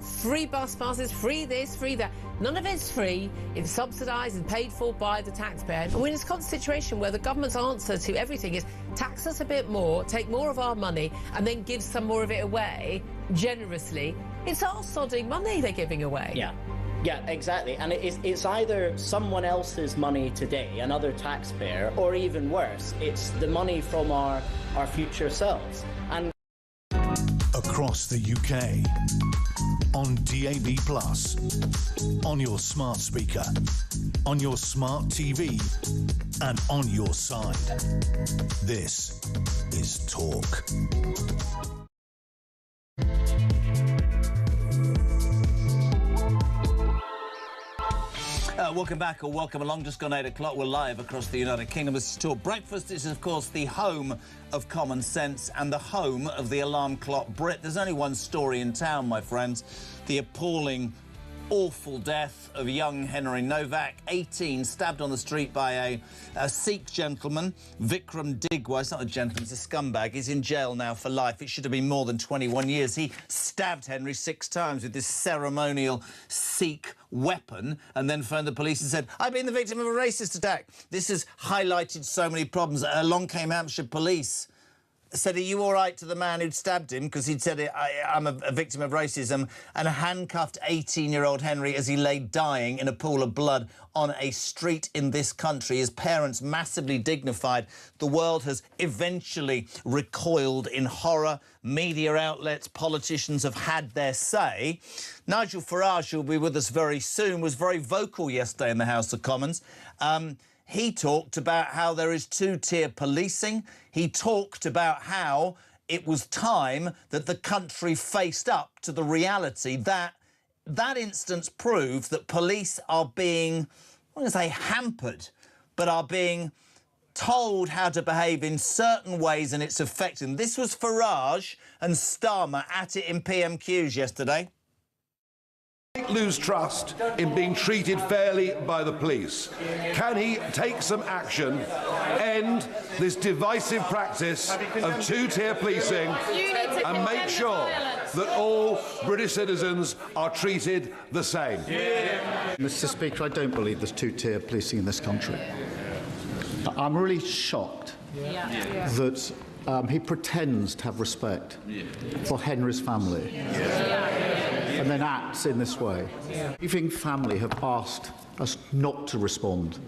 free bus passes, free this, free that. None of it's free. It's subsidised and paid for by the taxpayer. And we're in this constant situation where the government's answer to everything is tax us a bit more, take more of our money, and then give some more of it away generously. It's our sodding money they're giving away. Yeah, exactly. And it's either someone else's money today, another taxpayer, or even worse, it's the money from our future selves. And across the UK, on DAB+, on your smart speaker, on your smart TV, and on your side. This is Talk. Welcome back, or welcome along. Just gone 8 o'clock. We're live across the United Kingdom. This is Talk Breakfast. This is, of course, the home of common sense and the home of the alarm clock Brit. There's only one story in town, my friends. The appalling, awful death of young Henry Novak, 18, stabbed on the street by a Sikh gentleman, Vikram Digwa. It's not a gentleman, it's a scumbag. He's in jail now for life. It should have been more than 21 years. He stabbed Henry 6 times with this ceremonial Sikh weapon and then phoned the police and said, I've been the victim of a racist attack. This has highlighted so many problems. Along came Hampshire police, said, are you all right, to the man who'd stabbed him, because he'd said, I'm a victim of racism, and handcuffed 18-year-old Henry as he lay dying in a pool of blood on a street in this country. His parents massively dignified. The world has eventually recoiled in horror. Media outlets, politicians have had their say. Nigel Farage, who'll be with us very soon, was very vocal yesterday in the House of Commons. He talked about how there is two-tier policing. He talked about how it was time that the country faced up to the reality that that instance proved that police are being, I'm going to say hampered, but are being told how to behave in certain ways, and it's affecting. This was Farage and Starmer at it in PMQs yesterday. Lose trust in being treated fairly by the police. Can he take some action, end this divisive practice of two-tier policing, and make sure that all British citizens are treated the same? Mr. Speaker, I don't believe there's two-tier policing in this country. I'm really shocked that he pretends to have respect for Henry's family and then acts in this way. Grieving family have asked us not to respond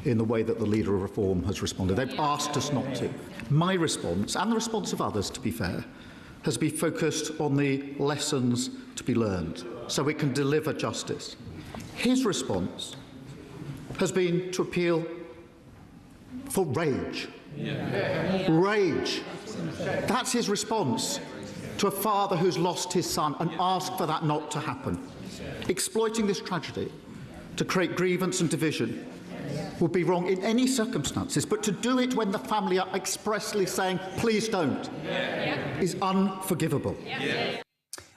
in the way that the Leader of Reform has responded. They've asked us not to. My response, and the response of others, to be fair, has been focused on the lessons to be learned so we can deliver justice. His response has been to appeal for rage. Rage. That's his response to a father who's lost his son and asked for that not to happen. Exploiting this tragedy to create grievance and division would be wrong in any circumstances, but to do it when the family are expressly saying, please don't, is unforgivable.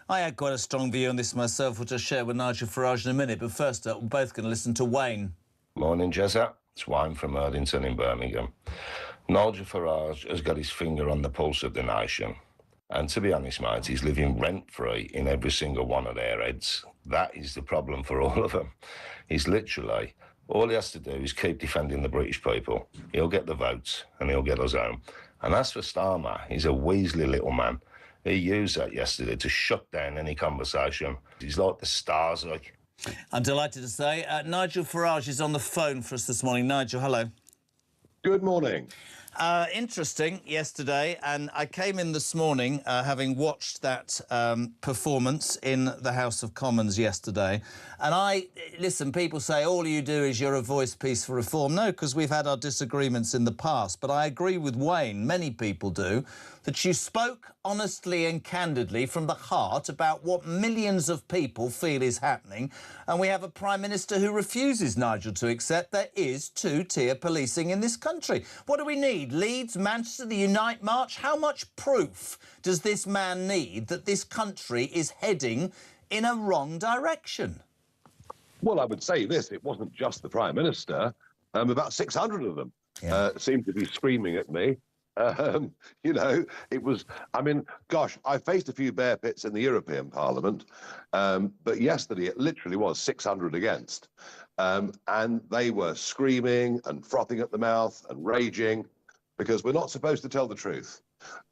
I had quite a strong view on this myself, which I'll share with Nigel Farage in a minute, but first up, we're both going to listen to Wayne. Morning, Jezza. It's Wayne from Erdington in Birmingham. Nigel Farage has got his finger on the pulse of the nation. And to be honest, mate, he's living rent-free in every single one of their heads. That is the problem for all of them. He's literally, all he has to do is keep defending the British people. He'll get the votes and he'll get us home. And as for Starmer, he's a weaselly little man. He used that yesterday to shut down any conversation. He's like the stars, like. I'm delighted to say Nigel Farage is on the phone for us this morning. Nigel, hello. Good morning. Interesting yesterday, and I came in this morning having watched that performance in the House of Commons yesterday. And listen, people say all you do is you're a voice piece for reform. No, because we've had our disagreements in the past. But I agree with Wayne, many people do, that you spoke honestly and candidly from the heart about what millions of people feel is happening. And we have a Prime Minister who refuses, Nigel, to accept there is two-tier policing in this country. What do we need? Leeds, Manchester, the Unite March? How much proof does this man need that this country is heading in a wrong direction? Well, I would say this, it wasn't just the Prime Minister. About 600 of them seemed to be screaming at me. You know, it was, I mean, gosh, I faced a few bear pits in the European Parliament, but yesterday it literally was 600 against. And they were screaming and frothing at the mouth and raging because we're not supposed to tell the truth.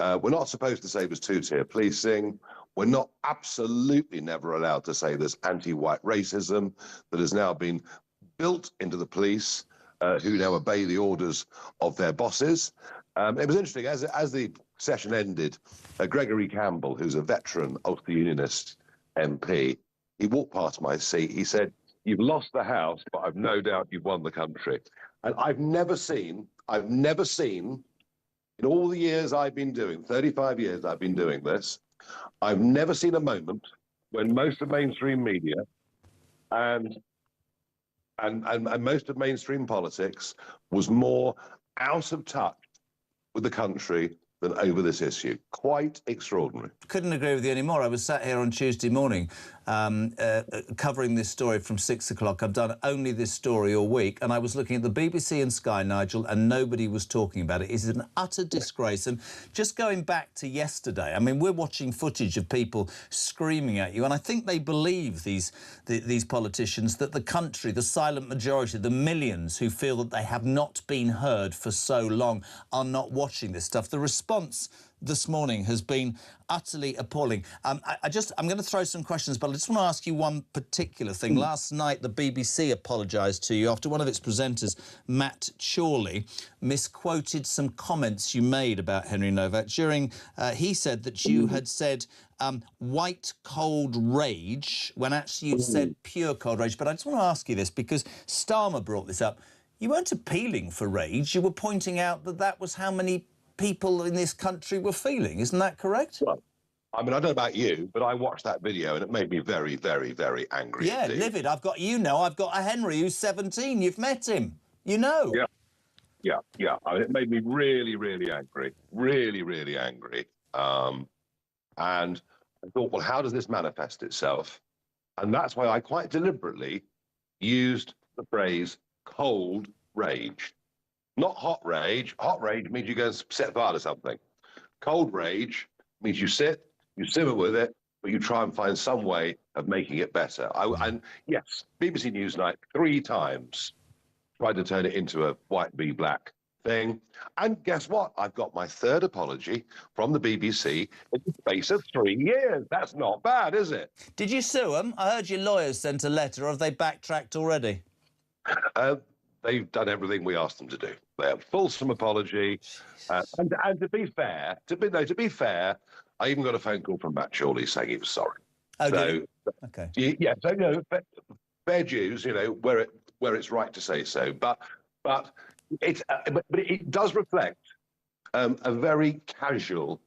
We're not supposed to say there's two-tier policing. We're not absolutely never allowed to say there's anti-white racism that has now been built into the police, who now obey the orders of their bosses. It was interesting, as the session ended, Gregory Campbell, who's a veteran Ulster Unionist MP, he walked past my seat. He said, "You've lost the House, but I've no doubt you've won the country." And I've never seen, in all the years I've been doing, 35 years I've been doing this, I've never seen a moment when most of mainstream media and most of mainstream politics was more out of touch with the country than over this issue. Quite extraordinary. Couldn't agree with you anymore. I was sat here on Tuesday morning covering this story from 6 o'clock. I've done only this story all week, and I was looking at the BBC and Sky, Nigel, and nobody was talking about it. It's an utter disgrace. And just going back to yesterday, I mean, we're watching footage of people screaming at you, and I think they believe, these politicians, that the country, the silent majority, the millions who feel that they have not been heard for so long, are not watching this stuff. The response this morning has been utterly appalling. I'm going to throw some questions, but I just want to ask you one particular thing. Last night, the BBC apologised to you after one of its presenters, Matt Chorley, misquoted some comments you made about Henry Novak. He said that you had said white cold rage, when actually you said pure cold rage. But I just want to ask you this, because Starmer brought this up. You weren't appealing for rage. You were pointing out that that was how many people in this country were feeling. Isn't that correct? Well, I mean, I don't know about you, but I watched that video and it made me very, very, very angry. Yeah, indeed. livid. I've got a Henry who's 17. You've met him. You know. Yeah. I mean, it made me really, really angry. Really, really angry. And I thought, well, how does this manifest itself? And that's why I quite deliberately used the phrase cold rage. Not hot rage. Hot rage means you go and set fire to something. Cold rage means you sit, you simmer with it, but you try and find some way of making it better. And yes, BBC Newsnight 3 times tried to turn it into a white v black thing. And guess what? I've got my 3rd apology from the BBC in the space of 3 years. That's not bad, is it? Did you sue them? I heard your lawyers sent a letter. Or have they backtracked already? They've done everything we asked them to do. They have fulsome apology, and to be fair, I even got a phone call from Matt Chorley saying he was sorry. Oh, so, did he? Okay. Yeah, so, fair dues, where it's right to say so. But it does reflect a very casual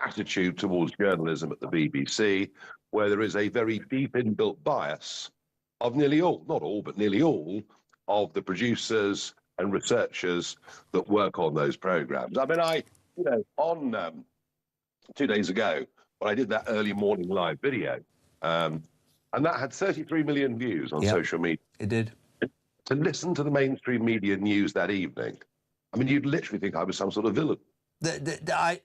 attitude towards journalism at the BBC, where there is a very deep inbuilt bias of nearly all, not all, but nearly all of the producers and researchers that work on those programs. I mean, on 2 days ago, when I did that early morning live video, and that had 33 million views on social media. It did. To listen to the mainstream media news that evening, I mean, you'd literally think I was some sort of villain.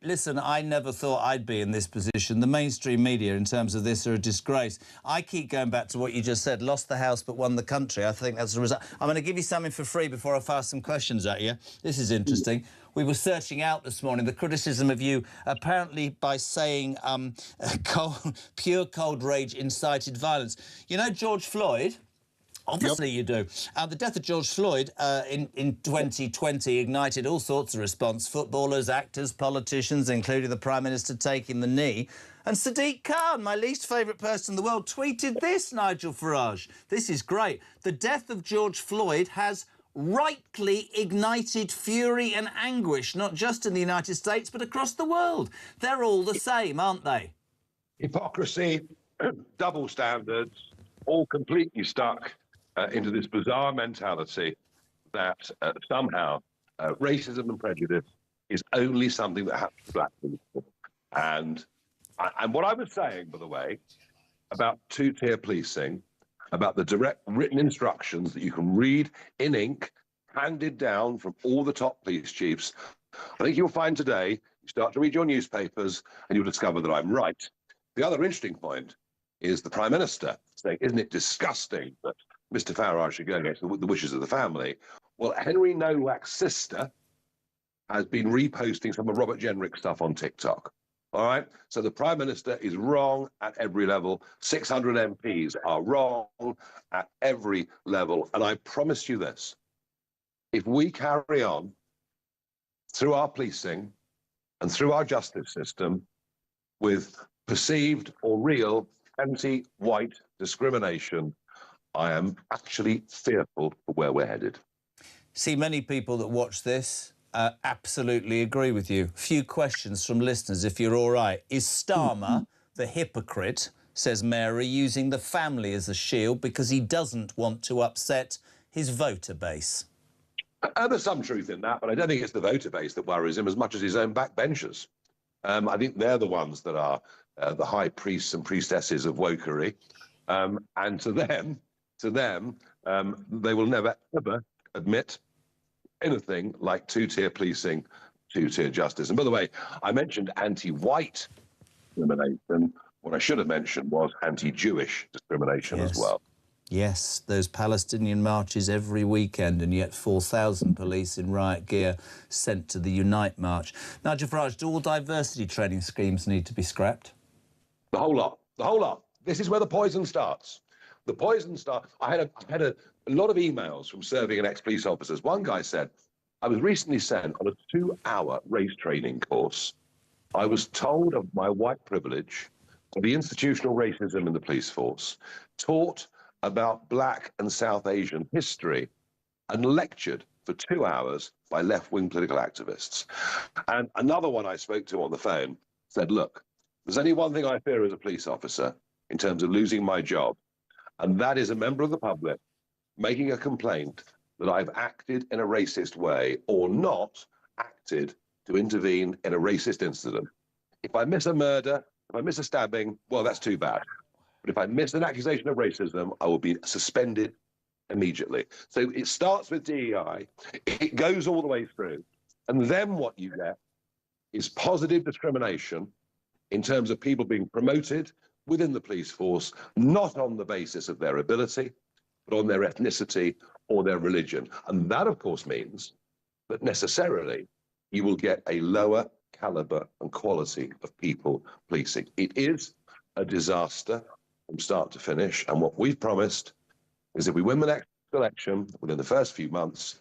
Listen, I never thought I'd be in this position. The mainstream media, in terms of this, are a disgrace. I keep going back to what you just said, lost the House but won the country. I think that's the result. I'm going to give you something for free before I fire some questions at you. This is interesting. We were searching out this morning the criticism of you, apparently by saying pure cold rage incited violence. You know George Floyd? Obviously you do. The death of George Floyd in 2020 ignited all sorts of response. Footballers, actors, politicians, including the Prime Minister taking the knee. And Sadiq Khan, my least favourite person in the world, tweeted this, Nigel Farage. This is great. The death of George Floyd has rightly ignited fury and anguish, not just in the United States, but across the world. They're all the same, aren't they? Hypocrisy, double standards, all completely stuck into this bizarre mentality that somehow racism and prejudice is only something that happens to black people. And what I was saying, by the way, about two-tier policing, about the direct written instructions that you can read in ink, handed down from all the top police chiefs, I think you'll find today, you start to read your newspapers and you'll discover that I'm right. The other interesting point is the Prime Minister saying, isn't it disgusting that Mr. Farage should go against the wishes of the family? Well, Henry Nowak's sister has been reposting some of Robert Jenrick's stuff on TikTok. All right? So the Prime Minister is wrong at every level. 600 MPs are wrong at every level. And I promise you this, if we carry on through our policing and through our justice system with perceived or real anti-white discrimination, I am actually fearful for where we're headed. See, many people that watch this absolutely agree with you. Few questions from listeners, if you're all right. Is Starmer the hypocrite, says Mary, using the family as a shield because he doesn't want to upset his voter base? There's some truth in that, but I don't think it's the voter base that worries him as much as his own backbenchers. I think they're the ones that are the high priests and priestesses of wokery. And to them, they will never, ever admit anything like two-tier policing, two-tier justice. And by the way, I mentioned anti-white discrimination. What I should have mentioned was anti-Jewish discrimination as well. Yes, those Palestinian marches every weekend, and yet 4,000 police in riot gear sent to the Unite March. Nigel Farage, do all diversity training schemes need to be scrapped? The whole lot. The whole lot. This is where the poison starts. The poison starts. I had a lot of emails from serving and ex-police officers. One guy said, I was recently sent on a 2-hour race training course. I was told of my white privilege, of the institutional racism in the police force, taught about Black and South Asian history, and lectured for 2 hours by left-wing political activists. And another one I spoke to on the phone said, look, there's only one thing I fear as a police officer in terms of losing my job, and that is a member of the public making a complaint that I've acted in a racist way or not acted to intervene in a racist incident. If I miss a murder, if I miss a stabbing, well, that's too bad. But if I miss an accusation of racism, I will be suspended immediately. So it starts with DEI, it goes all the way through. And then what you get is positive discrimination in terms of people being promoted within the police force, not on the basis of their ability, but on their ethnicity or their religion. And that, of course, means that necessarily you will get a lower caliber and quality of people policing. It is a disaster from start to finish. And what we've promised is if we win the next election within the first few months,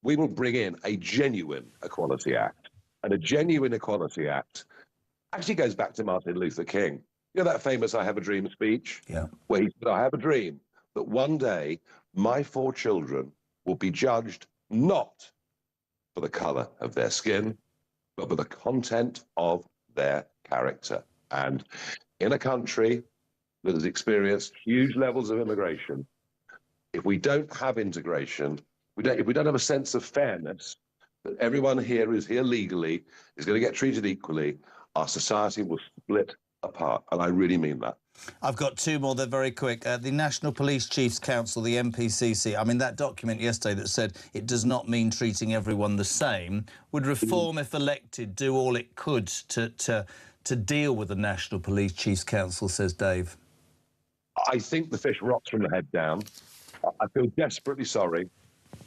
we will bring in a genuine Equality Act. And a genuine Equality Act actually goes back to Martin Luther King. You know that famous I Have a Dream speech? Yeah. Where he said, I have a dream that one day my 4 children will be judged not for the colour of their skin, but for the content of their character. And in a country that has experienced huge levels of immigration, if we don't have integration, if we don't have a sense of fairness, that everyone here is here legally, is going to get treated equally, our society will split apart. And I really mean that. I've got 2 more, they're very quick. The National Police Chiefs Council, the NPCC, I mean, that document yesterday that said it does not mean treating everyone the same. Would Reform, if elected, do all it could to deal with the National Police Chiefs Council, says Dave? I think the fish rots from the head down. I feel desperately sorry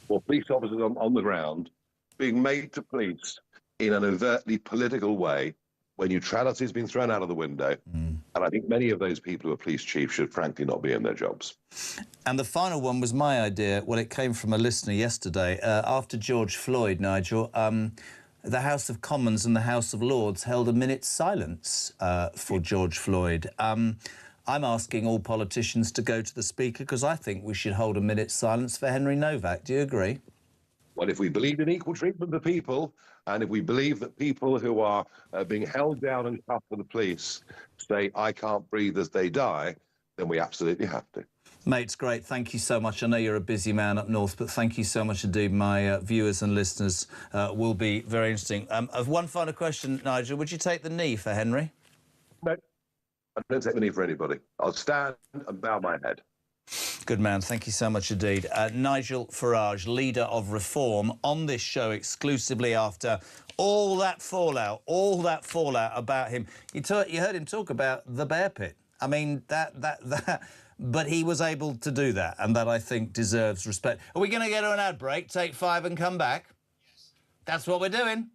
for police officers on the ground being made to police in an overtly political way when neutrality has been thrown out of the window. And I think many of those people who are police chiefs should frankly not be in their jobs. And the final one was my idea. Well, it came from a listener yesterday. After George Floyd, Nigel, the House of Commons and the House of Lords held a minute's silence for George Floyd. I'm asking all politicians to go to the Speaker because I think we should hold a minute's silence for Henry Novak. Do you agree? Well, if we believe in equal treatment of people, and if we believe that people who are being held down and cuffed for the police say, I can't breathe as they die, then we absolutely have to. Mate, it's great. Thank you so much. I know you're a busy man up north, but thank you so much indeed. My viewers and listeners will be very interesting. One final question, Nigel. Would you take the knee for Henry? No, I don't take the knee for anybody. I'll stand and bow my head. Good man. Thank you so much indeed. Nigel Farage, leader of Reform, on this show exclusively after all that fallout about him. You heard him talk about the bear pit. I mean, but he was able to do that, and that, I think, deserves respect. Are we going to get an ad break, take 5 and come back? Yes. That's what we're doing.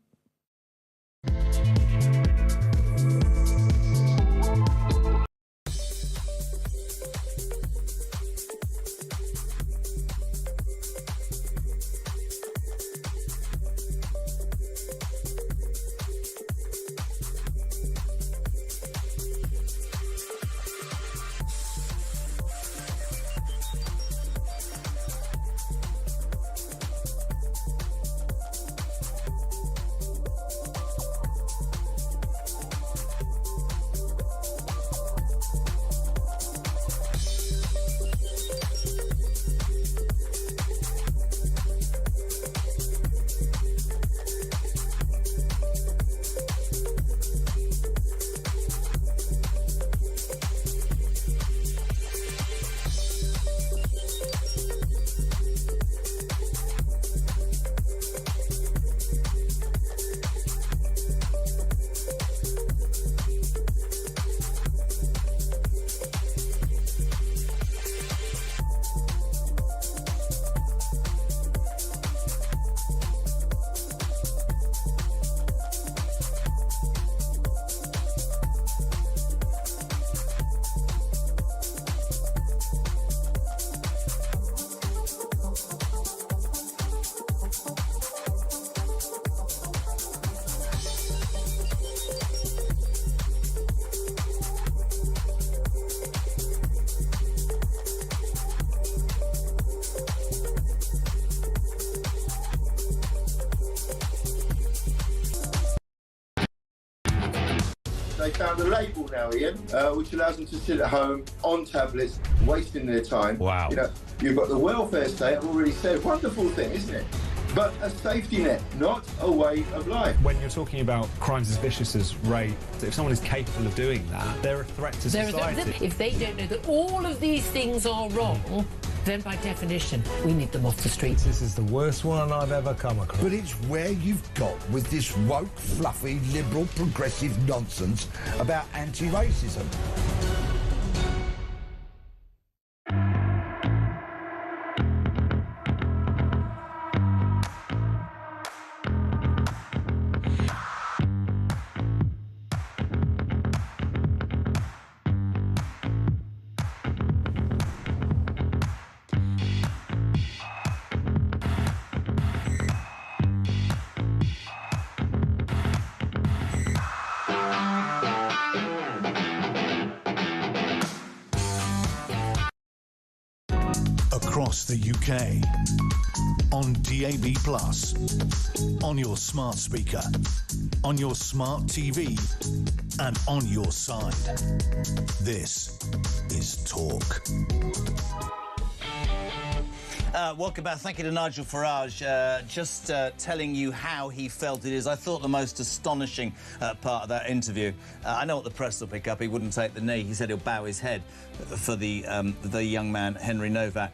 They found a label now, Ian, which allows them to sit at home on tablets, wasting their time. Wow. You know, you've got the welfare state, I've already said, wonderful thing, isn't it? But a safety net, not a way of life. When you're talking about crimes as vicious as rape, if someone is capable of doing that, they're a threat to society. If they don't know that all of these things are wrong, then by definition, we need them off the streets. This is the worst one I've ever come across. But it's where you've got with this woke, fluffy, liberal, progressive nonsense about anti-racism. across the UK. On DAB+, on your smart speaker, on your smart TV, and on your side. This is Talk. Welcome back. Thank you to Nigel Farage. Just telling you how he felt it is. I thought the most astonishing part of that interview. I know what the press will pick up. He wouldn't take the knee. He said he'll bow his head for the young man, Henry Novak.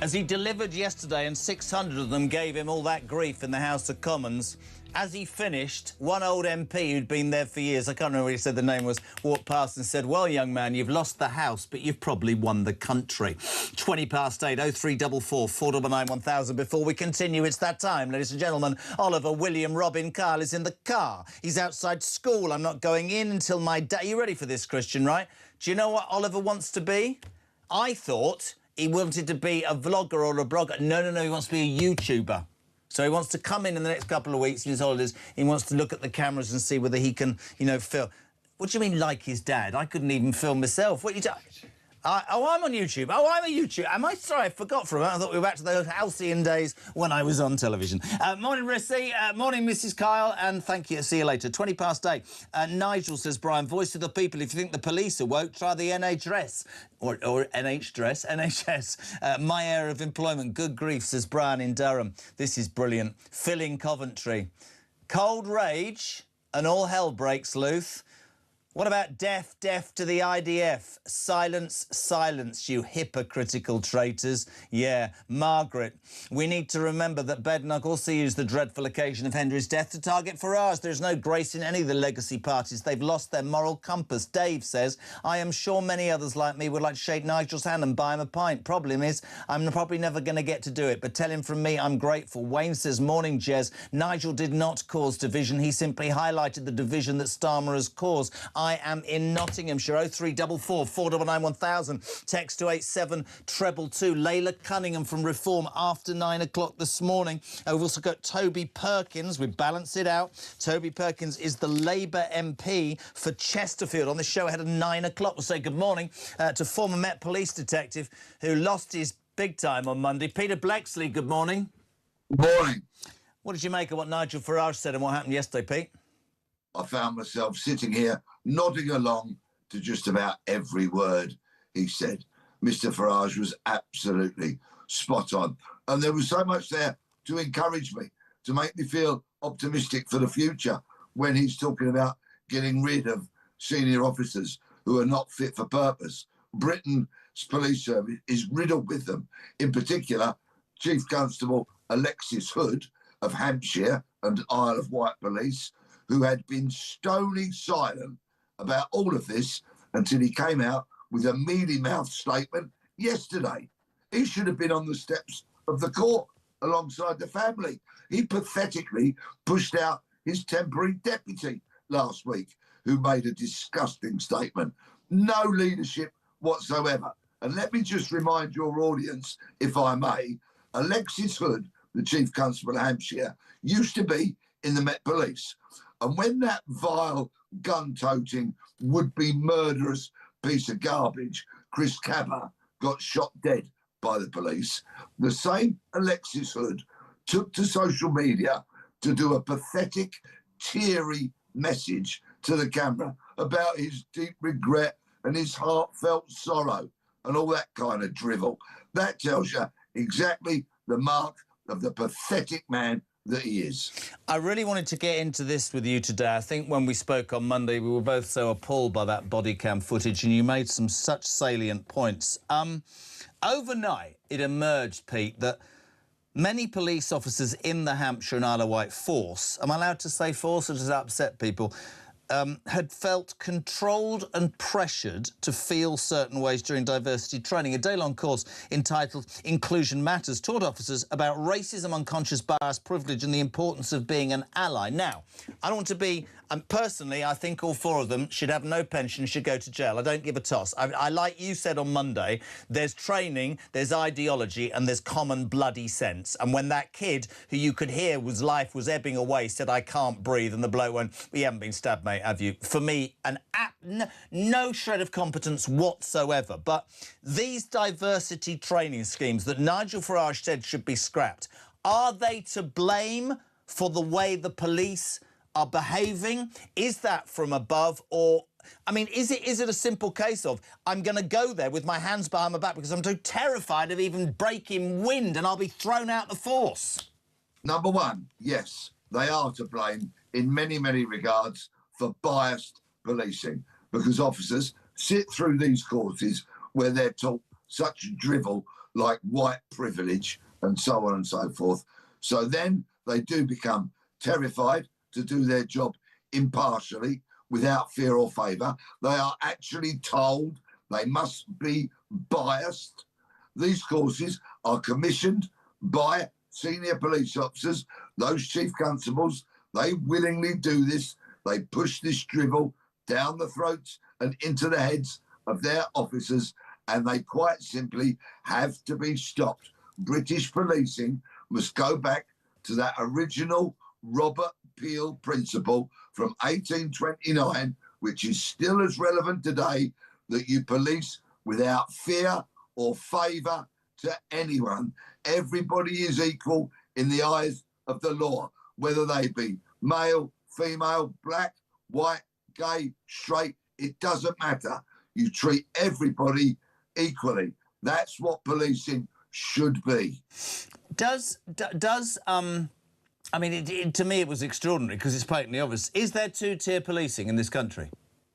As he delivered yesterday, and 600 of them gave him all that grief in the House of Commons, as he finished, one old MP who'd been there for years, I can't remember what he said the name was, walked past and said, well, young man, you've lost the House, but you've probably won the country. 20 past 8, 0344 499 1000. Before we continue, it's that time, ladies and gentlemen. Oliver, William, Robin, Carl is in the car. He's outside school. I'm not going in until my day. Are you ready for this, Christian, right? Do you know what Oliver wants to be? I thought he wanted to be a vlogger or a blogger. No, he wants to be a YouTuber. So he wants to come in the next couple of weeks in his holidays. He wants to look at the cameras and see whether he can, film. What do you mean, like his dad? I couldn't even film myself. What are you doing? I'm on YouTube. I'm a YouTuber. Am I? Sorry, I forgot for a moment. I thought we were back to those halcyon days when I was on television. Morning, Rissy. Morning, Mrs. Kyle. And thank you. See you later. 20 past 8. Nigel says, Brian, voice of the people. If you think the police are woke, try the NHS. Or NHS. My area of employment. Good grief, says Brian in Durham. This is brilliant. Phil in Coventry. Cold rage and all hell breaks loose. What about deaf to the IDF? Silence, you hypocritical traitors. Yeah, Margaret. We need to remember that Bednock also used the dreadful occasion of Henry's death to target Farage. There's no grace in any of the legacy parties. They've lost their moral compass. Dave says, I am sure many others like me would like to shake Nigel's hand and buy him a pint. Problem is, I'm probably never going to get to do it, but tell him from me I'm grateful. Wayne says, morning, Jez. Nigel did not cause division. He simply highlighted the division that Starmer has caused. I am in Nottinghamshire. 0344 499 1000. Text to 87222. Layla Cunningham from Reform after 9 o'clock this morning. We've also got Toby Perkins. We balance it out. Toby Perkins is the Labour MP for Chesterfield. On the show ahead of 9 o'clock, we'll say good morning to former Met Police detective who lost his big time on Monday. Peter Blexley, good morning. Good morning. What did you make of what Nigel Farage said and what happened yesterday, Pete? I found myself sitting here nodding along to just about every word he said. Mr. Farage was absolutely spot on. And there was so much there to encourage me, to make me feel optimistic for the future when he's talking about getting rid of senior officers who are not fit for purpose. Britain's police service is riddled with them. In particular, Chief Constable Alexis Hood of Hampshire and Isle of Wight Police, who had been stony silent about all of this until he came out with a mealy-mouthed statement yesterday. He should have been on the steps of the court alongside the family. He pathetically pushed out his temporary deputy last week, who made a disgusting statement. No leadership whatsoever. And let me just remind your audience, if I may, Alexis Hood, the Chief Constable of Hampshire, used to be in the Met Police. And when that vile, gun-toting, would-be murderous piece of garbage, Chris Cabba, got shot dead by the police, the same Alexis Hood took to social media to do a pathetic, teary message to the camera about his deep regret and his heartfelt sorrow and all that kind of drivel. That tells you exactly the mark of the pathetic man that he is. I really wanted to get into this with you today. I think when we spoke on Monday, we were both so appalled by that body cam footage, and you made some such salient points. Overnight, it emerged, Pete, that many police officers in the Hampshire and Isle of Wight force, am I allowed to say force or does that upset people, had felt controlled and pressured to feel certain ways during diversity training. A day-long course entitled Inclusion Matters taught officers about racism, unconscious bias, privilege and the importance of being an ally. Now, I don't want to be... personally, I think all four of them should have no pension, should go to jail. I don't give a toss. I like you said on Monday, there's training, there's ideology and there's common bloody sense. And when that kid, who you could hear life was ebbing away, said, I can't breathe, and the bloke went, we haven't been stabbed, mate. mate, have you? For me, no shred of competence whatsoever. But these diversity training schemes that Nigel Farage said should be scrapped, are they to blame for the way the police are behaving? Is that from above, or... I mean, is it a simple case of, I'm going to go there with my hands behind my back because I'm too terrified of even breaking wind and I'll be thrown out the force? Number one, yes, they are to blame in many, many regards for biased policing, because officers sit through these courses where they're taught such drivel like white privilege and so on and so forth. So then they do become terrified to do their job impartially, without fear or favour. They are actually told they must be biased. These courses are commissioned by senior police officers, those chief constables. They willingly do this. They push this drivel down the throats and into the heads of their officers, and they quite simply have to be stopped. British policing must go back to that original Robert Peel principle from 1829, which is still as relevant today, that you police without fear or favour to anyone. Everybody is equal in the eyes of the law, whether they be male, female, black, white, gay, straight, it doesn't matter. You treat everybody equally. That's what policing should be. I mean, to me, it was extraordinary because it's patently obvious. Is there two-tier policing in this country?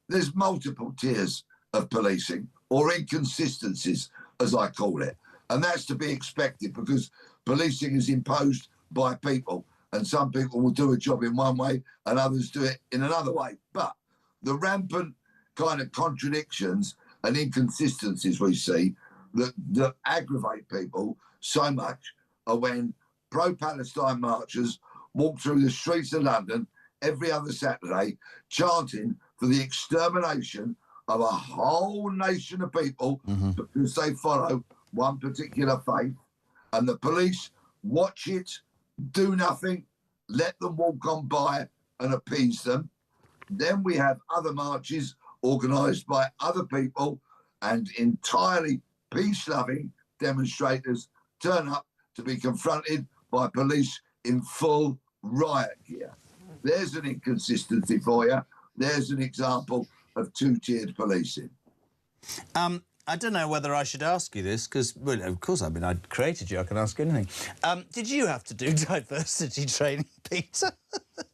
There's multiple tiers of policing, or inconsistencies, as I call it. And that's to be expected because policing is imposed by people, and some people will do a job in one way and others do it in another way. But the rampant kind of contradictions and inconsistencies we see that aggravate people so much are when pro-Palestine marchers walk through the streets of London every other Saturday chanting for the extermination of a whole nation of people because they follow one particular faith, and the police watch it, do nothing, let them walk on by and appease them. Then we have other marches organised by other people, and entirely peace-loving demonstrators turn up to be confronted by police in full riot gear. There's an inconsistency for you. There's an example of two-tiered policing. I don't know whether I should ask you this, because, well, of course, I mean, I created you, I can ask anything. Did you have to do diversity training, Peter?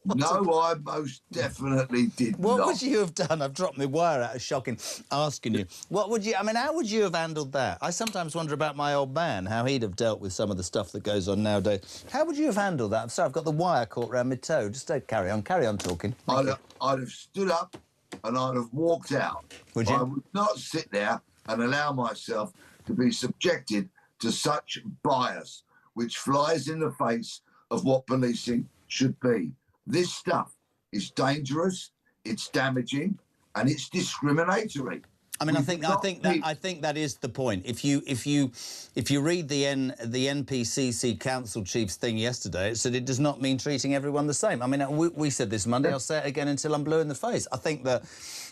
No, I most definitely did not. What would you have done? I've dropped my wire out of shocking asking you. What would you... I mean, how would you have handled that? I sometimes wonder about my old man, how he'd have dealt with some of the stuff that goes on nowadays. How would you have handled that? I'm sorry, I've got the wire caught around my toe. Just carry on talking. I'd have stood up and I'd have walked out. Would you? I would not sit there and allow myself to be subjected to such bias, which flies in the face of what policing should be. This stuff is dangerous, it's damaging, and it's discriminatory. I mean, I think that is the point. If you read the NPCC Council Chief's thing yesterday, it said it does not mean treating everyone the same. I mean, we said this Monday. I'll say it again until I'm blue in the face. I think that,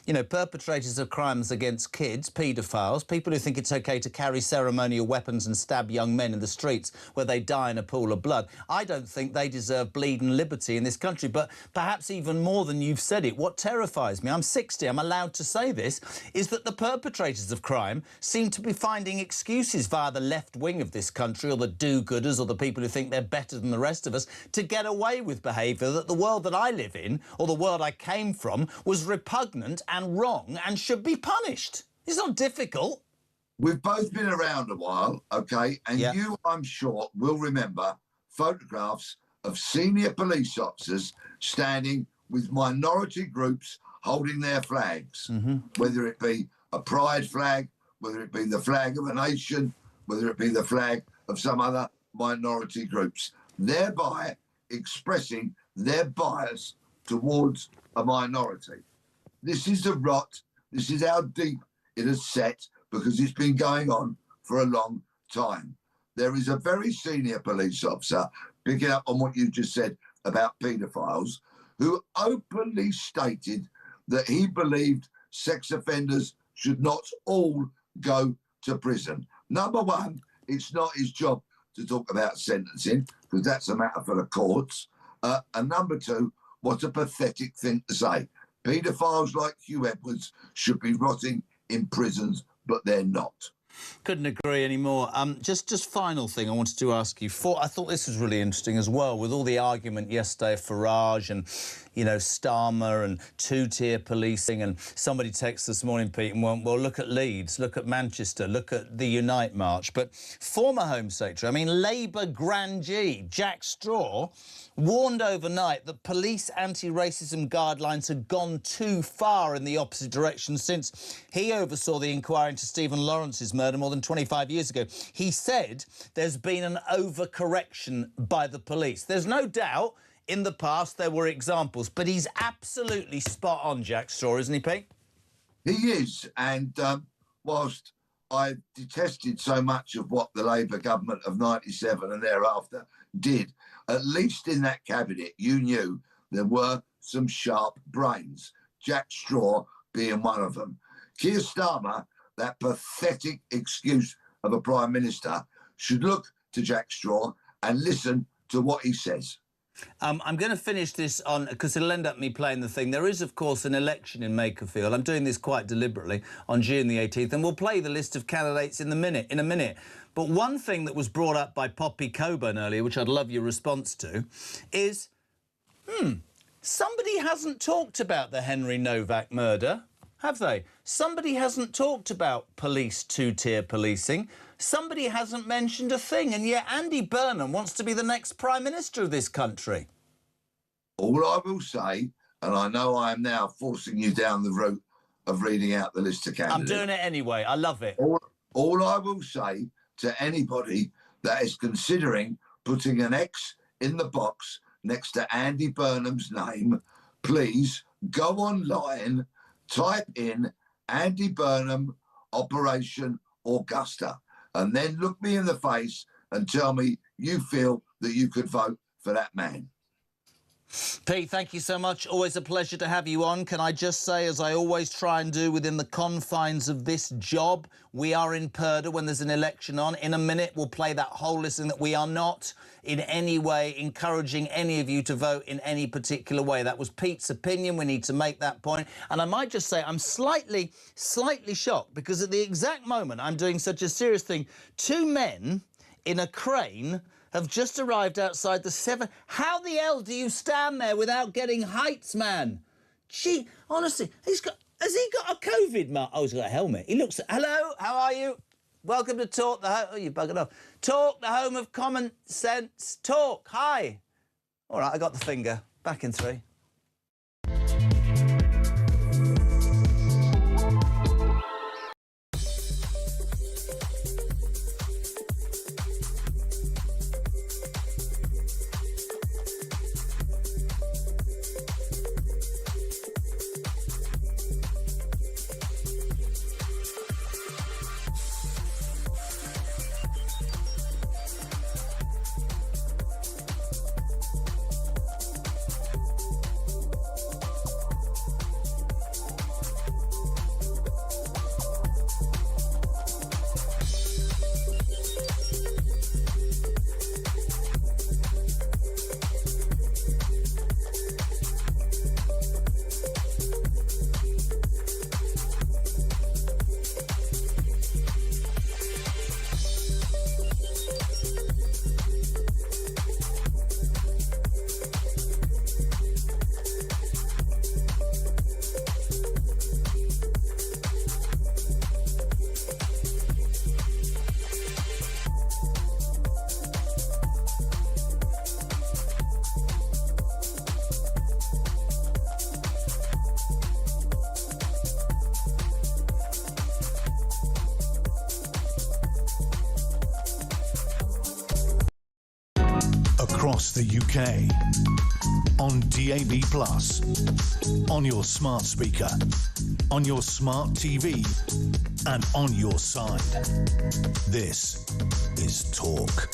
you know, perpetrators of crimes against kids, paedophiles, people who think it's OK to carry ceremonial weapons and stab young men in the streets where they die in a pool of blood, I don't think they deserve bleeding liberty in this country. But perhaps even more than you've said it, what terrifies me, I'm 60, I'm allowed to say this, is that the perpetrators of crime seem to be finding excuses via the left wing of this country, or the do-gooders, or the people who think they're better than the rest of us, to get away with behaviour that the world that I live in, or the world I came from, was repugnant and wrong and should be punished. It's not difficult. We've both been around a while, OK? And you, I'm sure, will remember photographs of senior police officers standing with minority groups holding their flags, whether it be a pride flag, whether it be the flag of a nation, whether it be the flag of some other minority groups, thereby expressing their bias towards a minority. This is the rot. This is how deep it has set, because it's been going on for a long time. There is a very senior police officer, picking up on what you just said about paedophiles, who openly stated that he believed sex offenders should not all go to prison. Number one, it's not his job to talk about sentencing, because that's a matter for the courts. And number two, what a pathetic thing to say. Paedophiles like Hugh Edwards should be rotting in prisons, but they're not. Couldn't agree anymore. Just final thing I wanted to ask you. I thought this was really interesting as well, with all the argument yesterday of Farage and, you know, Starmer and two-tier policing, and somebody texted this morning, Pete, and went, well, look at Leeds, look at Manchester, look at the Unite March. But former Home Secretary, I mean, Labour grandee Jack Straw warned overnight that police anti-racism guidelines had gone too far in the opposite direction since he oversaw the inquiry into Stephen Lawrence's murder more than 25 years ago. He said there's been an overcorrection by the police. There's no doubt in the past there were examples, but he's absolutely spot on, Jack Straw, isn't he, Pete? He is, and whilst I detested so much of what the Labour government of 97 and thereafter did, at least in that cabinet, you knew there were some sharp brains, Jack Straw being one of them. Keir Starmer, that pathetic excuse of a Prime Minister, should look to Jack Straw and listen to what he says. I'm going to finish this on, because it'll end up me playing the thing. There is, of course, an election in Makerfield. I'm doing this quite deliberately on June the 18th, and we'll play the list of candidates in a minute. But one thing that was brought up by Poppy Coburn earlier, which I'd love your response to, is, somebody hasn't talked about the Henry Novak murder, have they? Somebody hasn't talked about police two-tier policing. Somebody hasn't mentioned a thing, and yet Andy Burnham wants to be the next Prime Minister of this country. All I will say, and I know I am now forcing you down the route of reading out the list of candidates. I'm doing it anyway. I love it. All I will say to anybody that is considering putting an X in the box next to Andy Burnham's name, please go online, type in Andy Burnham Operation Augusta, and then look me in the face and tell me you feel that you could vote for that man. Pete, thank you so much. Always a pleasure to have you on. Can I just say, as I always try and do within the confines of this job, we are in purdah when there's an election on. In a minute, we'll play that whole listing that we are not in any way encouraging any of you to vote in any particular way. That was Pete's opinion. We need to make that point. And I might just say I'm slightly shocked, because at the exact moment I'm doing such a serious thing, two men in a crane have just arrived outside the 7. How the hell do you stand there without getting heights, man? Gee, honestly, has he got a COVID mask? Oh, he's got a helmet. He looks... Hello, how are you? Welcome to Talk the Home... Oh, you buggered off. Talk, the home of common sense. Talk, hi. All right, I got the finger. Back in 3. Across the UK, on DAB+, on your smart speaker, on your smart TV, and on your side. This is Talk.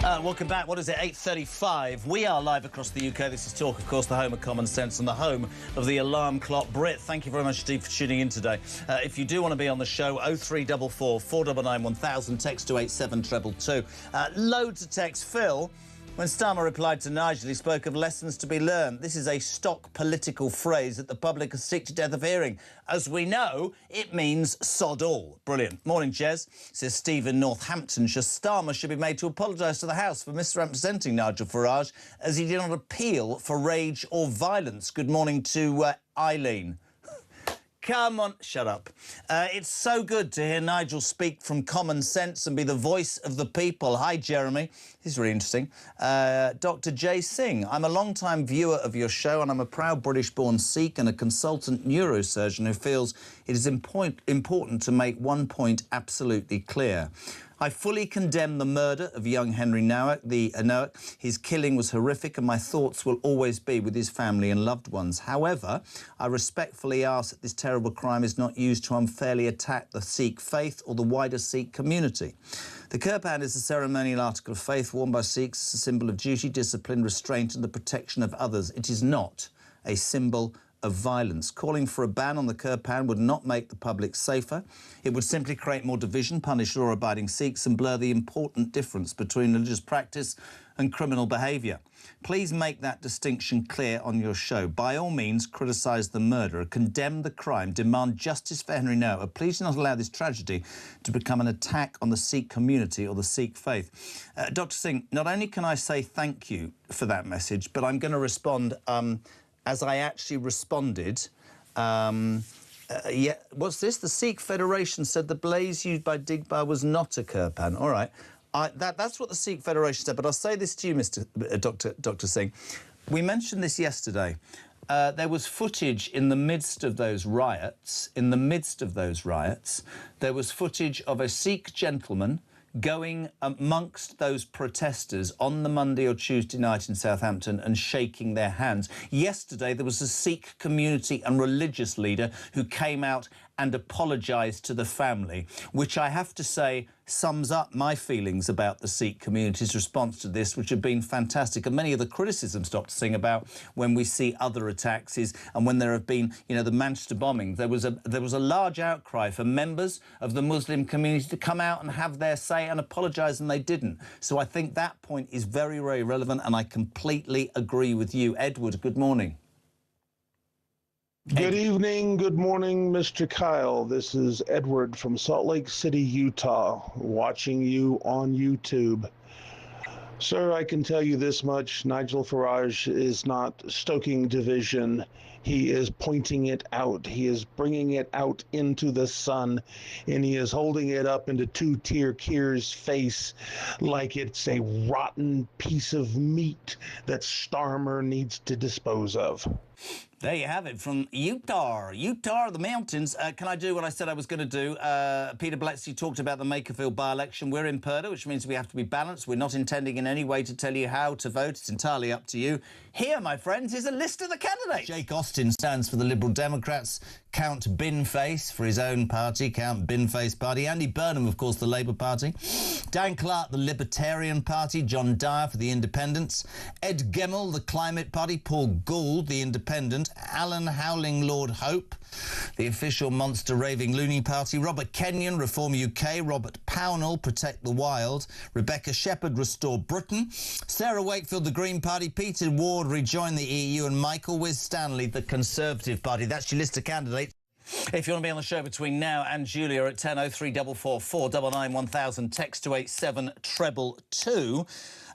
Welcome back. What is it, 8:35? We are live across the UK. This is Talk, of course, the home of common sense and the home of the alarm clock Brit. Thank you very much indeed for tuning in today. If you do want to be on the show, 0344 499 1000, text to 87222. Loads of text. Phil, when Starmer replied to Nigel, he spoke of lessons to be learned. This is a stock political phrase that the public are sick to death of hearing. As we know, it means sod all. Brilliant. Morning, Jez. Says Steve in Northamptonshire. Starmer should be made to apologise to the House for misrepresenting Nigel Farage as he did not appeal for rage or violence. Good morning to Eileen. Come on, shut up. It's so good to hear Nigel speak from common sense and be the voice of the people. Hi, Jeremy. This is really interesting. Dr. Jay Singh. I'm a long-time viewer of your show and I'm a proud British-born Sikh and a consultant neurosurgeon who feels it is important to make one point absolutely clear. I fully condemn the murder of young Henry Nowak. His killing was horrific and my thoughts will always be with his family and loved ones. However, I respectfully ask that this terrible crime is not used to unfairly attack the Sikh faith or the wider Sikh community. The kirpan is a ceremonial article of faith worn by Sikhs, a symbol of duty, discipline, restraint and the protection of others. It is not a symbol of violence. Calling for a ban on the kirpan would not make the public safer. It would simply create more division, punish law-abiding Sikhs and blur the important difference between religious practice and criminal behaviour. Please make that distinction clear on your show. By all means, criticise the murderer, condemn the crime, demand justice for Henry Nowak. Please do not allow this tragedy to become an attack on the Sikh community or the Sikh faith. Dr. Singh, not only can I say thank you for that message, but I'm going to respond as I actually responded. Yeah, what's this? The Sikh Federation said the blaze used by Digbar was not a kirpan. All right. That's what the Sikh Federation said, but I'll say this to you, Dr. Singh. We mentioned this yesterday. There was footage in the midst of those riots, there was footage of a Sikh gentleman going amongst those protesters on the Monday or Tuesday night in Southampton and shaking their hands. Yesterday, there was a Sikh community and religious leader who came out and apologised to the family, which I have to say sums up my feelings about the Sikh community's response to this, which have been fantastic. And many of the criticisms, Dr. Singh, about when we see other attacks is, and when there have been, you know, the Manchester bombing, there was a large outcry for members of the Muslim community to come out and have their say and apologise, and they didn't. So I think that point is very, very relevant, and I completely agree with you. Edward, good morning. Good evening, good morning, Mr. Kyle. This is Edward from Salt Lake City, Utah, watching you on YouTube. Sir, I can tell you this much. Nigel Farage is not stoking division. He is pointing it out. He is bringing it out into the sun, and he is holding it up into two-tier Keir's face like it's a rotten piece of meat that Starmer needs to dispose of. There you have it from Utah, the mountains. Can I do what I said I was going to do? Peter Bletchley talked about the Makerfield by-election. We're in Purda, which means we have to be balanced. We're not intending in any way to tell you how to vote. It's entirely up to you. Here, my friends, is a list of the candidates. Jake Austin stands for the Liberal Democrats. Count Binface for his own party, Count Binface Party. Andy Burnham, of course, the Labour Party. Dan Clark, the Libertarian Party. John Dyer for the Independents. Ed Gemmell, the Climate Party. Paul Gould, the Independent. Alan Howling Lord Hope, the official monster raving loony party. Robert Kenyon, Reform UK. Robert Pownall, Protect the Wild. Rebecca Shepherd, Restore Britain. Sarah Wakefield, the Green Party. Peter Ward, Rejoin the EU. And Michael Stanley, the Conservative Party. That's your list of candidates. If you want to be on the show between now and Julia at 10 0344 499 1000, text to 87222.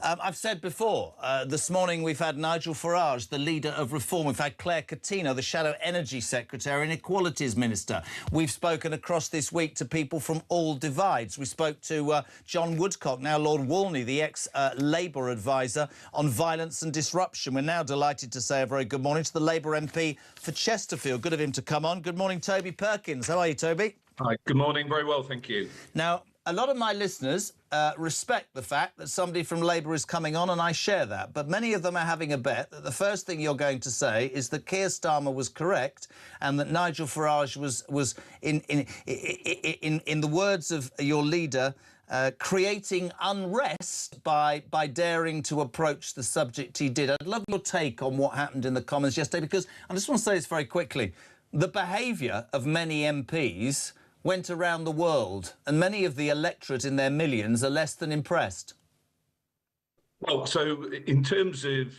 I've said before, this morning we've had Nigel Farage, the leader of Reform. We've had Claire Coutinho, the Shadow Energy Secretary and Equalities Minister. We've spoken across this week to people from all divides. We spoke to John Woodcock, now Lord Walney, the ex-Labour advisor on violence and disruption. We're now delighted to say a very good morning to the Labour MP for Chesterfield. Good of him to come on. Good morning, Toby Perkins. How are you, Toby? Hi, good morning. Very well, thank you. Now, a lot of my listeners respect the fact that somebody from Labour is coming on, and I share that. But many of them are having a bet that the first thing you're going to say is that Keir Starmer was correct and that Nigel Farage was in the words of your leader, creating unrest by daring to approach the subject he did. I'd love your take on what happened in the Commons yesterday, because I just want to say this very quickly. The behaviour of many MPs went around the world, and many of the electorate in their millions are less than impressed. Well, so in terms of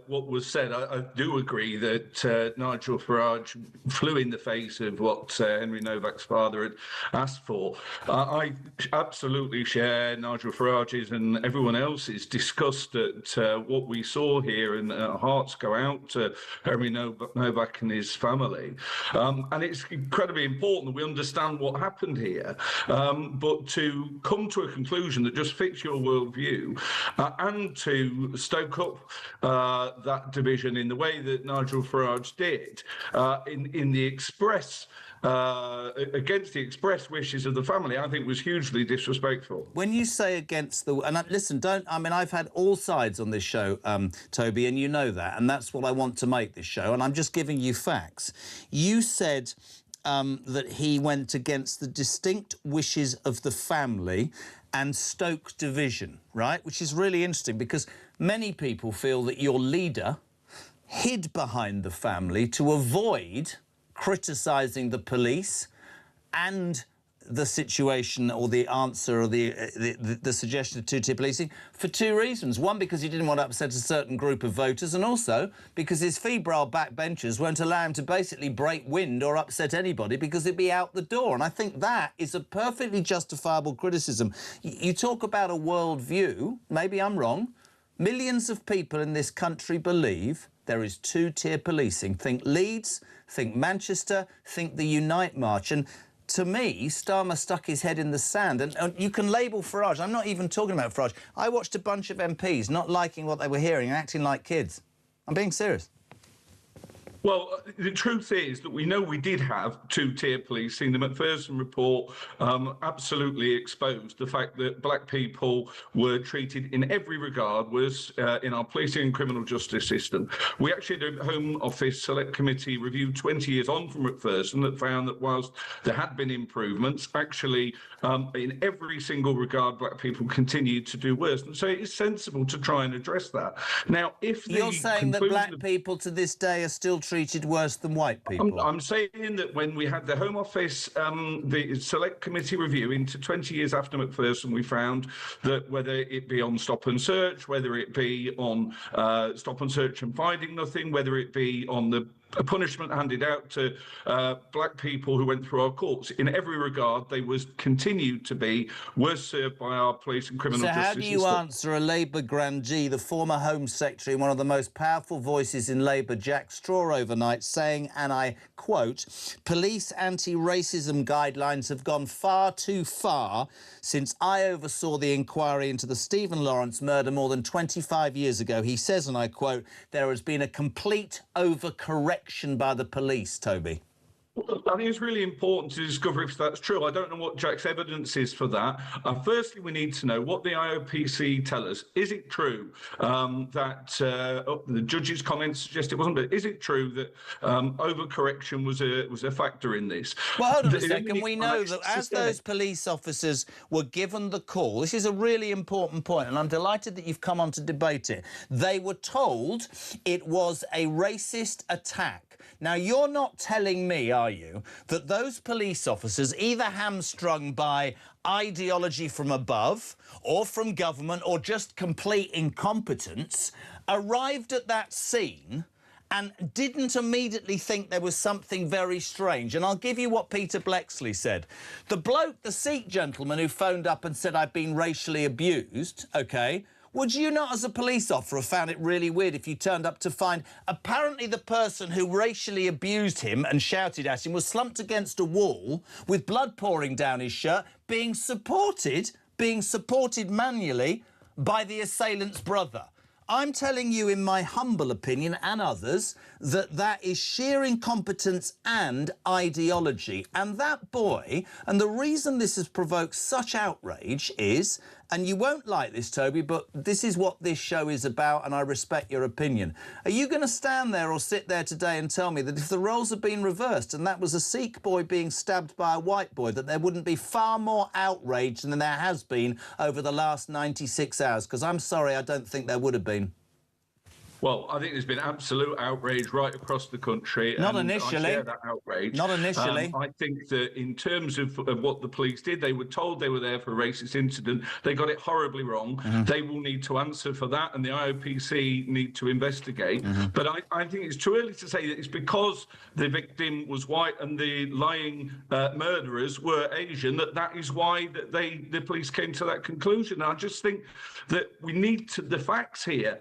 what was said, I do agree that Nigel Farage flew in the face of what Henry Novak's father had asked for. I absolutely share Nigel Farage's and everyone else's disgust at what we saw here, and our hearts go out to Henry Novak and his family. And it's incredibly important that we understand what happened here. But to come to a conclusion that just fits your worldview and to stoke up that division in the way that Nigel Farage did, in the express against the express wishes of the family, I think was hugely disrespectful. When you say against the... And listen, I've had all sides on this show, Toby, and you know that, and that's what I want to make this show, and I'm just giving you facts. You said that he went against the distinct wishes of the family and stoked division, right? Which is really interesting, because many people feel that your leader hid behind the family to avoid criticising the police and the situation or the answer or the suggestion of two-tier policing for two reasons. One, because he didn't want to upset a certain group of voters, and also because his febrile backbenchers won't allow him to basically break wind or upset anybody because it'd be out the door. And I think that is a perfectly justifiable criticism. You talk about a worldview, maybe I'm wrong. Millions of people in this country believe there is two-tier policing. Think Leeds, think Manchester, think the Unite March. And to me, Starmer stuck his head in the sand. And you can label Farage. I'm not even talking about Farage. I watched a bunch of MPs not liking what they were hearing and acting like kids. I'm being serious. Well, the truth is that we know we did have two-tier policing. The Macpherson report absolutely exposed the fact that black people were treated in every regard worse in our policing and criminal justice system. We actually did a Home Office Select Committee review 20 years on from Macpherson that found that whilst there had been improvements, actually in every single regard, black people continued to do worse. And so it is sensible to try and address that. Now, if you're saying that black people to this day are still treated worse than white people? I'm saying that when we had the Home Office, the Select Committee review into 20 years after Macpherson, we found that whether it be on stop and search, whether it be on stop and search and finding nothing, whether it be on the punishment handed out to black people who went through our courts, in every regard, they continued to be worse served by our police and criminal justice system. So how do you answer a Labour grandee, the former Home Secretary and one of the most powerful voices in Labour, Jack Straw, overnight, saying, and I quote, "Police anti-racism guidelines have gone far too far since I oversaw the inquiry into the Stephen Lawrence murder more than 25 years ago." He says, and I quote, "There has been a complete overcorrection by the police," Toby. I think it's really important to discover if that's true. I don't know what Jack's evidence is for that. Firstly, we need to know what the IOPC tell us. Is it true that the judge's comments suggest it wasn't, but is it true that overcorrection was a factor in this? Well, hold on a second. We know that as those police officers were given the call, this is a really important point, and I'm delighted that you've come on to debate it. They were told it was a racist attack. Now, you're not telling me, are you, that those police officers, either hamstrung by ideology from above or from government or just complete incompetence, arrived at that scene and didn't immediately think there was something very strange? And I'll give you what Peter Blexley said. The bloke, the Sikh gentleman who phoned up and said, "I've been racially abused," OK, would you not, as a police officer, have found it really weird if you turned up to find apparently the person who racially abused him and shouted at him was slumped against a wall with blood pouring down his shirt, being supported manually by the assailant's brother? I'm telling you, in my humble opinion, and others, that is sheer incompetence and ideology. And that boy, and the reason this has provoked such outrage is, and you won't like this, Toby, but this is what this show is about, and I respect your opinion. Are you going to stand there or sit there today and tell me that if the roles had been reversed and that was a Sikh boy being stabbed by a white boy, that there wouldn't be far more outrage than there has been over the last 96 hours? Because I'm sorry, I don't think there would have been. Well, I think there's been absolute outrage right across the country. Not and initially. I share that outrage. Not initially. I think that in terms of what the police did, they were told they were there for a racist incident. They got it horribly wrong. They will need to answer for that, and the IOPC need to investigate. But I think it's too early to say that it's because the victim was white and the lying murderers were Asian that is why the police came to that conclusion. And I just think that we need the facts here.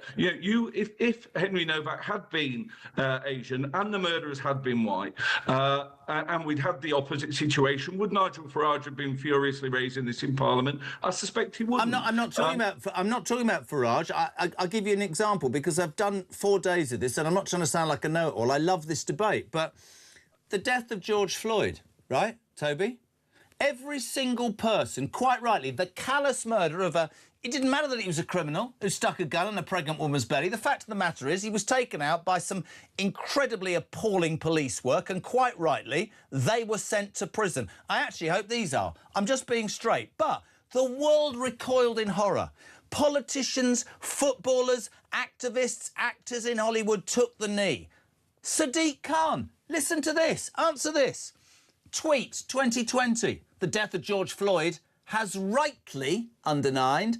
If Henry Novak had been Asian and the murderers had been white, and we'd had the opposite situation, would Nigel Farage have been furiously raising this in Parliament? I suspect he wouldn't. I'm not talking about Farage. I'll give you an example, because I've done 4 days of this, and I'm not trying to sound like a know-it-all. I love this debate, but the death of George Floyd, right, Toby? Every single person, quite rightly, the callous murder of a... It didn't matter that he was a criminal who stuck a gun in a pregnant woman's belly. The fact of the matter is he was taken out by some incredibly appalling police work, and quite rightly, they were sent to prison. I actually hope these are. I'm just being straight. But the world recoiled in horror. Politicians, footballers, activists, actors in Hollywood took the knee. Sadiq Khan, listen to this, answer this. Tweet 2020, the death of George Floyd has rightly underlined,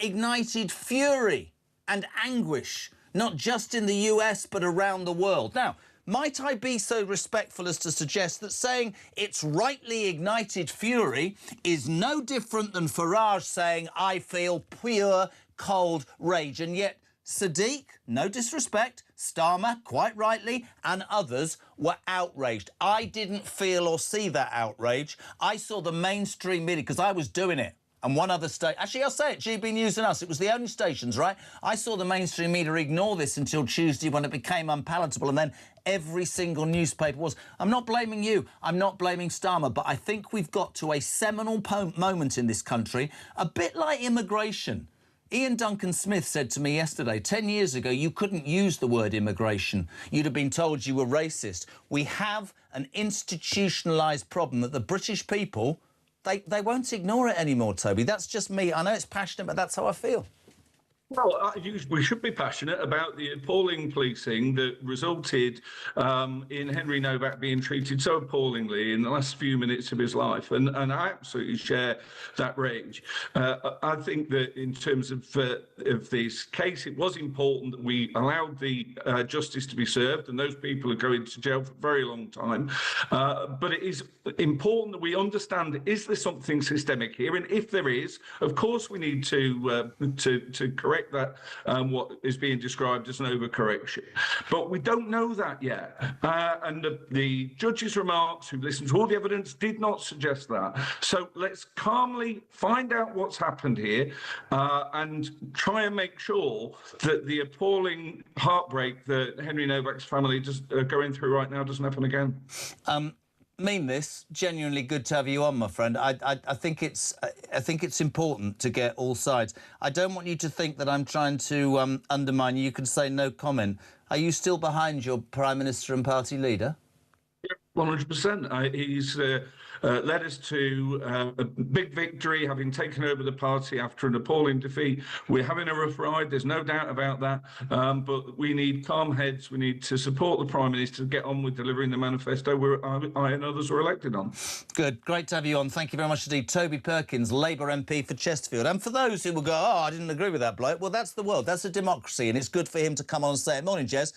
ignited fury and anguish, not just in the US, but around the world. Now, might I be so respectful as to suggest that saying it's rightly ignited fury is no different than Farage saying, I feel pure, cold rage, and yet Sadiq, no disrespect, Starmer, quite rightly, and others were outraged. I didn't feel or see that outrage. I saw the mainstream media, because I was doing it, and one other state... Actually, I'll say it, GB News and Us. It was the only stations, right? I saw the mainstream media ignore this until Tuesday, when it became unpalatable, and then every single newspaper was. I'm not blaming you. I'm not blaming Starmer, but I think we've got to a seminal moment in this country, a bit like immigration. Ian Duncan Smith said to me yesterday, 10 years ago, you couldn't use the word immigration. You'd have been told you were racist. We have an institutionalised problem that the British people, they won't ignore it anymore, Toby. That's just me. I know it's passionate, but that's how I feel. Well, we should be passionate about the appalling policing that resulted in Henry Novak being treated so appallingly in the last few minutes of his life, and I absolutely share that rage. I think that in terms of this case, it was important that we allowed the justice to be served, and those people are going to jail for a very long time. But it is important that we understand, is there something systemic here? And if there is, of course we need to correct that what is being described as an overcorrection. But we don't know that yet. And the judge's remarks, who listened to all the evidence, did not suggest that. So let's calmly find out what's happened here and try and make sure that the appalling heartbreak that Henry Novak's family is going through right now doesn't happen again. Mean this, genuinely good to have you on, my friend. I think it's important to get all sides. I don't want you to think that I'm trying to undermine you. You can say no comment. Are you still behind your Prime Minister and party leader? 100%. He's led us to a big victory, having taken over the party after an appalling defeat. We're having a rough ride, there's no doubt about that, but we need calm heads. We need to support the Prime Minister to get on with delivering the manifesto I and others were elected on. Good, great to have you on. Thank you very much indeed. Toby Perkins, Labour MP for Chesterfield. And for those who will go, oh, I didn't agree with that bloke, well, that's the world, that's a democracy, and it's good for him to come on and say it. Morning, Jez.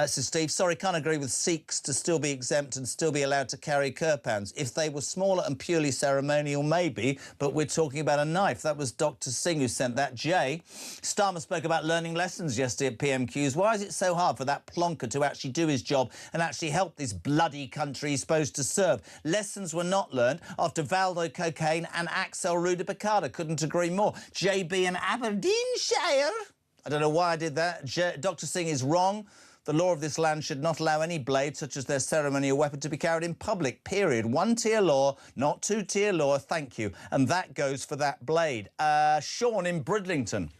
Says Steve, sorry, can't agree with Sikhs to still be exempt and still be allowed to carry kirpans. If they were smaller and purely ceremonial, maybe, but we're talking about a knife. That was Dr. Singh who sent that. Jay, Starmer spoke about learning lessons yesterday at PMQs. Why is it so hard for that plonker to actually do his job and actually help this bloody country he's supposed to serve? Lessons were not learned after Valdo Cocaine and Axel Rudabicada. Couldn't agree more. JB in Aberdeenshire. I don't know why I did that. Dr. Singh is wrong. The law of this land should not allow any blade, such as their ceremonial weapon, to be carried in public, period. One-tier law, not two-tier law, thank you. And that goes for that blade. Sean in Bridlington.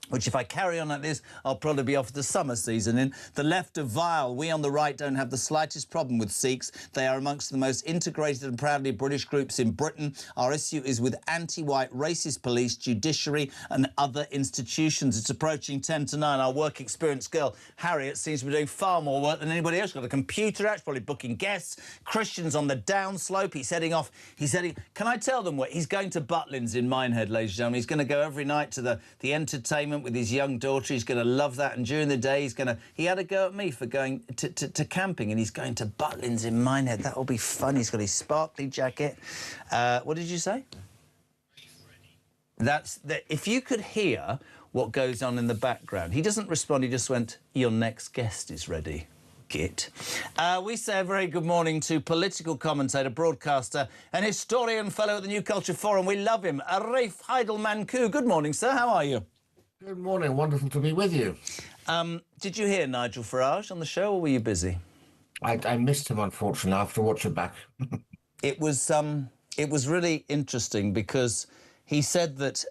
Which, if I carry on like this, I'll probably be off the summer season in. The left are vile. We on the right don't have the slightest problem with Sikhs. They are amongst the most integrated and proudly British groups in Britain. Our issue is with anti-white racist police, judiciary and other institutions. It's approaching 10 to 9. Our work experience girl, Harriet, seems to be doing far more work than anybody else. Got a computer out, she's probably booking guests. Christian's on the downslope. He's heading off. Can I tell them what? He's going to Butlins in Minehead, ladies and gentlemen. He's going to go every night to the entertainment with his young daughter. He's going to love that, and during the day he had a go at me for going to camping, and he's going to Butlins in Minehead. That'll be fun. He's got his sparkly jacket. What did you say? If you could hear what goes on in the background. He doesn't respond, he just went, "Your next guest is ready." Git. We say a very good morning to political commentator, broadcaster and historian fellow at the New Culture Forum. We love him, Raif Heidelman-Koo. Good morning, sir. How are you? Good morning. Wonderful to be with you. Did you hear Nigel Farage on the show, or were you busy? I missed him, unfortunately. I have to watch it back. It was really interesting because he said that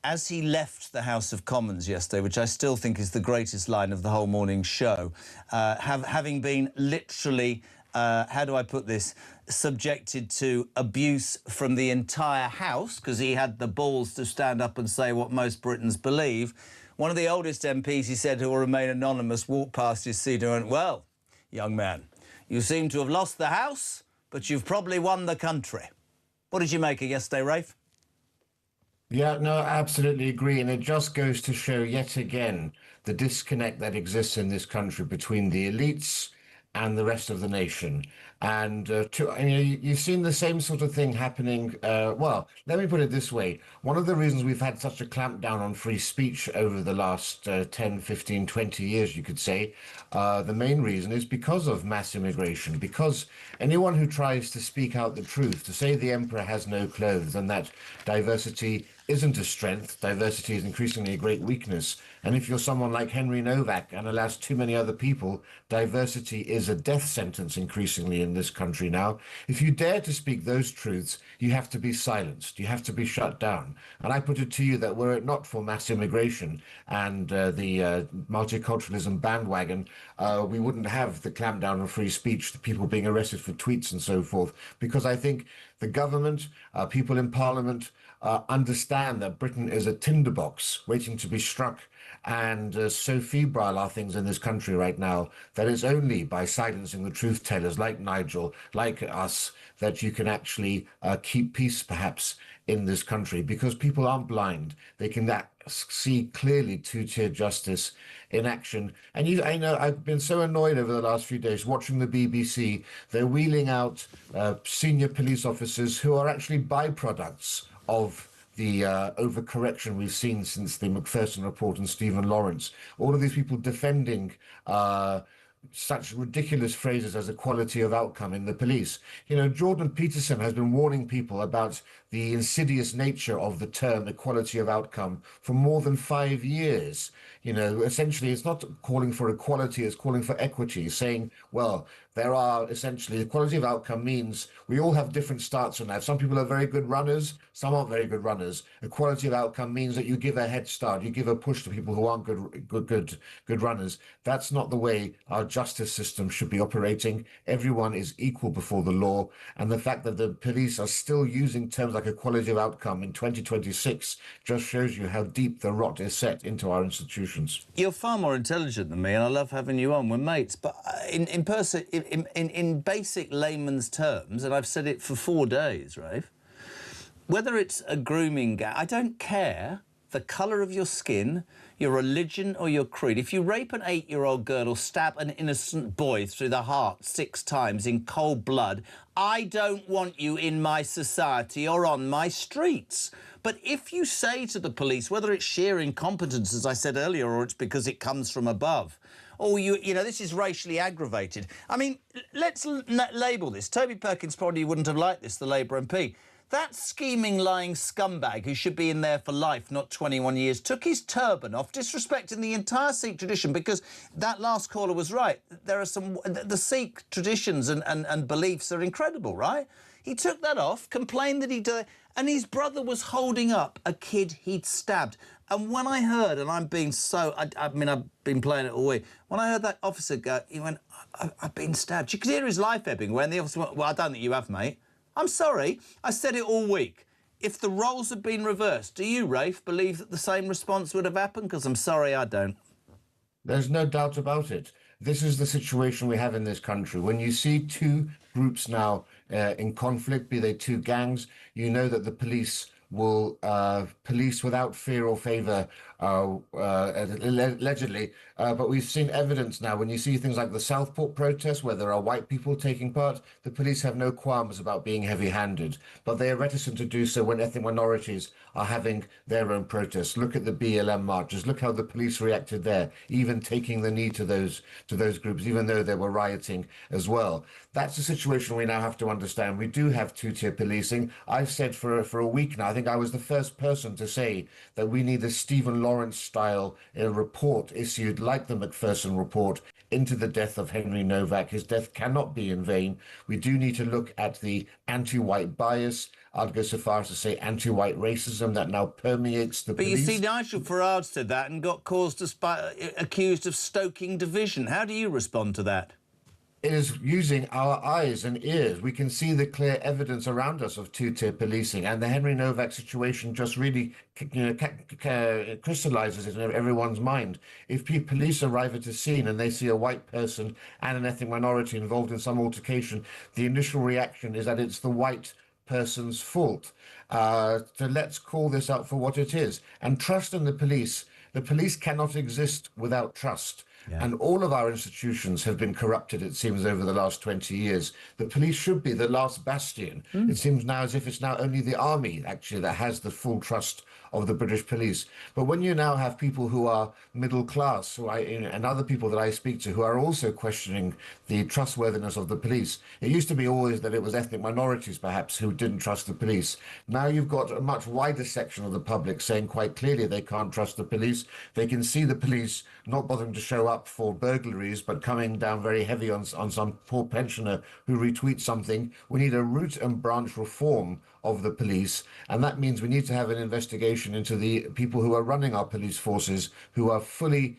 as he left the House of Commons yesterday, which I still think is the greatest line of the whole morning show, having been literally, how do I put this, subjected to abuse from the entire House, because he had the balls to stand up and say what most Britons believe. One of the oldest MPs, he said, who will remain anonymous, walked past his seat and went, "Well, young man, you seem to have lost the House, but you've probably won the country." What did you make of yesterday, Rafe? Yeah, no, I absolutely agree. And it just goes to show yet again the disconnect that exists in this country between the elites and the rest of the nation. And you've seen the same sort of thing happening. Well, let me put it this way. One of the reasons we've had such a clampdown on free speech over the last 10, 15, 20 years, you could say, the main reason is because of mass immigration, because anyone who tries to speak out the truth, to say the emperor has no clothes and that diversity isn't a strength, diversity is increasingly a great weakness. And if you're someone like Henry Novak and alas too many other people, diversity is a death sentence increasingly in this country now. If you dare to speak those truths, you have to be silenced, you have to be shut down. And I put it to you that were it not for mass immigration and the multiculturalism bandwagon, we wouldn't have the clampdown on free speech, the people being arrested for tweets and so forth, because I think the government, people in Parliament, understand that Britain is a tinderbox waiting to be struck, and so febrile are things in this country right now that it's only by silencing the truth tellers like Nigel, like us, that you can actually keep peace perhaps in this country, because people aren't blind. They can see clearly two-tier justice in action. And I know I've been so annoyed over the last few days watching the BBC. They're wheeling out senior police officers who are actually byproducts of the overcorrection we've seen since the Macpherson report and Stephen Lawrence. All of these people defending such ridiculous phrases as equality of outcome in the police. You know, Jordan Peterson has been warning people about the insidious nature of the term equality of outcome for more than 5 years. You know, essentially, it's not calling for equality, it's calling for equity, saying, well, there are essentially equality of outcome means we all have different starts in life. Some people are very good runners, some aren't very good runners. Equality of outcome means that you give a head start, you give a push to people who aren't good runners. That's not the way our justice system should be operating. Everyone is equal before the law, and the fact that the police are still using terms like equality of outcome in 2026 just shows you how deep the rot is set into our institutions. You're far more intelligent than me, and I love having you on. We're mates, but in basic layman's terms, and I've said it for 4 days, Rafe, whether it's a grooming gang, I don't care the colour of your skin, your religion or your creed. If you rape an 8-year-old girl or stab an innocent boy through the heart 6 times in cold blood, I don't want you in my society or on my streets. But if you say to the police, whether it's sheer incompetence, as I said earlier, or it's because it comes from above, or you know, this is racially aggravated. I mean, let's label this. Toby Perkins probably wouldn't have liked this, the Labour MP. That scheming, lying scumbag who should be in there for life, not 21 years, took his turban off, disrespecting the entire Sikh tradition, because that last caller was right. There are some... The Sikh traditions and beliefs are incredible, right? He took that off, complained that he'd... and his brother was holding up a kid he'd stabbed. And when I heard, and I'm being so... I mean, I've been playing it all week. When I heard that officer go, he went, I've been stabbed. You could hear his life ebbing when the officer went, well, I don't think you have, mate. I'm sorry, I said it all week. If the roles had been reversed, do you, Rafe, believe that the same response would have happened? Because I'm sorry, I don't. There's no doubt about it. This is the situation we have in this country. When you see two groups now in conflict, be they two gangs, you know that the police will police without fear or favour, allegedly. But we've seen evidence now. When you see things like the Southport protest, where there are white people taking part, the police have no qualms about being heavy-handed. But they are reticent to do so when ethnic minorities are having their own protests. Look at the BLM marches. Look how the police reacted there, even taking the knee to those groups, even though they were rioting as well. That's a situation we now have to understand. We do have two-tier policing. I've said for a week now, I think I was the first person to say that we need a Stephen Lawrence-style report issued like the Macpherson report into the death of Henry Novak. His death cannot be in vain. We do need to look at the anti-white bias. I'd go so far as to say anti-white racism that now permeates the police. But you see, Nigel Farage said that and got accused of stoking division. How do you respond to that? It is using our eyes and ears. We can see the clear evidence around us of two-tier policing, and the Henry Novak situation just really crystallizes it in everyone's mind. If police arrive at a scene and they see a white person and an ethnic minority involved in some altercation, the initial reaction is that it's the white person's fault. So let's call this out for what it is. And trust in the police cannot exist without trust. Yeah. And all of our institutions have been corrupted, it seems, over the last 20 years. The police should be the last bastion. It seems now as if it's now only the army, actually, that has the full trust of the British police. But when you now have people who are middle class, and other people that I speak to who are also questioning the trustworthiness of the police, it used to be always that it was ethnic minorities, perhaps, who didn't trust the police. Now you've got a much wider section of the public saying quite clearly they can't trust the police. They can see the police not bothering to show up for burglaries, but coming down very heavy on some poor pensioner who retweets something. We need a root and branch reform of the police, and that means we need to have an investigation into the people who are running our police forces, who are fully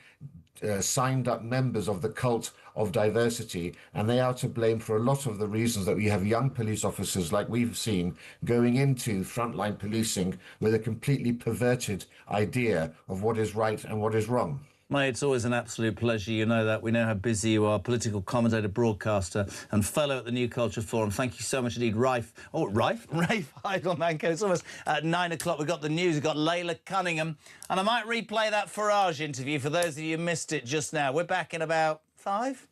signed up members of the cult of diversity, and they are to blame for a lot of the reasons that we have young police officers, like we've seen, going into frontline policing with a completely perverted idea of what is right and what is wrong. Mate, it's always an absolute pleasure. You know that. We know how busy you are, political commentator, broadcaster and fellow at the New Culture Forum. Thank you so much indeed, Rafe Heidelmanko. It's almost at 9 o'clock. We've got the news. We've got Layla Cunningham. And I might replay that Farage interview for those of you who missed it just now. We're back in about 5.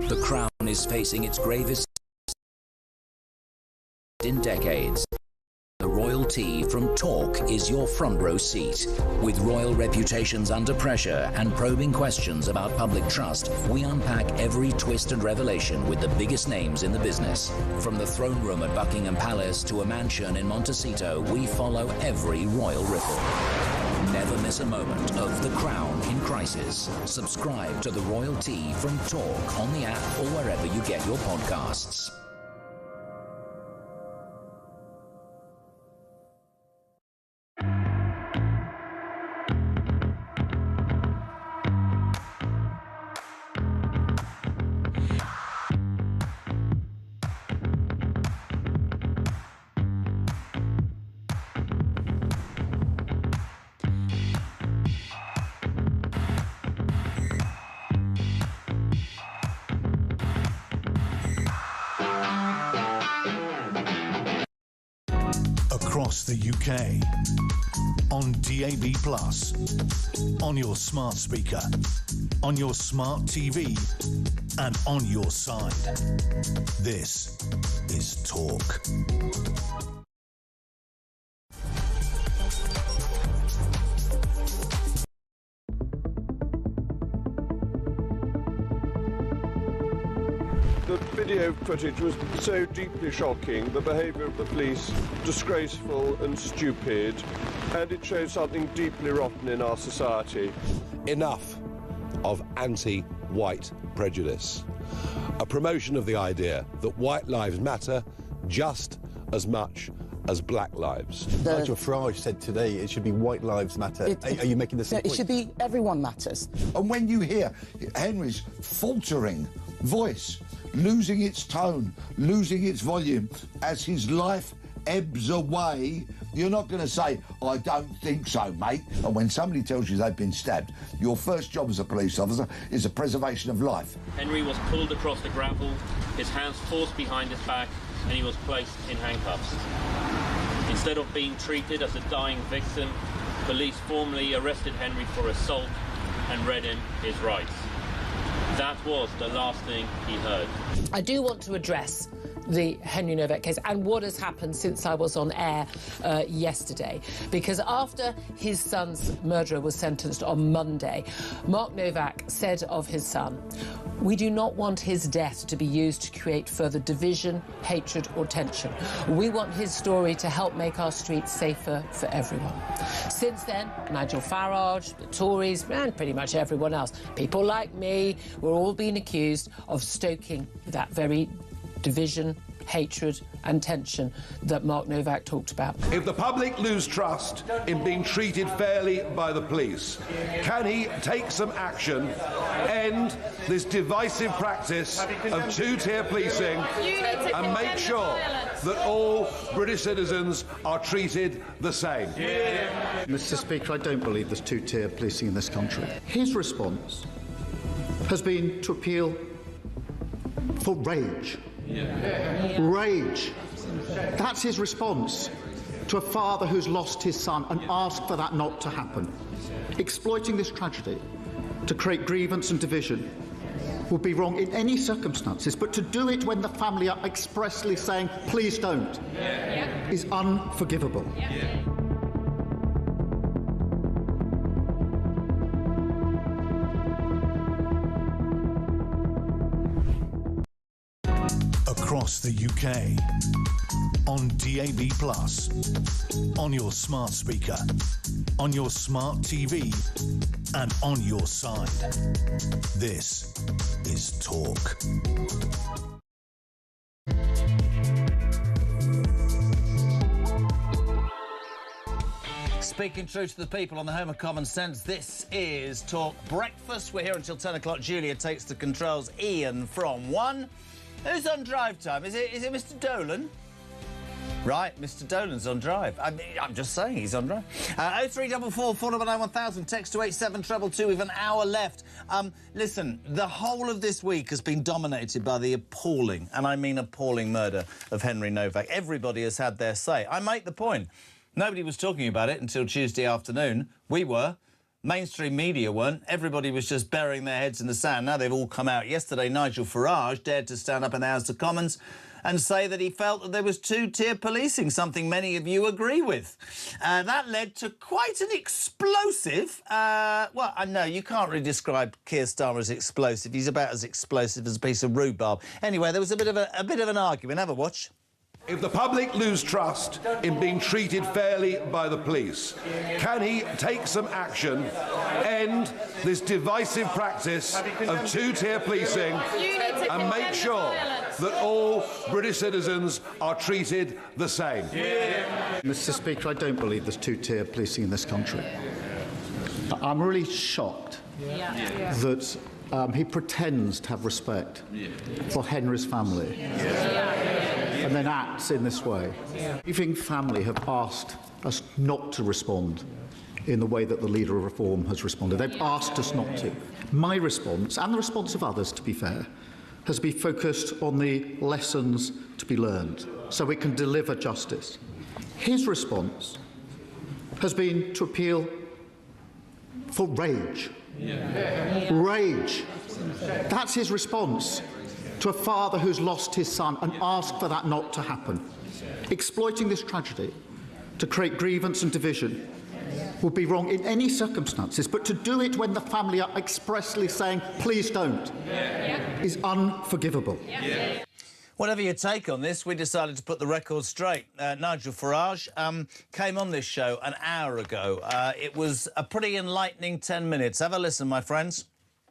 The Crown is facing its gravest in decades. The royal T from Talk is your front row seat. With royal reputations under pressure and probing questions about public trust, we unpack every twist and revelation with the biggest names in the business. From the throne room at Buckingham Palace to a mansion in Montecito, we follow every royal ripple. Never miss a moment of The Crown in crisis. Subscribe to the Royal Tea from Talk on the app or wherever you get your podcasts. Across the UK, on DAB+, on your smart speaker, on your smart TV, and on your side. This is Talk. The video footage was so deeply shocking, the behaviour of the police disgraceful and stupid, and it shows something deeply rotten in our society. Enough of anti-white prejudice. A promotion of the idea that white lives matter just as much as black lives. Nigel Farage said today it should be white lives matter. Are you making the same point? It should be everyone matters. And when you hear Henry's faltering voice, losing its tone, losing its volume as his life ebbs away, you're not going to say, I don't think so, mate. And when somebody tells you they've been stabbed, your first job as a police officer is the preservation of life. Henry was pulled across the gravel, his hands forced behind his back, and he was placed in handcuffs. Instead of being treated as a dying victim, police formally arrested Henry for assault and read him his rights. That was the last thing he heard. I do want to address the Henry Novak case and what has happened since I was on air yesterday. Because after his son's murderer was sentenced on Monday, Mark Novak said of his son, "We do not want his death to be used to create further division, hatred or tension. We want his story to help make our streets safer for everyone." Since then, Nigel Farage, the Tories and pretty much everyone else, people like me, we're all being accused of stoking that very division, hatred and tension that Mark Novak talked about. If the public lose trust in being treated fairly by the police, can he take some action, end this divisive practice of two-tier policing and make sure that all British citizens are treated the same? Mr. Speaker, I don't believe there's two-tier policing in this country. His response has been to appeal for rage. Rage. That's his response to a father who's lost his son and asked for that not to happen. Exploiting this tragedy to create grievance and division would be wrong in any circumstances, but to do it when the family are expressly saying, please don't, is unforgivable. Across the UK, on DAB+, on your smart speaker, on your smart TV, and on your side. This is Talk. Speaking truth to the people on the home of common sense, this is Talk Breakfast. We're here until 10 o'clock. Julia takes the controls. Ian from 1. Who's on drive time? Is it Mr. Dolan? Right, Mr. Dolan's on drive. I'm just saying he's on drive. 0344 499 1000. Text to 87222 with an hour left. Listen, the whole of this week has been dominated by the appalling, and I mean appalling, murder of Henry Novak. Everybody has had their say. I make the point. Nobody was talking about it until Tuesday afternoon. We were. Mainstream media weren't. Everybody was just burying their heads in the sand. Now they've all come out. Yesterday, Nigel Farage dared to stand up in the House of Commons and say that he felt that there was two-tier policing, something many of you agree with. That led to quite an explosive... well, I know you can't really describe Keir Starmer as explosive. He's about as explosive as a piece of rhubarb. Anyway, there was a bit of an argument. Have a watch. If the public lose trust in being treated fairly by the police, can he take some action, end this divisive practice of two-tier policing and make sure that all British citizens are treated the same? Mr. Speaker, I don't believe there's two-tier policing in this country. I'm really shocked that he pretends to have respect for Henry's family and then acts in this way. The Grieving family have asked us not to respond in the way that the Leader of Reform has responded. They've asked us not to. My response, and the response of others, to be fair, has been focused on the lessons to be learned so we can deliver justice. His response has been to appeal for rage. Rage. That's his response to a father who's lost his son and asked for that not to happen. Exploiting this tragedy to create grievance and division would be wrong in any circumstances, but to do it when the family are expressly saying, please don't, is unforgivable. Whatever your take on this, we decided to put the record straight. Nigel Farage came on this show an hour ago. It was a pretty enlightening 10 minutes. Have a listen, my friends.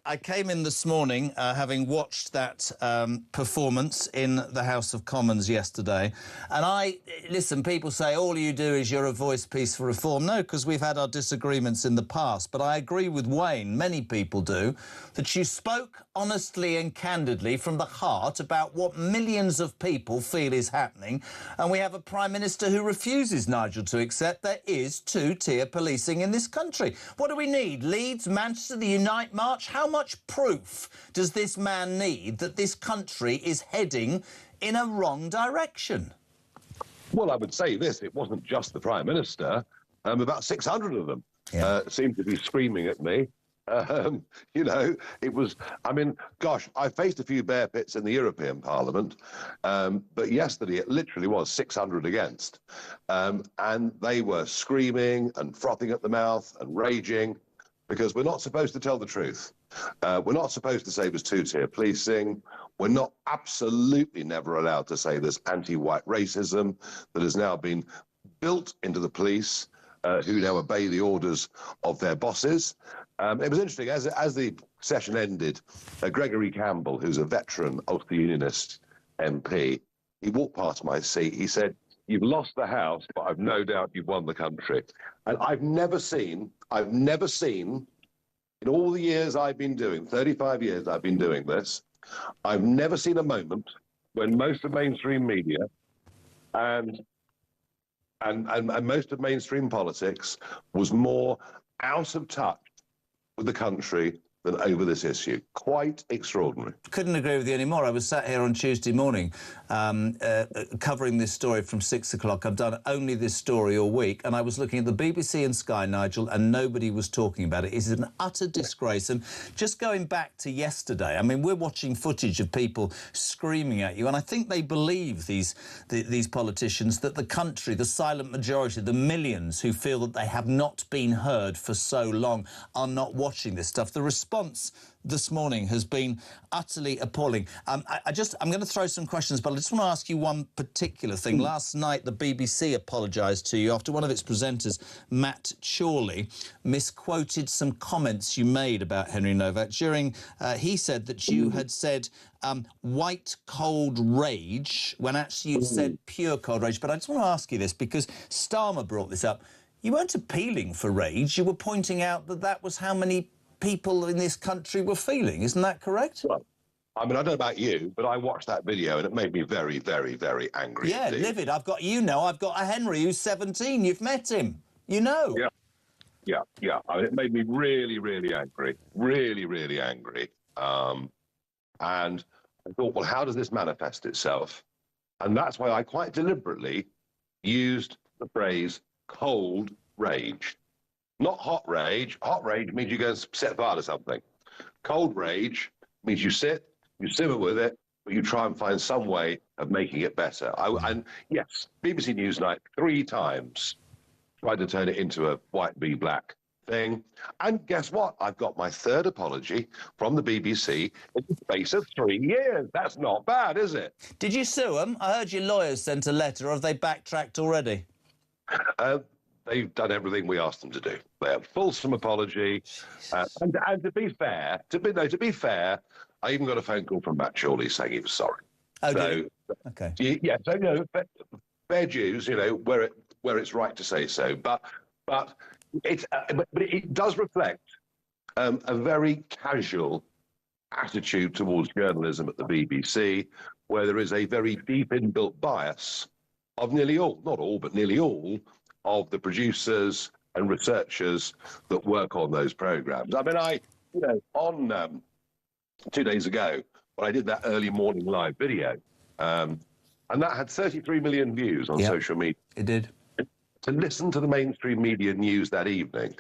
I came in this morning having watched that performance in the House of Commons yesterday. And listen, people say all you do is you're a voice piece for reform. No, because we've had our disagreements in the past. But I agree with Wayne, many people do, that you spoke honestly and candidly from the heart about what millions of people feel is happening. And we have a Prime Minister who refuses, Nigel, to accept there is two-tier policing in this country. What do we need? Leeds, Manchester, the Unite March? How much proof does this man need that this country is heading in a wrong direction? Well, I would say this. It wasn't just the Prime Minister. About 600 of them seemed to be screaming at me. You know, it was... I mean, gosh, I faced a few bear pits in the European Parliament, but yesterday it literally was 600 against. And they were screaming and frothing at the mouth and raging, because we're not supposed to tell the truth. We're not supposed to say there's two-tier policing. We're not absolutely never allowed to say there's anti-white racism that has now been built into the police, who now obey the orders of their bosses. It was interesting, as the session ended, Gregory Campbell, who's a veteran Ulster Unionist MP, he walked past my seat. He said, "You've lost the House, but I've no doubt you've won the country." And I've never seen, in all the years I've been doing, 35 years I've been doing this, I've never seen a moment when most of mainstream media and most of mainstream politics was more out of touch with the country than over this issue. Quite extraordinary. Couldn't agree with you anymore. I was sat here on Tuesday morning covering this story from 6 o'clock. I've done only this story all week, and I was looking at the BBC and Sky, Nigel, and nobody was talking about it. It's an utter disgrace. And just going back to yesterday, I mean, we're watching footage of people screaming at you, and I think they believe, these politicians, that the country, the silent majority, the millions who feel that they have not been heard for so long, are not watching this stuff. The response this morning has been utterly appalling. I'm going to throw some questions, but I just want to ask you one particular thing. Last night, the BBC apologised to you after one of its presenters, Matt Chorley, misquoted some comments you made about Henry Novak. He said that you had said white cold rage, when actually you said pure cold rage. But I just want to ask you this, because Starmer brought this up. You weren't appealing for rage. You were pointing out that that was how many people in this country were feeling. Isn't that correct? Well, I mean, I don't know about you, but I watched that video and it made me very, very, very angry. Yeah, indeed. livid. I've got a Henry who's 17. You've met him. You know. Yeah. I mean, it made me really, really angry. Really, really angry. And I thought, well, how does this manifest itself? And that's why I quite deliberately used the phrase cold rage. Not hot rage. Hot rage means you go and set fire to something. Cold rage means you sit, you simmer with it, but you try and find some way of making it better. And yes, BBC Newsnight 3 times tried to turn it into a white v black thing. And guess what? I've got my 3rd apology from the BBC in the space of 3 years. That's not bad, is it? Did you sue them? I heard your lawyers sent a letter, or have they backtracked already? They've done everything we asked them to do. They have fulsome apology. And to be fair, to be fair, I even got a phone call from Matt Chorley saying he was sorry. Oh, so, okay. Yeah, so, fair dues, where it's right to say so. But it does reflect a very casual attitude towards journalism at the BBC, where there is a very deep inbuilt bias of nearly all, not all, but nearly all of the producers and researchers that work on those programs. I mean, on 2 days ago, when I did that early morning live video, and that had 33 million views on social media. It did. To listen to the mainstream media news that evening,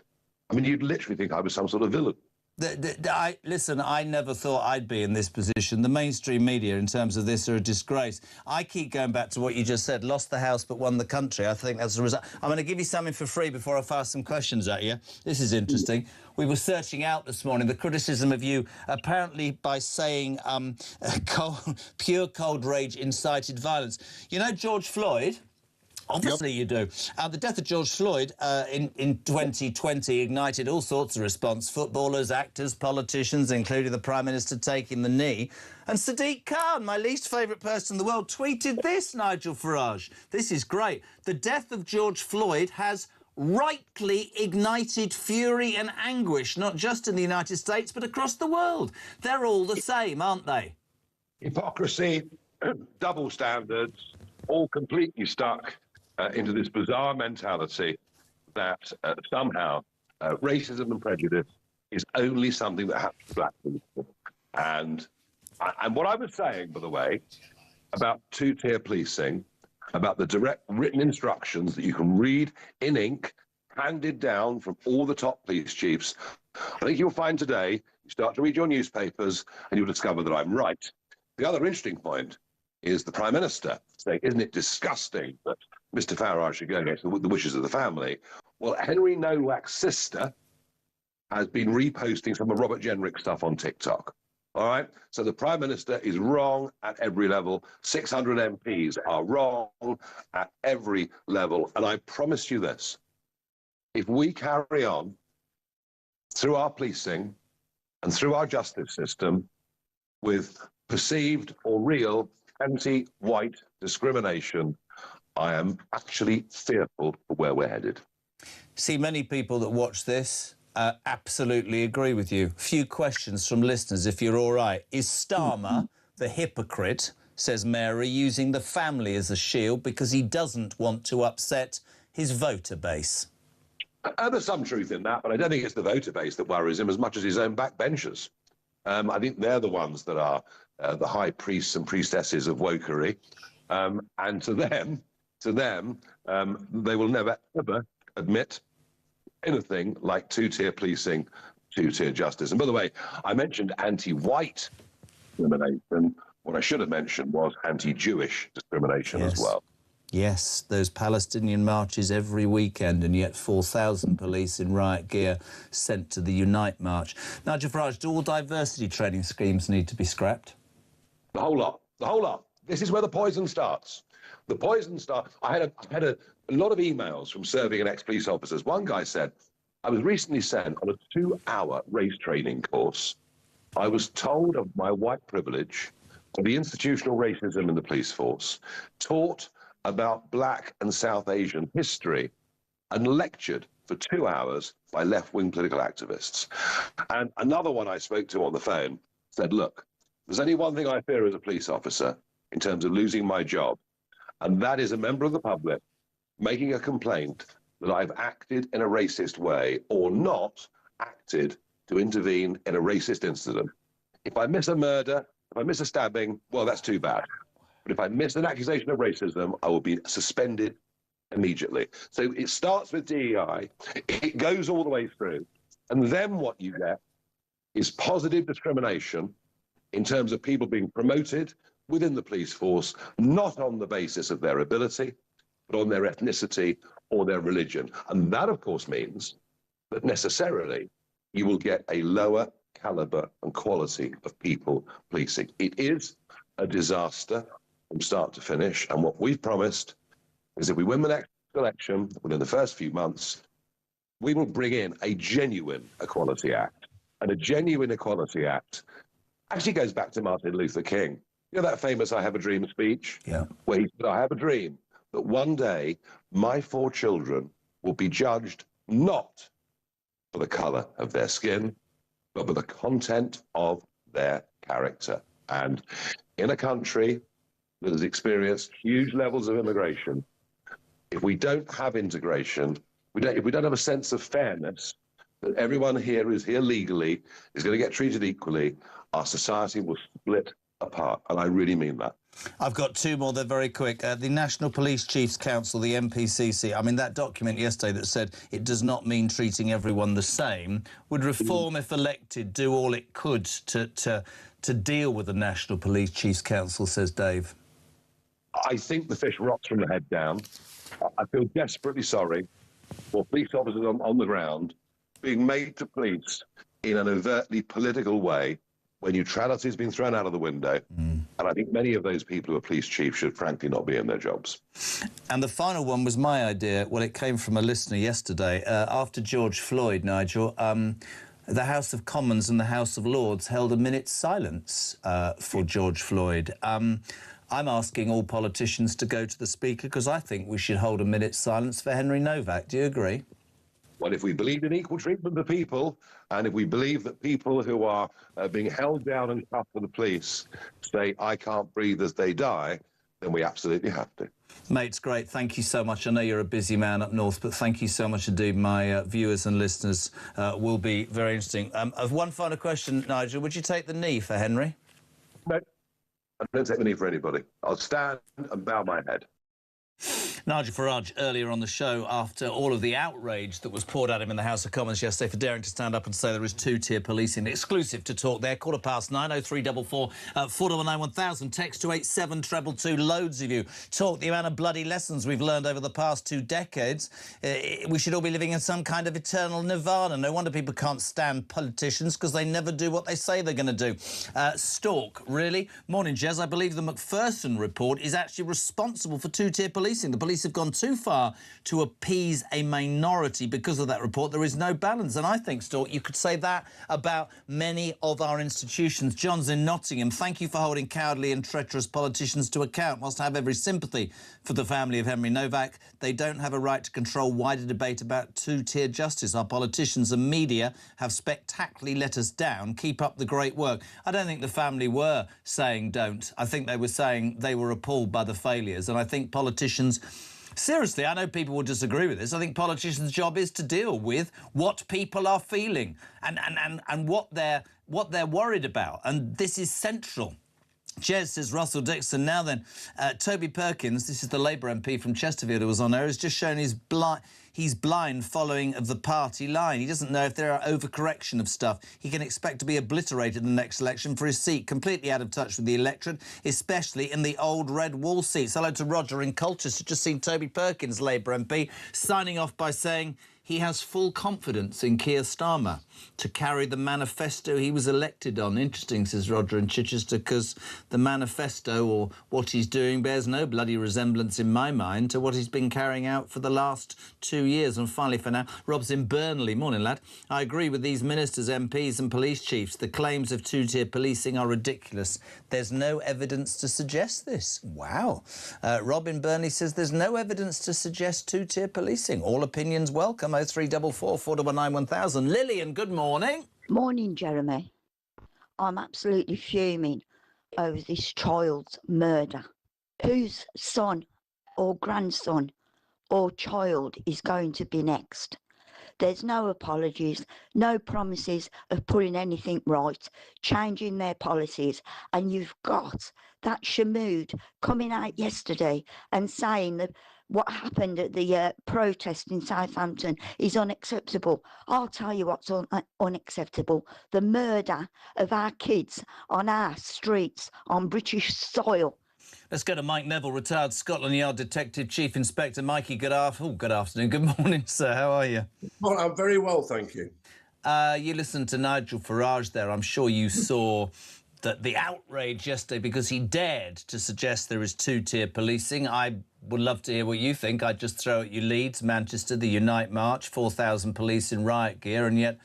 I mean, you'd literally think I was some sort of villain. Listen, I never thought I'd be in this position. The mainstream media, in terms of this, are a disgrace. I keep going back to what you just said, lost the House but won the country. I think that's the result. I'm going to give you something for free before I fire some questions at you. This is interesting. We were searching out this morning the criticism of you, apparently by saying pure cold rage incited violence. You know George Floyd? Obviously you do. The death of George Floyd in 2020 ignited all sorts of response. Footballers, actors, politicians, including the Prime Minister taking the knee. And Sadiq Khan, my least favourite person in the world, tweeted this, Nigel Farage. This is great. The death of George Floyd has rightly ignited fury and anguish, not just in the United States, but across the world. They're all the same, aren't they? Hypocrisy, double standards, all completely stuck into this bizarre mentality that somehow racism and prejudice is only something that happens to black people. And what I was saying, by the way, about two-tier policing, about the direct written instructions that you can read in ink, handed down from all the top police chiefs, I think you'll find today, you start to read your newspapers and you'll discover that I'm right. The other interesting point is the Prime Minister saying, isn't it disgusting that Mr. Farage should go against the wishes of the family? Well, Henry Nowak's sister has been reposting some of Robert Jenrick's stuff on TikTok. All right? So the Prime Minister is wrong at every level. 600 MPs are wrong at every level. And I promise you this, if we carry on through our policing and through our justice system with perceived or real anti-white discrimination, I am actually fearful of where we're headed. See, many people that watch this absolutely agree with you. Few questions from listeners, if you're all right. Is Starmer the hypocrite, says Mary, using the family as a shield because he doesn't want to upset his voter base? There's some truth in that, but I don't think it's the voter base that worries him as much as his own backbenchers. I think they're the ones that are the high priests and priestesses of wokery. And to them, they will never, ever admit anything like two-tier policing, two-tier justice. And by the way, I mentioned anti-white discrimination. What I should have mentioned was anti-Jewish discrimination as well. Yes, those Palestinian marches every weekend, and yet 4,000 police in riot gear sent to the Unite March. Nigel Farage, do all diversity training schemes need to be scrapped? The whole lot. The whole lot. This is where the poison starts. The poison starts. I had a lot of emails from serving and ex-police officers. One guy said, I was recently sent on a 2-hour race training course. I was told of my white privilege, of the institutional racism in the police force, taught about Black and South Asian history, and lectured for 2 hours by left-wing political activists. And another one I spoke to on the phone said, look, there's only one thing I fear as a police officer in terms of losing my job, and that is a member of the public making a complaint that I've acted in a racist way or not acted to intervene in a racist incident. If I miss a murder, if I miss a stabbing, well, that's too bad. But if I miss an accusation of racism, I will be suspended immediately. So it starts with DEI, it goes all the way through. And then what you get is positive discrimination in terms of people being promoted, within the police force, not on the basis of their ability, but on their ethnicity or their religion. And that, of course, means that necessarily you will get a lower caliber and quality of people policing. It is a disaster from start to finish. And what we've promised is if we win the next election within the first few months, we will bring in a genuine Equality Act. And a genuine Equality Act actually goes back to Martin Luther King. You know that famous I Have a Dream speech? Yeah. Where he said, I have a dream that one day my 4 children will be judged not for the colour of their skin, but for the content of their character. And in a country that has experienced huge levels of immigration, if we don't have integration, if we don't have a sense of fairness, that everyone here is here legally, is going to get treated equally, our society will split apart. And I really mean that. I've got 2 more, they're very quick. The National Police Chiefs Council, the NPCC, I mean, that document yesterday that said it does not mean treating everyone the same. Would Reform, if elected, do all it could to deal with the National Police Chiefs Council, says Dave? I think the fish rots from the head down. I feel desperately sorry for police officers on the ground being made to police in an overtly political way when neutrality has been thrown out of the window. And I think many of those people who are police chiefs should frankly not be in their jobs. And the final one was my idea. Well, it came from a listener yesterday. After George Floyd, Nigel, the House of Commons and the House of Lords held a minute's silence for George Floyd. I'm asking all politicians to go to the Speaker because I think we should hold a minute's silence for Henry Novak. Do you agree? Well, if we believe in equal treatment of people, and if we believe that people who are being held down and cuffed for the police say, I can't breathe as they die, then we absolutely have to. Mate, it's great. Thank you so much. I know you're a busy man up north, but thank you so much indeed. My viewers and listeners will be very interesting. One final question, Nigel. Would you take the knee for Henry? No, I don't take the knee for anybody. I'll stand and bow my head. Nigel Farage earlier on the show after all of the outrage that was poured at him in the House of Commons yesterday for daring to stand up and say there is 2-tier policing. Exclusive to talk there, 9:15, 0344 499 1000. Text to 87222. Loads of you. Talk the amount of bloody lessons we've learned over the past 2 decades. We should all be living in some kind of eternal nirvana. No wonder people can't stand politicians because they never do what they say they're going to do. Stalk, really? Morning, Jez. I believe the Macpherson report is actually responsible for 2-tier policing. The police have gone too far to appease a minority. Because of that report, there is no balance. And I think, Stalk, you could say that about many of our institutions. John's in Nottingham. Thank you for holding cowardly and treacherous politicians to account. Whilst I have every sympathy for the family of Henry Novak, they don't have a right to control wider debate about 2-tier justice. Our politicians and media have spectacularly let us down. Keep up the great work. I don't think the family were saying don't. I think they were saying they were appalled by the failures. And I think politicians... Seriously, I know people will disagree with this. I think politicians' job is to deal with what people are feeling and what they're worried about. And this is central. Jez says Russell Dixon. Now then, Toby Perkins, this is the Labour MP from Chesterfield who was on there, has just shown he's blind following of the party line. He doesn't know if there are overcorrection of stuff. He can expect to be obliterated in the next election for his seat, completely out of touch with the electorate, especially in the old red wall seats. Hello to Roger in Colchester. Just seen Toby Perkins, Labour MP, signing off by saying he has full confidence in Keir Starmer to carry the manifesto he was elected on. Interesting, says Roger in Chichester, because the manifesto, or what he's doing, bears no bloody resemblance in my mind to what he's been carrying out for the last 2 years. And finally, for now, Rob's in Burnley. Morning, lad. I agree with these ministers, MPs and police chiefs. The claims of 2-tier policing are ridiculous. There's no evidence to suggest this. Wow. Rob in Burnley says there's no evidence to suggest 2-tier policing. All opinions welcome. 0344 499 1000. Lillian, good morning. Morning, Jeremy. I'm absolutely fuming over this child's murder. Whose son or grandson or child is going to be next? There's no apologies, no promises of putting anything right, changing their policies, and you've got that Shamood coming out yesterday and saying that what happened at the protest in Southampton is unacceptable. I'll tell you what's unacceptable. The murder of our kids on our streets, on British soil. Let's go to Mike Neville, retired Scotland Yard Detective Chief Inspector. Mikey, good afternoon. Good morning, sir. How are you? Well, I'm very well, thank you. You listened to Nigel Farage there. I'm sure you saw that the outrage yesterday because he dared to suggest there is two-tier policing. I would love to hear what you think. I'd just throw at you Leeds, Manchester, the Unite March, 4,000 police in riot gear, and yet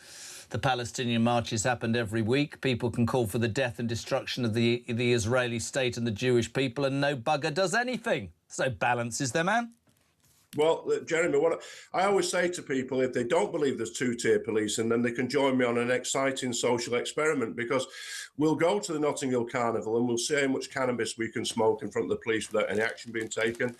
the Palestinian marches happened every week. People can call for the death and destruction of the Israeli state and the Jewish people, and no bugger does anything. So balance is there, man. Well, Jeremy, what I always say to people, if they don't believe there's two-tier policing, then they can join me on an exciting social experiment, because we'll go to the Notting Hill Carnival and we'll see how much cannabis we can smoke in front of the police without any action being taken.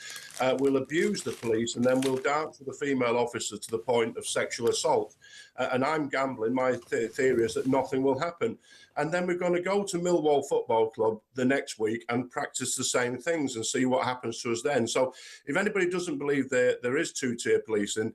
We'll abuse the police, and then we'll dance with the female officer to the point of sexual assault. And I'm gambling. My theory is that nothing will happen. And then we're going to go to Millwall Football Club the next week and practice the same things and see what happens to us then. So if anybody doesn't believe there is two-tier policing,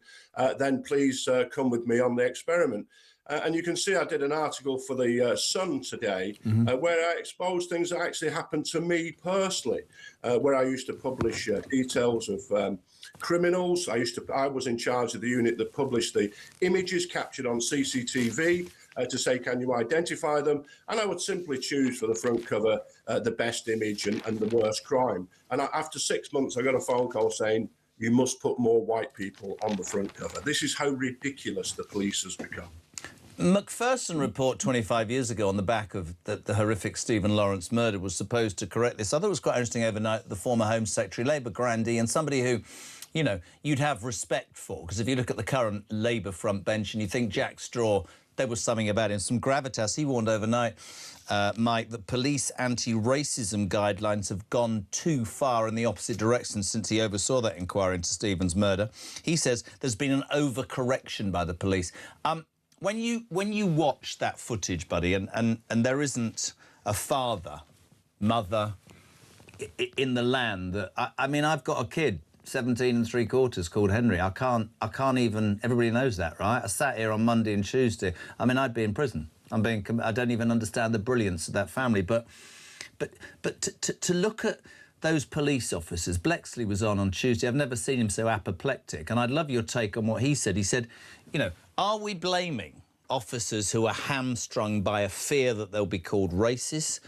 then please come with me on the experiment. And you can see I did an article for the Sun today where I exposed things that actually happened to me personally, where I used to publish details of criminals. I was in charge of the unit that published the images captured on CCTV to say, can you identify them? And I would simply choose for the front cover the best image and the worst crime. And after 6 months, I got a phone call saying, you must put more white people on the front cover. This is how ridiculous the police has become. Macpherson report 25 years ago on the back of the horrific Stephen Lawrence murder was supposed to correct this. I thought it was quite interesting overnight, the former Home Secretary, Labour grandee, and somebody who, you know, you'd have respect for, because if you look at the current Labour front bench and you think Jack Straw, there was something about him, some gravitas. He warned overnight, Mike, that police anti-racism guidelines have gone too far in the opposite direction since he oversaw that inquiry into Stephen's murder. He says there's been an overcorrection by the police. When you watch that footage, buddy, and there isn't a father, mother in the land that I mean, I've got a kid, 17 3/4, called Henry. I can't even. Everybody knows that, right? I sat here on Monday and Tuesday. I mean, I'd be in prison. I don't even understand the brilliance of that family. But to look at those police officers, Blexley was on Tuesday. I've never seen him so apoplectic, and I'd love your take on what he said. He said, you know, are we blaming officers who are hamstrung by a fear that they'll be called racist?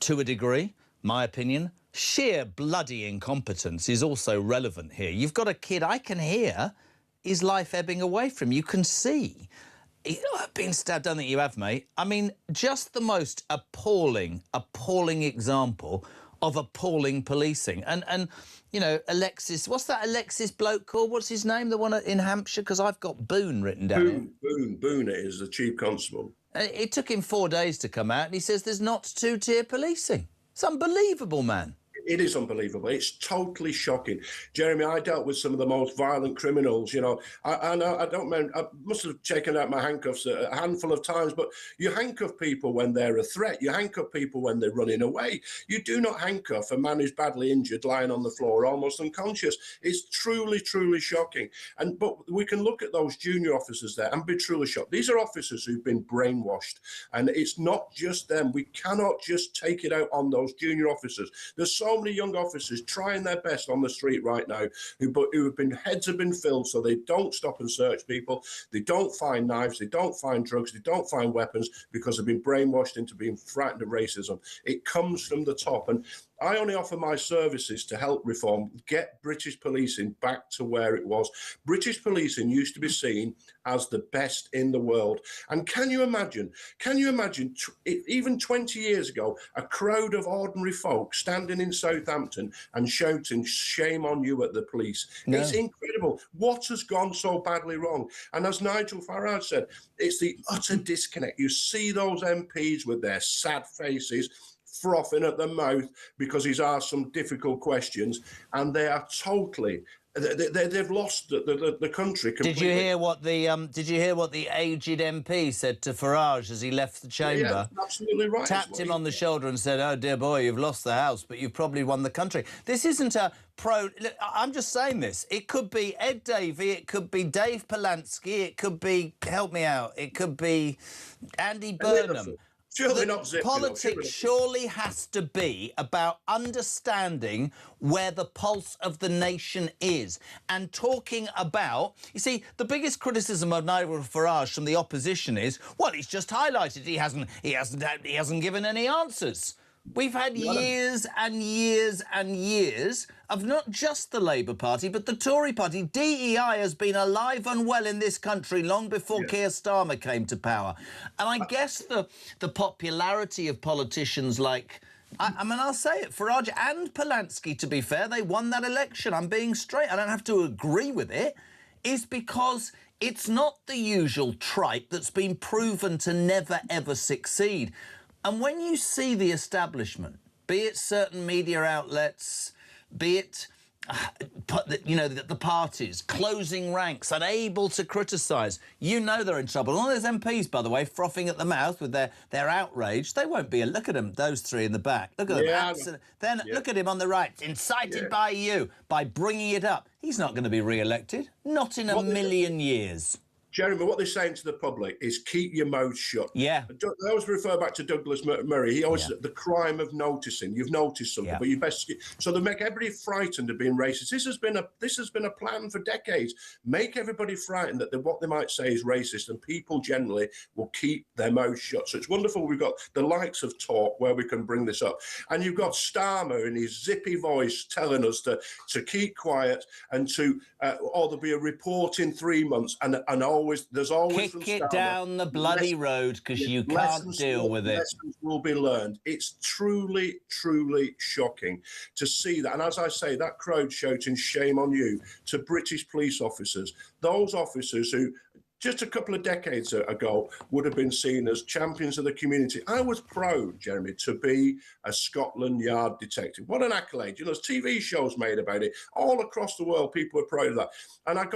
To a degree, my opinion, sheer bloody incompetence is also relevant here. You've got a kid, I can hear his life ebbing away from him. You can see. Being stabbed, I don't think you have, mate. I mean, just the most appalling example of appalling policing. And you know, Alexis, what's that Alexis bloke called? What's his name? The one in Hampshire? Because I've got Boone written down. Boone it is, the chief constable. It took him 4 days to come out, and he says there's not two-tier policing. It's unbelievable, man. It is unbelievable. It's totally shocking. Jeremy, I dealt with some of the most violent criminals, you know. I don't mean, I must have taken out my handcuffs a handful of times, but you handcuff people when they're a threat. You handcuff people when they're running away. You do not handcuff a man who's badly injured, lying on the floor, almost unconscious. It's truly, truly shocking. But we can look at those junior officers there and be truly shocked. These are officers who've been brainwashed, and it's not just them. We cannot just take it out on those junior officers. There's so many young officers trying their best on the street right now heads have been filled so they don't stop and search people, they don't find knives, they don't find drugs, they don't find weapons because they've been brainwashed into being frightened of racism. It comes from the top, and I only offer my services to help reform, get British policing back to where it was. British policing used to be seen as the best in the world. And can you imagine, even 20 years ago, a crowd of ordinary folk standing in Southampton and shouting, shame on you at the police? No. It's incredible. What has gone so badly wrong? And as Nigel Farage said, it's the utter disconnect. You see those MPs with their sad faces, frothing at the mouth because he's asked some difficult questions, and they are totally they've lost the country completely. Did you hear what the aged MP said to Farage as he left the chamber? Yeah, absolutely right. Tapped him on the shoulder and said, "Oh dear boy, you've lost the House, but you've probably won the country." This isn't a pro. Look, I'm just saying this. It could be Ed Davey, it could be Dave Polanski, it could be, help me out, it could be Andy Burnham. Surely not Zip. Politics surely has to be about understanding where the pulse of the nation is and talking about. You see, the biggest criticism of Nigel Farage from the opposition is, well, he's just highlighted. He hasn't given any answers. We've had years and years and years of not just the Labour Party, but the Tory Party. DEI has been alive and well in this country long before Keir Starmer came to power. And I guess the popularity of politicians like, I mean, I'll say it, Farage and Polanski, to be fair, they won that election. I'm being straight. I don't have to agree with it. Is because it's not the usual tripe that's been proven to never, ever succeed. And when you see the establishment, be it certain media outlets, be it, the parties, closing ranks, unable to criticise, you know they're in trouble. All those MPs, by the way, frothing at the mouth with their outrage, they won't be. Look at them, those three in the back. Look at them. Then look at him on the right, incited by you, by bringing it up. He's not going to be re-elected. Not in a million years. Jeremy, what they're saying to the public is keep your mouth shut. Yeah. I always refer back to Douglas Murray. He always the crime of noticing. You've noticed something, but you best. So they make everybody frightened of being racist. This has been a plan for decades. Make everybody frightened that what they might say is racist, and people generally will keep their mouth shut. So it's wonderful. We've got the likes of Talk where we can bring this up, and you've got Starmer in his zippy voice telling us to keep quiet and to or there'll be a report in 3 months, and there's always kick it down the bloody road because you can't deal with it. Lessons will be learned. It's truly, truly shocking to see that. And as I say, that crowd shouting "shame on you" to British police officers, those officers who just a couple of decades ago would have been seen as champions of the community. I was proud, Jeremy, to be a Scotland Yard detective. What an accolade. You know, there's TV shows made about it. All across the world, people are proud of that. And I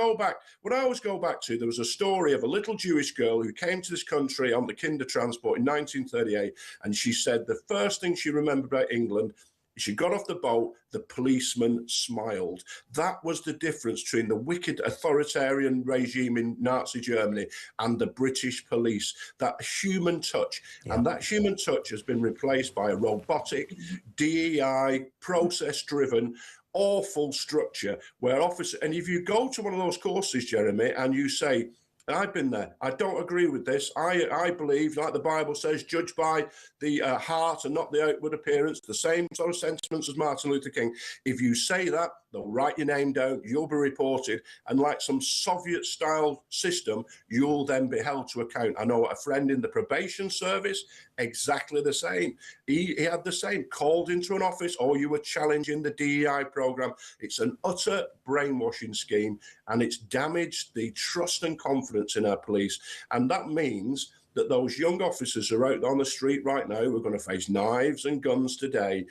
always go back to, there was a story of a little Jewish girl who came to this country on the Kinder Transport in 1938, and she said the first thing she remembered about England, she got off the boat, the policeman smiled. That was the difference between the wicked authoritarian regime in Nazi Germany and the British police. That human touch. Yeah. And that human touch has been replaced by a robotic, DEI, process-driven, awful structure where officers... And if you go to one of those courses, Jeremy, and you say... I've been there. I don't agree with this. I believe, like the Bible says, judge by the heart and not the outward appearance, the same sort of sentiments as Martin Luther King. If you say that, they'll write your name down, you'll be reported, and like some Soviet-style system, you'll then be held to account. I know a friend in the probation service, exactly the same. He had the same, called into an office, or you were challenging the DEI programme. It's an utter brainwashing scheme, and it's damaged the trust and confidence in our police. And that means that those young officers who are out on the street right now who are going to face knives and guns today,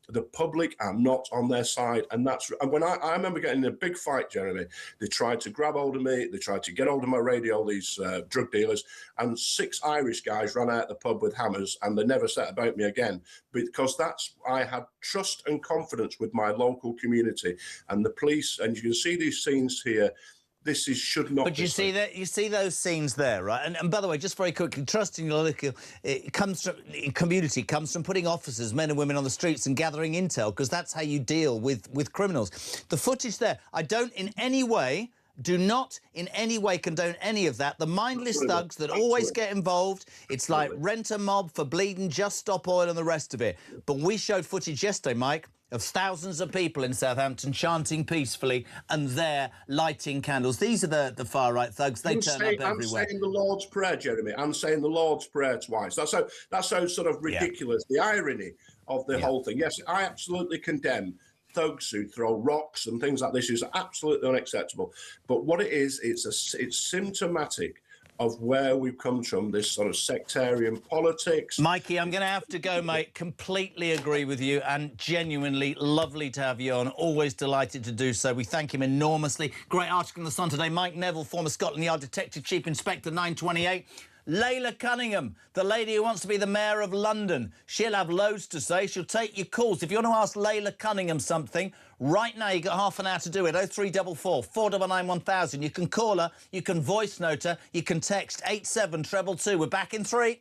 the public are not on their side. And when I remember getting in a big fight, Jeremy, they tried to grab hold of me, they tried to get hold of my radio, these drug dealers, and 6 Irish guys ran out the pub with hammers, and they never said about me again, because I had trust and confidence with my local community and the police. And you can see these scenes here. Should not. But you see that, you see those scenes there, right? And by the way, just very quickly, trust in your local community comes from putting officers, men and women, on the streets and gathering intel, because that's how you deal with criminals. The footage there, do not in any way condone any of that. The mindless thugs that always get involved, it's like rent a mob for bleeding, just stop oil and the rest of it. But we showed footage yesterday, Mike, of thousands of people in Southampton chanting peacefully and there lighting candles. These are the far-right thugs. They turn up everywhere. I'm saying the Lord's Prayer, Jeremy. I'm saying the Lord's Prayer twice. That's how sort of ridiculous, the irony of the whole thing. Yes, I absolutely condemn thugs who throw rocks and things like this. Is absolutely unacceptable. But what it is, it's symptomatic of where we've come from, this sort of sectarian politics. Mikey, I'm going to have to go, mate. Completely agree with you, and genuinely lovely to have you on. Always delighted to do so. We thank him enormously. Great article in The Sun today. Mike Neville, former Scotland Yard Detective Chief Inspector 928. Layla Cunningham, the lady who wants to be the Mayor of London. She'll have loads to say. She'll take your calls. If you want to ask Layla Cunningham something, right now you've got half an hour to do it. 0344 499 1000. You can call her, you can voice note her, you can text 87222. We're back in 3.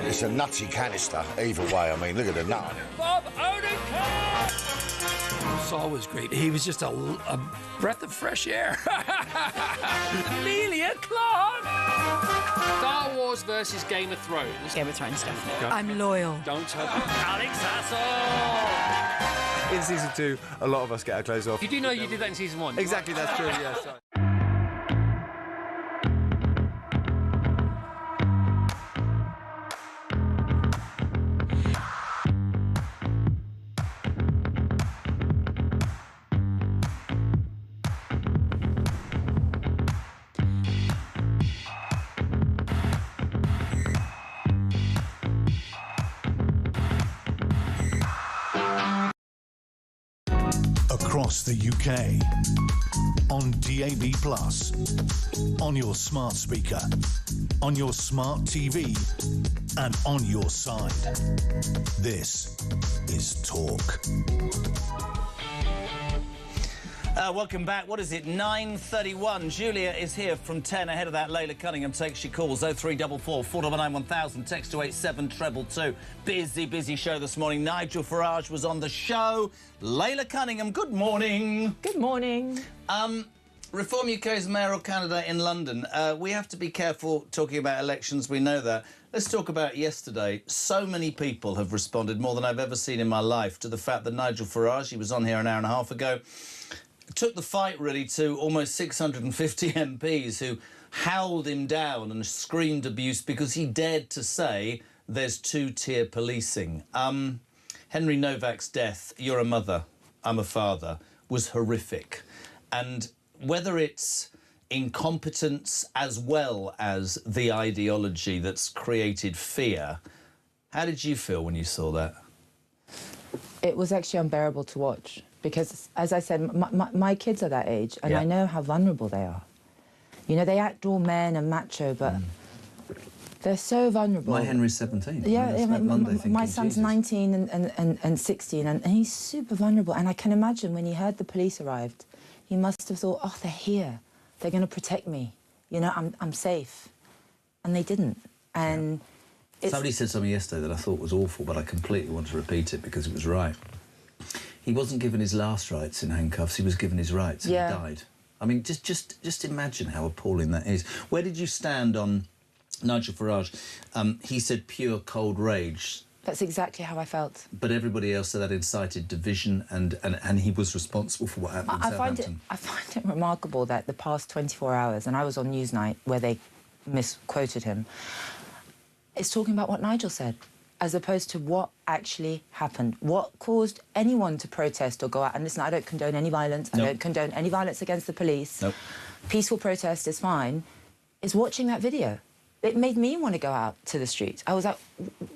It's a nutty canister, either way. I mean, look at the nut on it. Bob Odenkirk! Saul was great. He was just a breath of fresh air. Amelia Clark! Star Wars versus Game of Thrones. Game of Thrones, definitely. Go. I'm loyal. Don't tell Alex Hassel! In season 2, a lot of us get our clothes off. You do know you did that in season 1? Exactly, that's true, yes. Across the UK, on DAB+, on your smart speaker, on your smart TV, and on your side. This is Talk. Welcome back. What is it? 9:31. Julia is here from 10. Ahead of that, Layla Cunningham takes your calls. 0344 499 1000. Text to 87222. Busy show this morning. Nigel Farage was on the show. Layla Cunningham, good morning. Good morning. Reform UK's mayoral candidate in London. We have to be careful talking about elections. We know that. Let's talk about yesterday. So many people have responded, more than I've ever seen in my life, to the fact that Nigel Farage, he was on here an hour and a half ago, took the fight, really, to almost 650 MPs who howled him down and screamed abuse because he dared to say there's two-tier policing. Henry Novak's death, you're a mother, I'm a father, was horrific. And whether it's incompetence as well as the ideology that's created fear, how did you feel when you saw that? It was actually unbearable to watch because, as I said, my kids are that age and I know how vulnerable they are. You know, they act all men and macho, but they're so vulnerable. My Henry's 17. Yeah, my son's Jesus. 19 and 16, and he's super vulnerable. And I can imagine when he heard the police arrived, he must have thought, oh, they're here. They're going to protect me. You know, I'm safe. And they didn't. And Somebody said something yesterday that I thought was awful, but I completely want to repeat it because it was right. He wasn't given his last rights in handcuffs. He was given his rights and he died. I mean, just imagine how appalling that is. Where did you stand on Nigel Farage? He said pure cold rage. That's exactly how I felt. But everybody else said that incited division, and he was responsible for what happened in Southampton. I find it remarkable that the past 24 hours, and I was on Newsnight where they misquoted him, it's talking about what Nigel said, as opposed to what actually happened. What caused anyone to protest or go out? And listen, I don't condone any violence. I don't condone any violence against the police. Peaceful protest is fine. Is watching that video. It made me want to go out to the streets. I was like,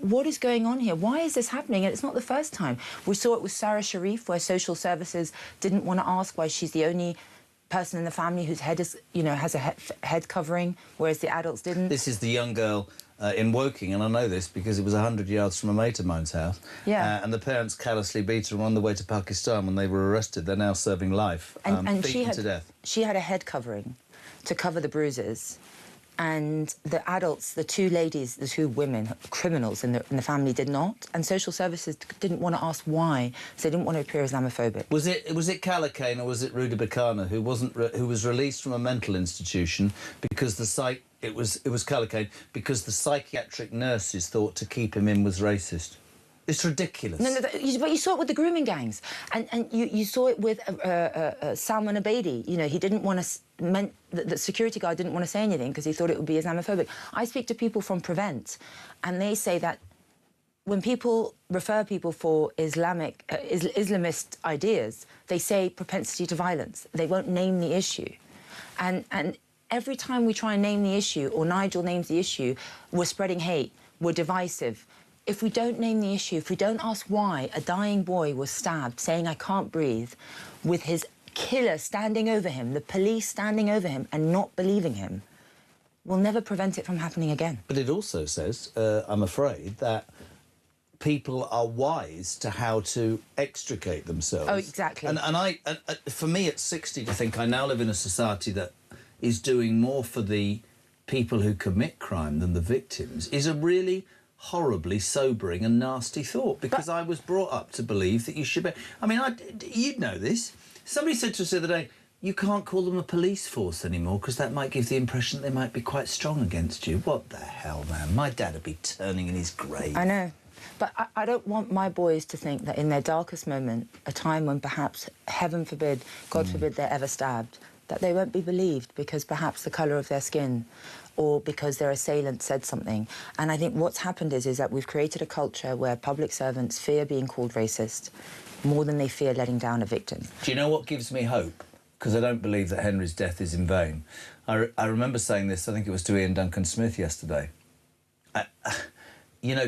what is going on here? Why is this happening? And it's not the first time. We saw it with Sarah Sharif, where social services didn't want to ask why she's the only person in the family whose head is, has a head covering, whereas the adults didn't. This is the young girl in Woking, and I know this because it was 100 yards from a mate of mine's house. And the parents callously beat her on the way to Pakistan when they were arrested. They're now serving life, and beaten to death. She had a head covering to cover the bruises. And the adults, the two ladies, the two women, criminals in the family did not. And social services didn't want to ask why, so they didn't want to appear Islamophobic. Was it Kalakane or was it Ruda Bakana who was released from a mental institution because it was Kalakane because the psychiatric nurses thought to keep him in was racist? It's ridiculous. No, but you saw it with the grooming gangs, and you saw it with Salman Abedi. He didn't want to. The security guard didn't want to say anything because he thought it would be Islamophobic. I speak to people from Prevent, and they say that when people refer people for Islamist ideas, they say propensity to violence. They won't name the issue, and every time we try and name the issue, or Nigel names the issue, we're spreading hate. We're divisive. If we don't name the issue, if we don't ask why a dying boy was stabbed, saying, I can't breathe, with his killer standing over him, the police standing over him and not believing him, we'll never prevent it from happening again. But it also says, I'm afraid, that people are wise to how to extricate themselves. Oh, exactly. And for me, at 60, to think I now live in a society that is doing more for the people who commit crime than the victims is a really horribly sobering and nasty thought, because I was brought up to believe that you should be... I mean, you'd know this. Somebody said to us the other day, you can't call them a police force anymore because that might give the impression that they might be quite strong against you. What the hell, man? My dad would be turning in his grave. I know. But I don't want my boys to think that in their darkest moment, a time when perhaps, heaven forbid, God forbid they're ever stabbed, that they won't be believed because perhaps the colour of their skin or because their assailant said something. And I think what's happened is that we've created a culture where public servants fear being called racist more than they fear letting down a victim. Do you know what gives me hope? Because I don't believe that Henry's death is in vain. I remember saying this, I think it was to Ian Duncan Smith yesterday.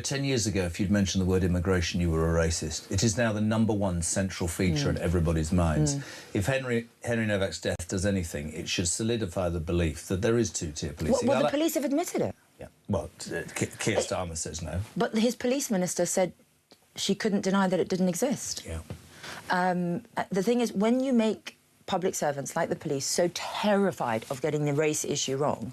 10 years ago, if you'd mentioned the word immigration, you were a racist. It is now the #1 central feature in everybody's minds. If Henry Novak's death does anything, it should solidify the belief that there is two-tier policing. Well, the police have admitted it. Yeah. Well, Keir Starmer says no. But his police minister said she couldn't deny that it didn't exist. Yeah. The thing is, when you make public servants like the police so terrified of getting the race issue wrong,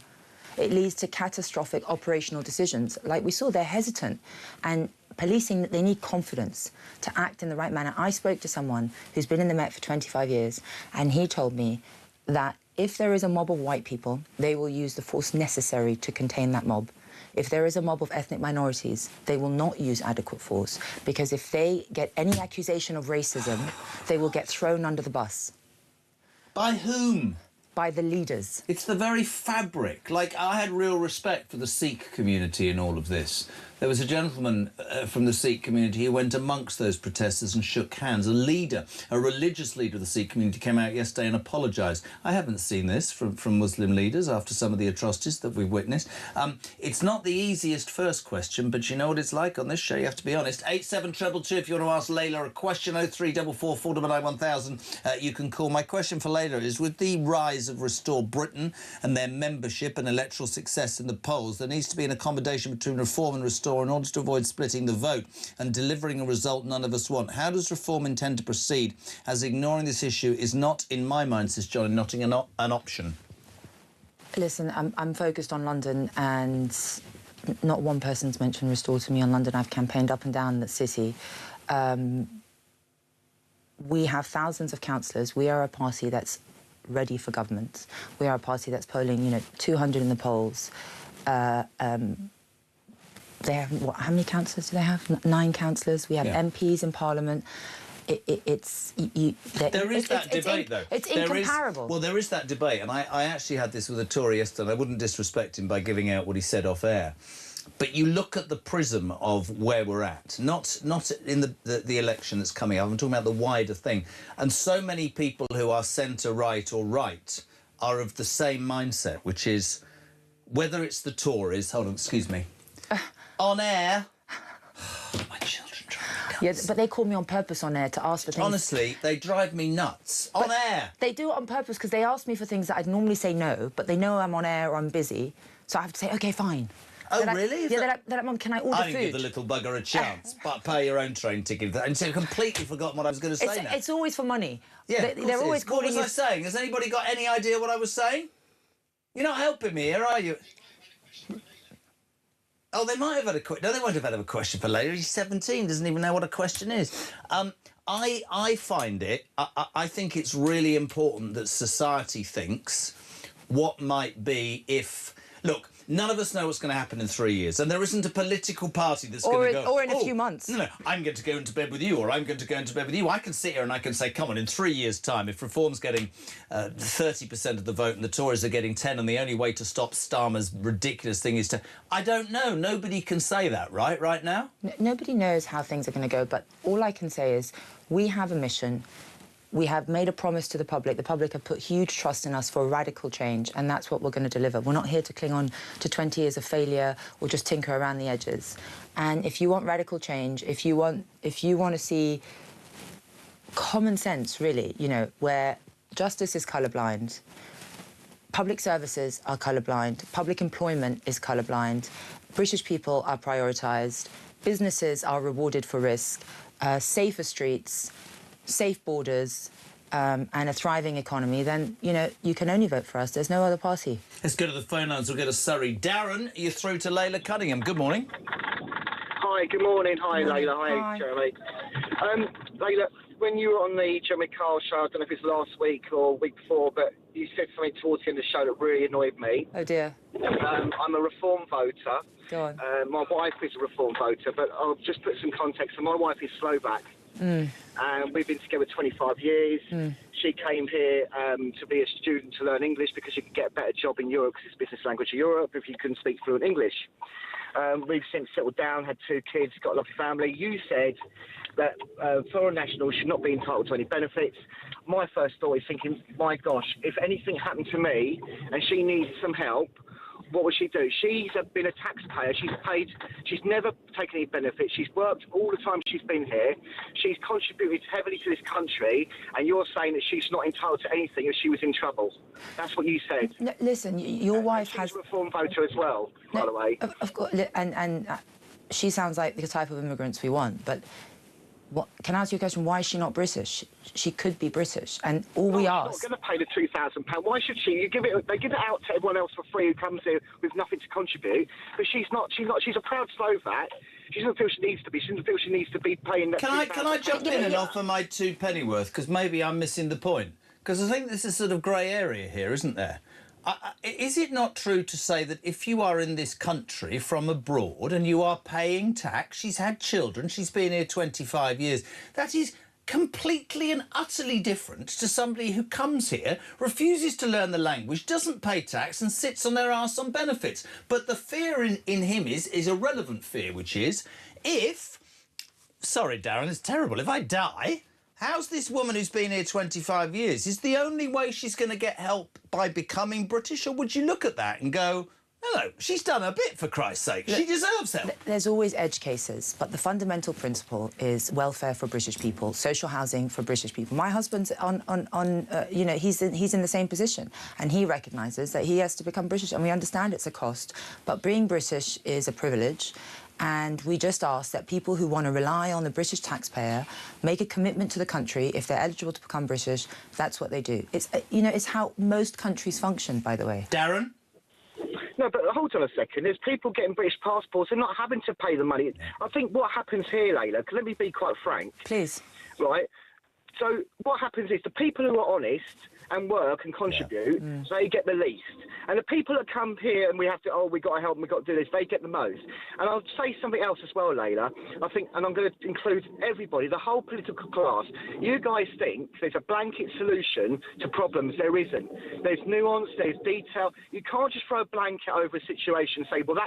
it leads to catastrophic operational decisions. Like we saw, they're hesitant. And policing, they need confidence to act in the right manner. I spoke to someone who's been in the Met for 25 years, and he told me that if there is a mob of white people, they will use the force necessary to contain that mob. If there is a mob of ethnic minorities, they will not use adequate force, because if they get any accusation of racism, they will get thrown under the bus. By whom? By the leaders. It's the very fabric. Like, I had real respect for the Sikh community in all of this. There was a gentleman from the Sikh community who went amongst those protesters and shook hands. A leader, a religious leader of the Sikh community, came out yesterday and apologised. I haven't seen this from Muslim leaders after some of the atrocities that we've witnessed. It's not the easiest first question, but you know what it's like on this show, you have to be honest. 87222 if you want to ask Layla a question, 0344 499 1000. You can call. My question for Layla is, with the rise of Restore Britain and their membership and electoral success in the polls, there needs to be an accommodation between Reform and Restore in order to avoid splitting the vote and delivering a result none of us want. How does Reform intend to proceed, as ignoring this issue is not, in my mind, says John Nottingham, an option? Listen, I'm focused on London, and not one person's mentioned Restore to Me on London. I've campaigned up and down the city. We have thousands of councillors. We are a party that's ready for government. We are a party that's polling, you know, 200 in the polls. They have, what, how many councillors do they have? 9 councillors. We have MPs in Parliament. There is that debate, though. It's incomparable. Well, there is that debate, and I actually had this with a Tory yesterday, and I wouldn't disrespect him by giving out what he said off air. But you look at the prism of where we're at, not in the election that's coming up. I'm talking about the wider thing. And so many people who are centre-right or right are of the same mindset, which is, whether it's the Tories... Hold on, excuse me. On air... My children drive me nuts. Yeah, but they call me on purpose on air to ask for things. Honestly, they drive me nuts. On air. They do it on purpose because they ask me for things that I'd normally say no, but they know I'm on air or I'm busy, so I have to say, OK, fine. Oh, really? They're like, Mum, can I order food? I didn't give the little bugger a chance. But pay your own train ticket. And so I completely forgotten what I was going to say now. It's always for money. Yeah, they're always calling you... What was I saying? Has anybody got any idea what I was saying? You're not helping me here, are you? Oh, they might have had a question. No, they won't have had a question for later. He's 17, doesn't even know what a question is. I find it... I think it's really important that society thinks what might be if... Look... None of us know what's going to happen in 3 years, and there isn't a political party that's going to go... Or in a few months. No, I'm going to go into bed with you, or I'm going to go into bed with you. I can sit here and I can say, come on, in 3 years' time, if Reform's getting 30% of the vote and the Tories are getting 10, and the only way to stop Starmer's ridiculous thing is to... I don't know. Nobody can say that, right now? Nobody knows how things are going to go, but all I can say is we have a mission. We have made a promise to the public. The public have put huge trust in us for a radical change, and that's what we're going to deliver. We're not here to cling on to 20 years of failure or just tinker around the edges. And if you want radical change, if you want to see common sense, really, you know, where justice is colourblind, public services are colourblind, public employment is colourblind, British people are prioritised, businesses are rewarded for risk, safer streets, safe borders, and a thriving economy, then, you know, you can only vote for us. There's no other party. Let's go to the phone lines. We'll go to Surrey. Darren, you're through to Layla Cunningham. Good morning. Hi, good morning. Hi, Layla. Hi, Jeremy. Layla, when you were on the Jeremy Kyle show, I don't know if it was last week or week before, but you said something towards the end of the show that really annoyed me. Oh, dear. I'm a Reform voter. Go on. My wife is a Reform voter, but I'll just put some context. So my wife is Slovak. And we've been together 25 years. She came here to be a student to learn English because you could get a better job in Europe because it's business language of Europe if you couldn't speak fluent English. We've since settled down, had 2 kids, got a lovely family. You said that foreign nationals should not be entitled to any benefits. My first thought is thinking, my gosh, if anything happened to me and she needs some help, what would she do? She's been a taxpayer. She's never taken any benefits. She's worked all the time she's been here. She's contributed heavily to this country, and you're saying that she's not entitled to anything if she was in trouble. That's what you said. No, listen, your wife she's has... a Reform voter as well, by the way. Of course, and she sounds like the type of immigrants we want, but... Can I ask you a question? Why is she not British? She could be British, and all we ask... She's not going to pay the £2,000. Why should she? They give it out to everyone else for free who comes here with nothing to contribute. But she's not. She's a proud Slovak. She doesn't feel she needs to be. She doesn't feel she needs to be paying that. Can I jump in and offer my 2 pennyworth? Because maybe I'm missing the point. Because I think there's a sort of grey area here, isn't there? Is it not true to say that if you are in this country from abroad and you are paying tax, she's had children, she's been here 25 years, that is completely and utterly different to somebody who comes here, refuses to learn the language, doesn't pay tax and sits on their arse on benefits. But the fear in him is a relevant fear, which is, if... Sorry, Darren, it's terrible. If I die... How's this woman who's been here 25 years? Is the only way she's going to get help by becoming British? Or would you look at that and go, no, she's done a bit, for Christ's sake. She deserves help. There's always edge cases, but the fundamental principle is welfare for British people, social housing for British people. My husband's you know, he's in the same position, and he recognises that he has to become British, and we understand it's a cost, but being British is a privilege. And we just ask that people who want to rely on the British taxpayer make a commitment to the country. If they're eligible to become British, that's what they do. It's, you know, it's how most countries function, by the way. Darren? No, but hold on a second. There's people getting British passports and not having to pay the money. I think what happens here, Layla, let me be quite frank. Please. Right? So what happens is the people who are honest and work and contribute, they get the least. And the people that come here and we have to, we got to help them, we got to do this, they get the most. And I'll say something else as well, Layla. I think, and I'm going to include everybody, the whole political class. You guys think there's a blanket solution to problems. There isn't. There's nuance, there's detail. You can't just throw a blanket over a situation and say, well,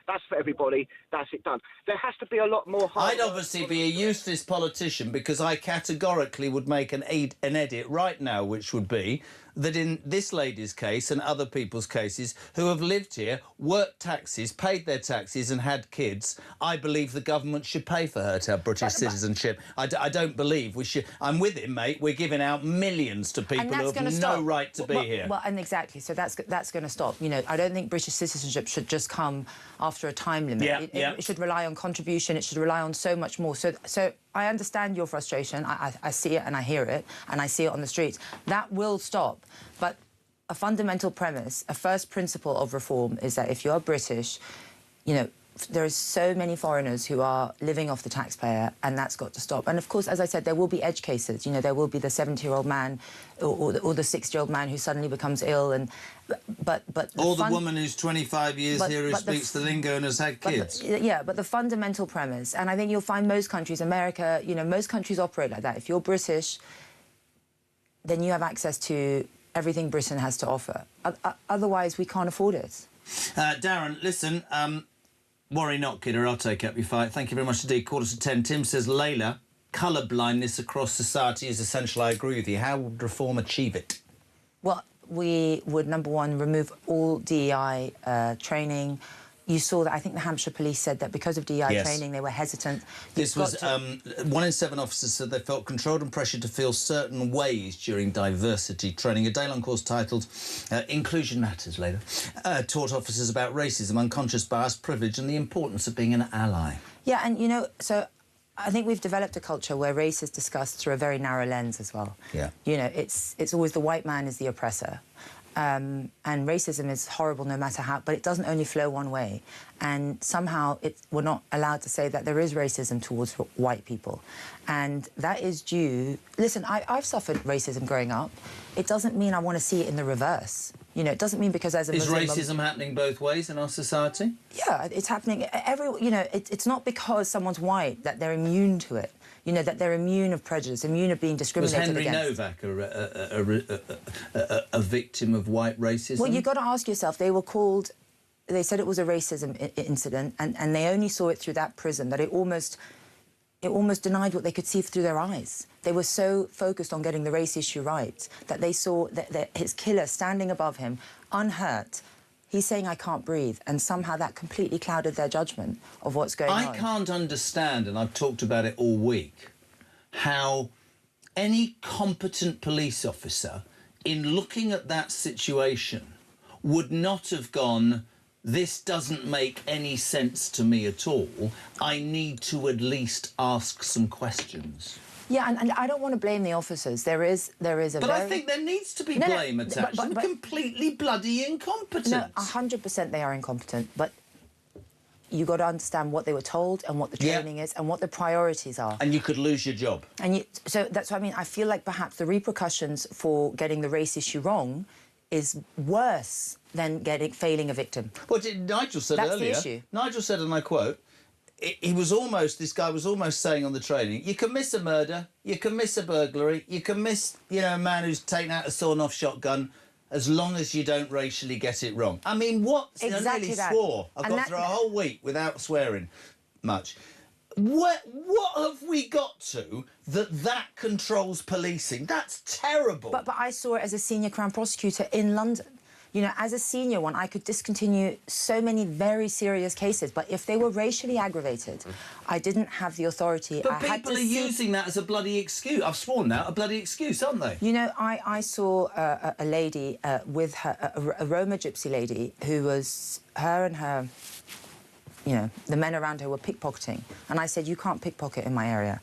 that's for everybody, that's it done. There has to be a lot more hard I'd obviously be a useless politician because I categorically would make an edit right now, which would be that in this lady's case and other people's cases who have lived here, worked taxes, paid their taxes and had kids, I believe the government should pay for her to have British citizenship. I don't believe we should. I'm with it, mate. We're giving out millions to people who have no right to be here. Well, and exactly. So that's going to stop. You know, I don't think British citizenship should just come after a time limit. It should rely on contribution. It should rely on so much more. So I understand your frustration. I see it and I hear it and I see it on the streets. That will stop. But a fundamental premise, a first principle of reform is that if you're British, you know, there are so many foreigners who are living off the taxpayer, and that's got to stop. And of course, as I said, there will be edge cases. You know, there will be the 70-year-old man or the 60-year-old man who suddenly becomes ill, and but or the woman who's 25 years here who speaks the lingo and has had kids. But the fundamental premise, and I think you'll find most countries, America, you know, most countries operate like that. If you're British, then you have access to everything Britain has to offer. Otherwise, we can't afford it. Darren, listen. Worry not, kidder, I'll take up your fight. Thank you very much indeed. 10:15. Tim says, Layla, colour blindness across society is essential. I agree with you. How would reform achieve it? Well, we would, number one, remove all DEI training. You saw that, I think the Hampshire Police said that because of DEI training, they were hesitant. This was 1 in 7 officers said they felt controlled and pressured to feel certain ways during diversity training. A day-long course titled Inclusion Matters, later, taught officers about racism, unconscious bias, privilege and the importance of being an ally. Yeah, and, you know, so I think we've developed a culture where race is discussed through a very narrow lens as well. Yeah. You know, it's always the white man is the oppressor. And racism is horrible no matter how, but it doesn't only flow one way. And somehow we're not allowed to say that there is racism towards white people. And that is due... Listen, I've suffered racism growing up. It doesn't mean I want to see it in the reverse. You know, it doesn't mean because as a Muslim... Is racism happening both ways in our society? Yeah, it's happening. You know, it's not because someone's white that they're immune to it. You know, that they're immune of prejudice, immune of being discriminated against. Was Henry Novak a victim of white racism? Well, you've got to ask yourself, they were called... They said it was a racism incident, and they only saw it through that prism, that it almost denied what they could see through their eyes. They were so focused on getting the race issue right that they saw that his killer standing above him, unhurt. He's saying, I can't breathe, and somehow that completely clouded their judgment of what's going on. I can't understand, and I've talked about it all week, how any competent police officer, in looking at that situation, would not have gone, this doesn't make any sense to me at all. I need to at least ask some questions. Yeah, and I don't want to blame the officers. There is a But I think there needs to be blame attached. They're completely bloody incompetent. No, 100% they are incompetent, but you got to understand what they were told and what the training is and what the priorities are. And you could lose your job. And so that's what I mean. I feel like perhaps the repercussions for getting the race issue wrong is worse than failing a victim. Well, Nigel said earlier... That's the issue. Nigel said, and I quote, this guy was almost saying on the training, you can miss a murder, you can miss a burglary, you can miss, you know, a man who's taken out a sawn-off shotgun, as long as you don't racially get it wrong. I mean, what? Exactly I nearly that. swore. I got through a whole week without swearing much. What have we got to that controls policing? That's terrible. But I saw it as a senior Crown prosecutor in London. You know, as a senior one, I could discontinue so many very serious cases, but if they were racially aggravated, I didn't have the authority. But people are using that as a bloody excuse. I've sworn now, a bloody excuse, aren't they? You know, I saw a lady with her, a Roma gypsy lady, who was, her and her, you know, the men around her were pickpocketing. And I said, you can't pickpocket in my area.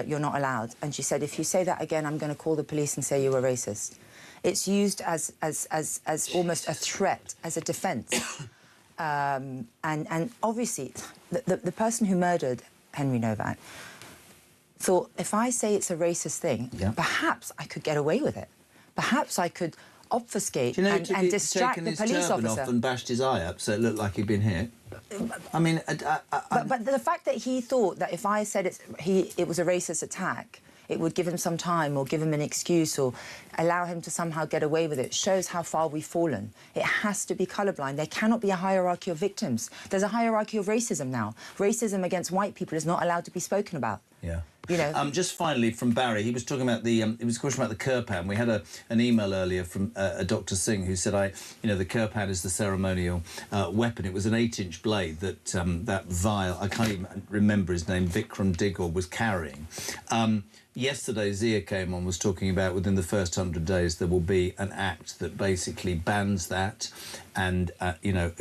You're not allowed. And she said, if you say that again, I'm going to call the police and say you were racist. It's used as almost a threat, as a defence. And obviously, the person who murdered Henry Novak thought, if I say it's a racist thing, perhaps I could get away with it. Perhaps I could obfuscate and distract the police officer. Off and bashed his eye up so it looked like he'd been hit. I mean, but the fact that he thought that if I said it was a racist attack, it would give him some time or give him an excuse or allow him to somehow get away with it shows how far we've fallen. It has to be colourblind. There cannot be a hierarchy of victims. There's a hierarchy of racism now. Racism against white people is not allowed to be spoken about. Yeah. You know. Just finally, from Barry, he was talking about it was a question about the Kirpan. We had an email earlier from a Dr. Singh who said, the Kirpan is the ceremonial weapon. It was an 8-inch blade that that vile, I can't even remember his name, Vikram Digor, was carrying. Yesterday, Zia came on, was talking about within the first 100 days there will be an act that basically bans that and,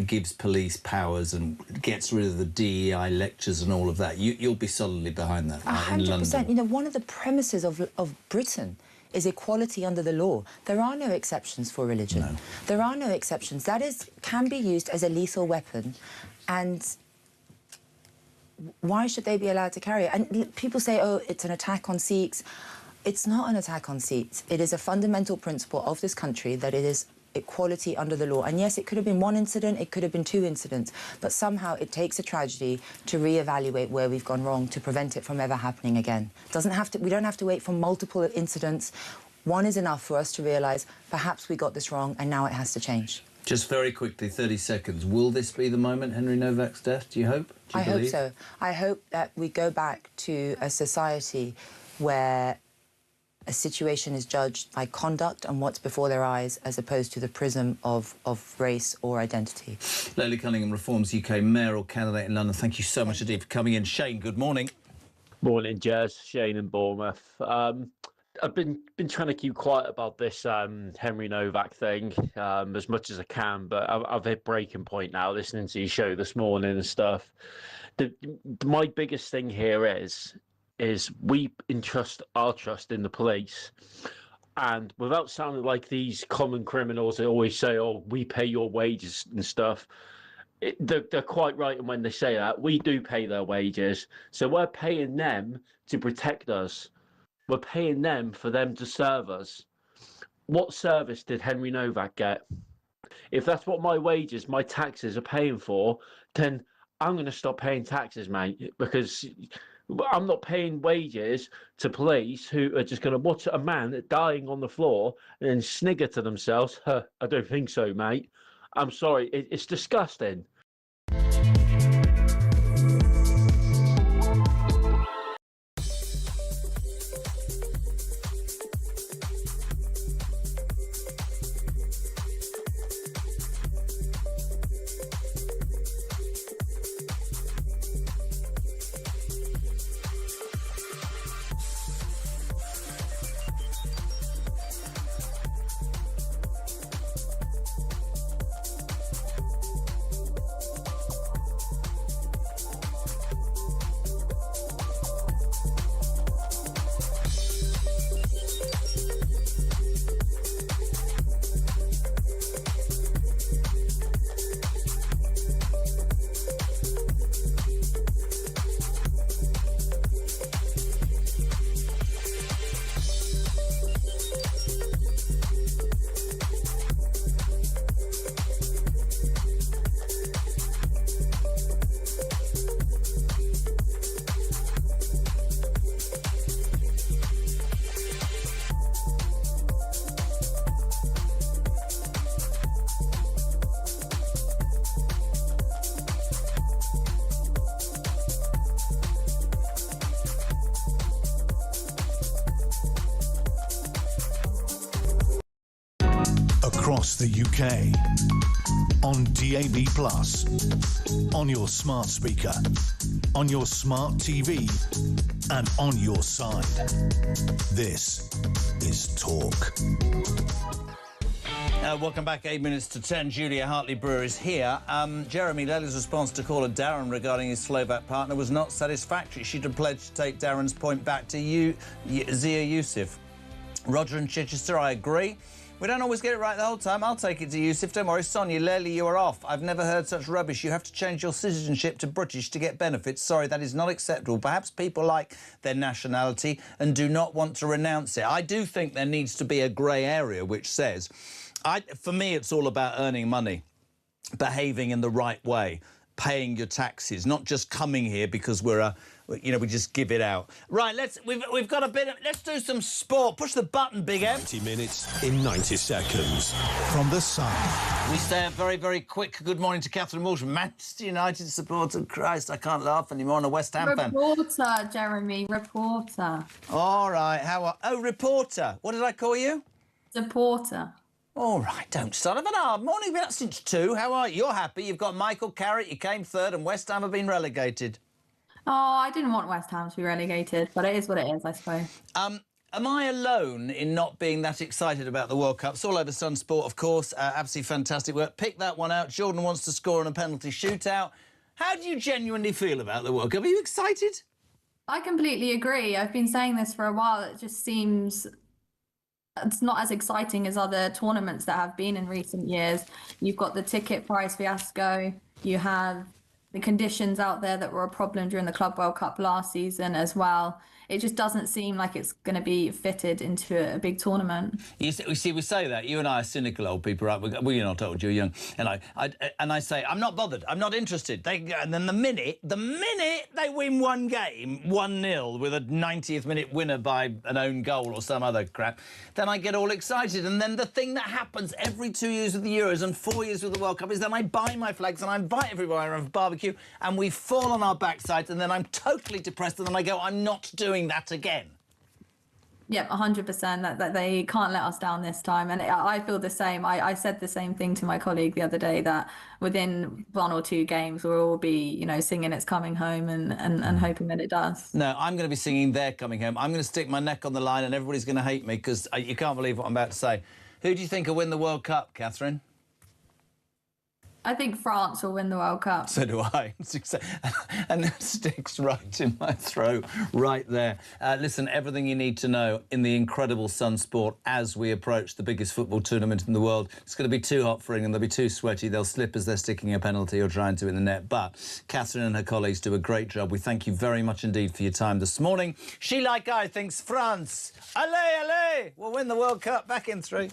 gives police powers and gets rid of the DEI lectures and all of that. You'll be solidly behind that in London. 100%. You know, one of the premises of Britain is equality under the law. There are no exceptions for religion. No. There are no exceptions. That can be used as a lethal weapon, and why should they be allowed to carry it? And people say, oh, it's an attack on Sikhs. It's not an attack on Sikhs. It is a fundamental principle of this country that it is equality under the law. And yes, it could have been one incident, it could have been 2 incidents, but somehow it takes a tragedy to reevaluate where we've gone wrong to prevent it from ever happening again. We don't have to wait for multiple incidents. One is enough for us to realise perhaps we got this wrong and now it has to change. Just very quickly, 30 seconds. Will this be the moment, Henry Novak's death, do you hope? I hope so. I hope that we go back to a society where a situation is judged by conduct and what's before their eyes as opposed to the prism of race or identity. Lely Cunningham, Reforms UK mayoral candidate in London. Thank you so much indeed for coming in. Shane, good morning. Morning, Jez. Shane in Bournemouth. I've been trying to keep quiet about this Henry Novak thing as much as I can, but I've hit breaking point now listening to your show this morning and stuff. My biggest thing here is we entrust our trust in the police, and without sounding like these common criminals that always say, oh, we pay your wages and stuff, they're quite right when they say that. We do pay their wages, so we're paying them to protect us. We're paying them for them to serve us. What service did Henry Novak get? If that's what my wages, my taxes are paying for, then I'm going to stop paying taxes, mate, because I'm not paying wages to police who are just going to watch a man dying on the floor and then snigger to themselves, I don't think so, mate. I'm sorry, it's disgusting. Across the UK, on DAB+, on your smart speaker, on your smart TV, and on your side. This is Talk. Welcome back, 8 minutes to 10. Julia Hartley-Brewer is here. Jeremy Lely's response to caller Darren regarding his Slovak partner was not satisfactory. She'd have pledged to take Darren's point back to you, Zia Yusuf. Roger in Chichester, I agree. We don't always get it right the whole time. I'll take it to Yusuf. Don't worry. Sonia, Lely, you are off. I've never heard such rubbish. You have to change your citizenship to British to get benefits. Sorry, that is not acceptable. Perhaps people like their nationality and do not want to renounce it. I do think there needs to be a grey area which says, for me, it's all about earning money, behaving in the right way, paying your taxes, not just coming here because we're we just give it out. Right, we've got a bit of... Let's do some sport. Push the button, Big M. 90 minutes in 90 seconds. From the Sun. We say a very, very quick good morning to Catherine Walsh, Manchester United supporter. Christ, I can't laugh anymore. On a West Ham fan. Reporter, Jeremy, reporter. All right, Oh, reporter. What did I call you? Supporter. All right, don't start. I've had a hard morning. Been up since 2. How are you? You're happy. You've got Michael Carrick. You came 3rd and West Ham have been relegated. Oh, I didn't want West Ham to be relegated, but it is what it is, I suppose. Am I alone in not being that excited about the World Cup? It's all over Sun Sport, of course. Absolutely fantastic work. Pick that one out. Jordan wants to score on a penalty shootout. How do you genuinely feel about the World Cup? Are you excited? I completely agree. I've been saying this for a while. It just seems... It's not as exciting as other tournaments that have been in recent years. You've got the ticket price fiasco. You have the conditions out there that were a problem during the Club World Cup last season as well. It just doesn't seem like it's going to be fitted into a big tournament. You see, we say that. You and I are cynical old people, right? Well, you're not old, you're young. And I say, I'm not bothered. I'm not interested. And then the minute they win one game, 1-0, with a 90th minute winner by an own goal or some other crap, then I get all excited. And then the thing that happens every 2 years with the Euros and 4 years with the World Cup is then I buy my flags and I invite everybody around for barbecue and we fall on our backsides and then I'm totally depressed and then I go, I'm not doing that again. Yep, 100%. That they can't let us down this time. And I feel the same. I said the same thing to my colleague the other day, that within 1 or 2 games we'll all be, singing It's Coming Home and hoping that it does. No, I'm going to be singing They're Coming Home. I'm going to stick my neck on the line and everybody's going to hate me because you can't believe what I'm about to say. Who do you think will win the World Cup, Catherine? I think France will win the World Cup. So do I. And it sticks right in my throat, right there. Listen, everything you need to know in the incredible Sun Sport as we approach the biggest football tournament in the world. It's going to be too hot for England. They'll be too sweaty. They'll slip as they're sticking a penalty or trying to in the net. But Catherine and her colleagues do a great job. We thank you very much indeed for your time this morning. She, like I, thinks France, allez, allez, will win the World Cup. Back in 3.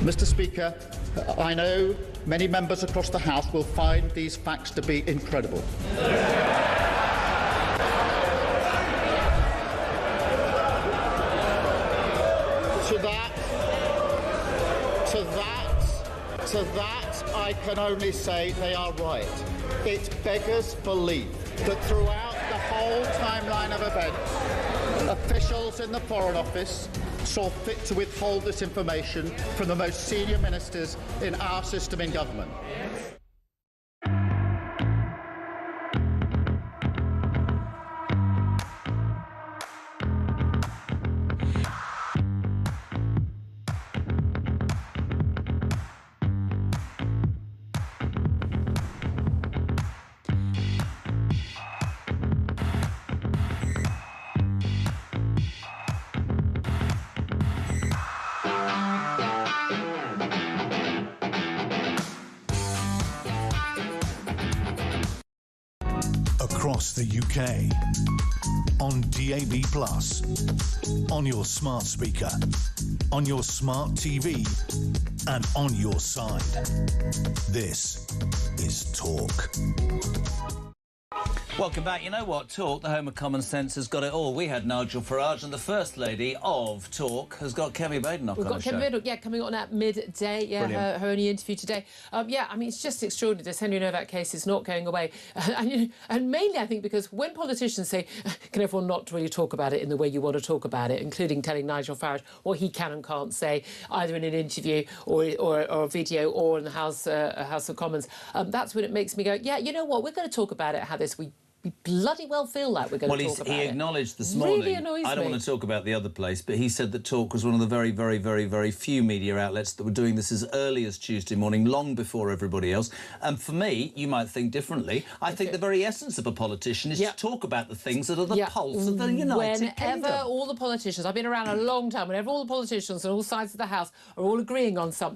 Mr. Speaker, I know many members across the House will find these facts to be incredible. To that, I can only say they are right. It beggars belief that throughout the whole timeline of events, officials in the Foreign Office saw fit to withhold this information from the most senior ministers in our system in government. across the UK. On DAB+, on your smart speaker, on your smart TV, and on your side. This is Talk. Welcome back. You know what? Talk, the home of common sense, has got it all. We had Nigel Farage, and the First Lady of Talk has got Kemi Badenoch We've on got the show. Kemi Badenoch, yeah, coming on at midday. Yeah, her only interview today. Yeah, I mean, it's just extraordinary. This Henry Novak case is not going away. And mainly, I think, because when politicians say, can everyone not really talk about it in the way you want to talk about it, including telling Nigel Farage what he can and can't say, either in an interview or a video or in the House of Commons, that's when it makes me go, yeah, you know what, we're going to talk about it, how we bloody well feel like we're going to talk about it. He acknowledged this morning, really annoys I don't me. want to talk about the other place, but he said that Talk was one of the very, very, very, very few media outlets that were doing this as early as Tuesday morning, long before everybody else. And for me, you might think differently. I think the very essence of a politician is to talk about the things that are the pulse of the United Kingdom. Whenever all the politicians, I've been around a long time, whenever all the politicians on all sides of the House are all agreeing on something,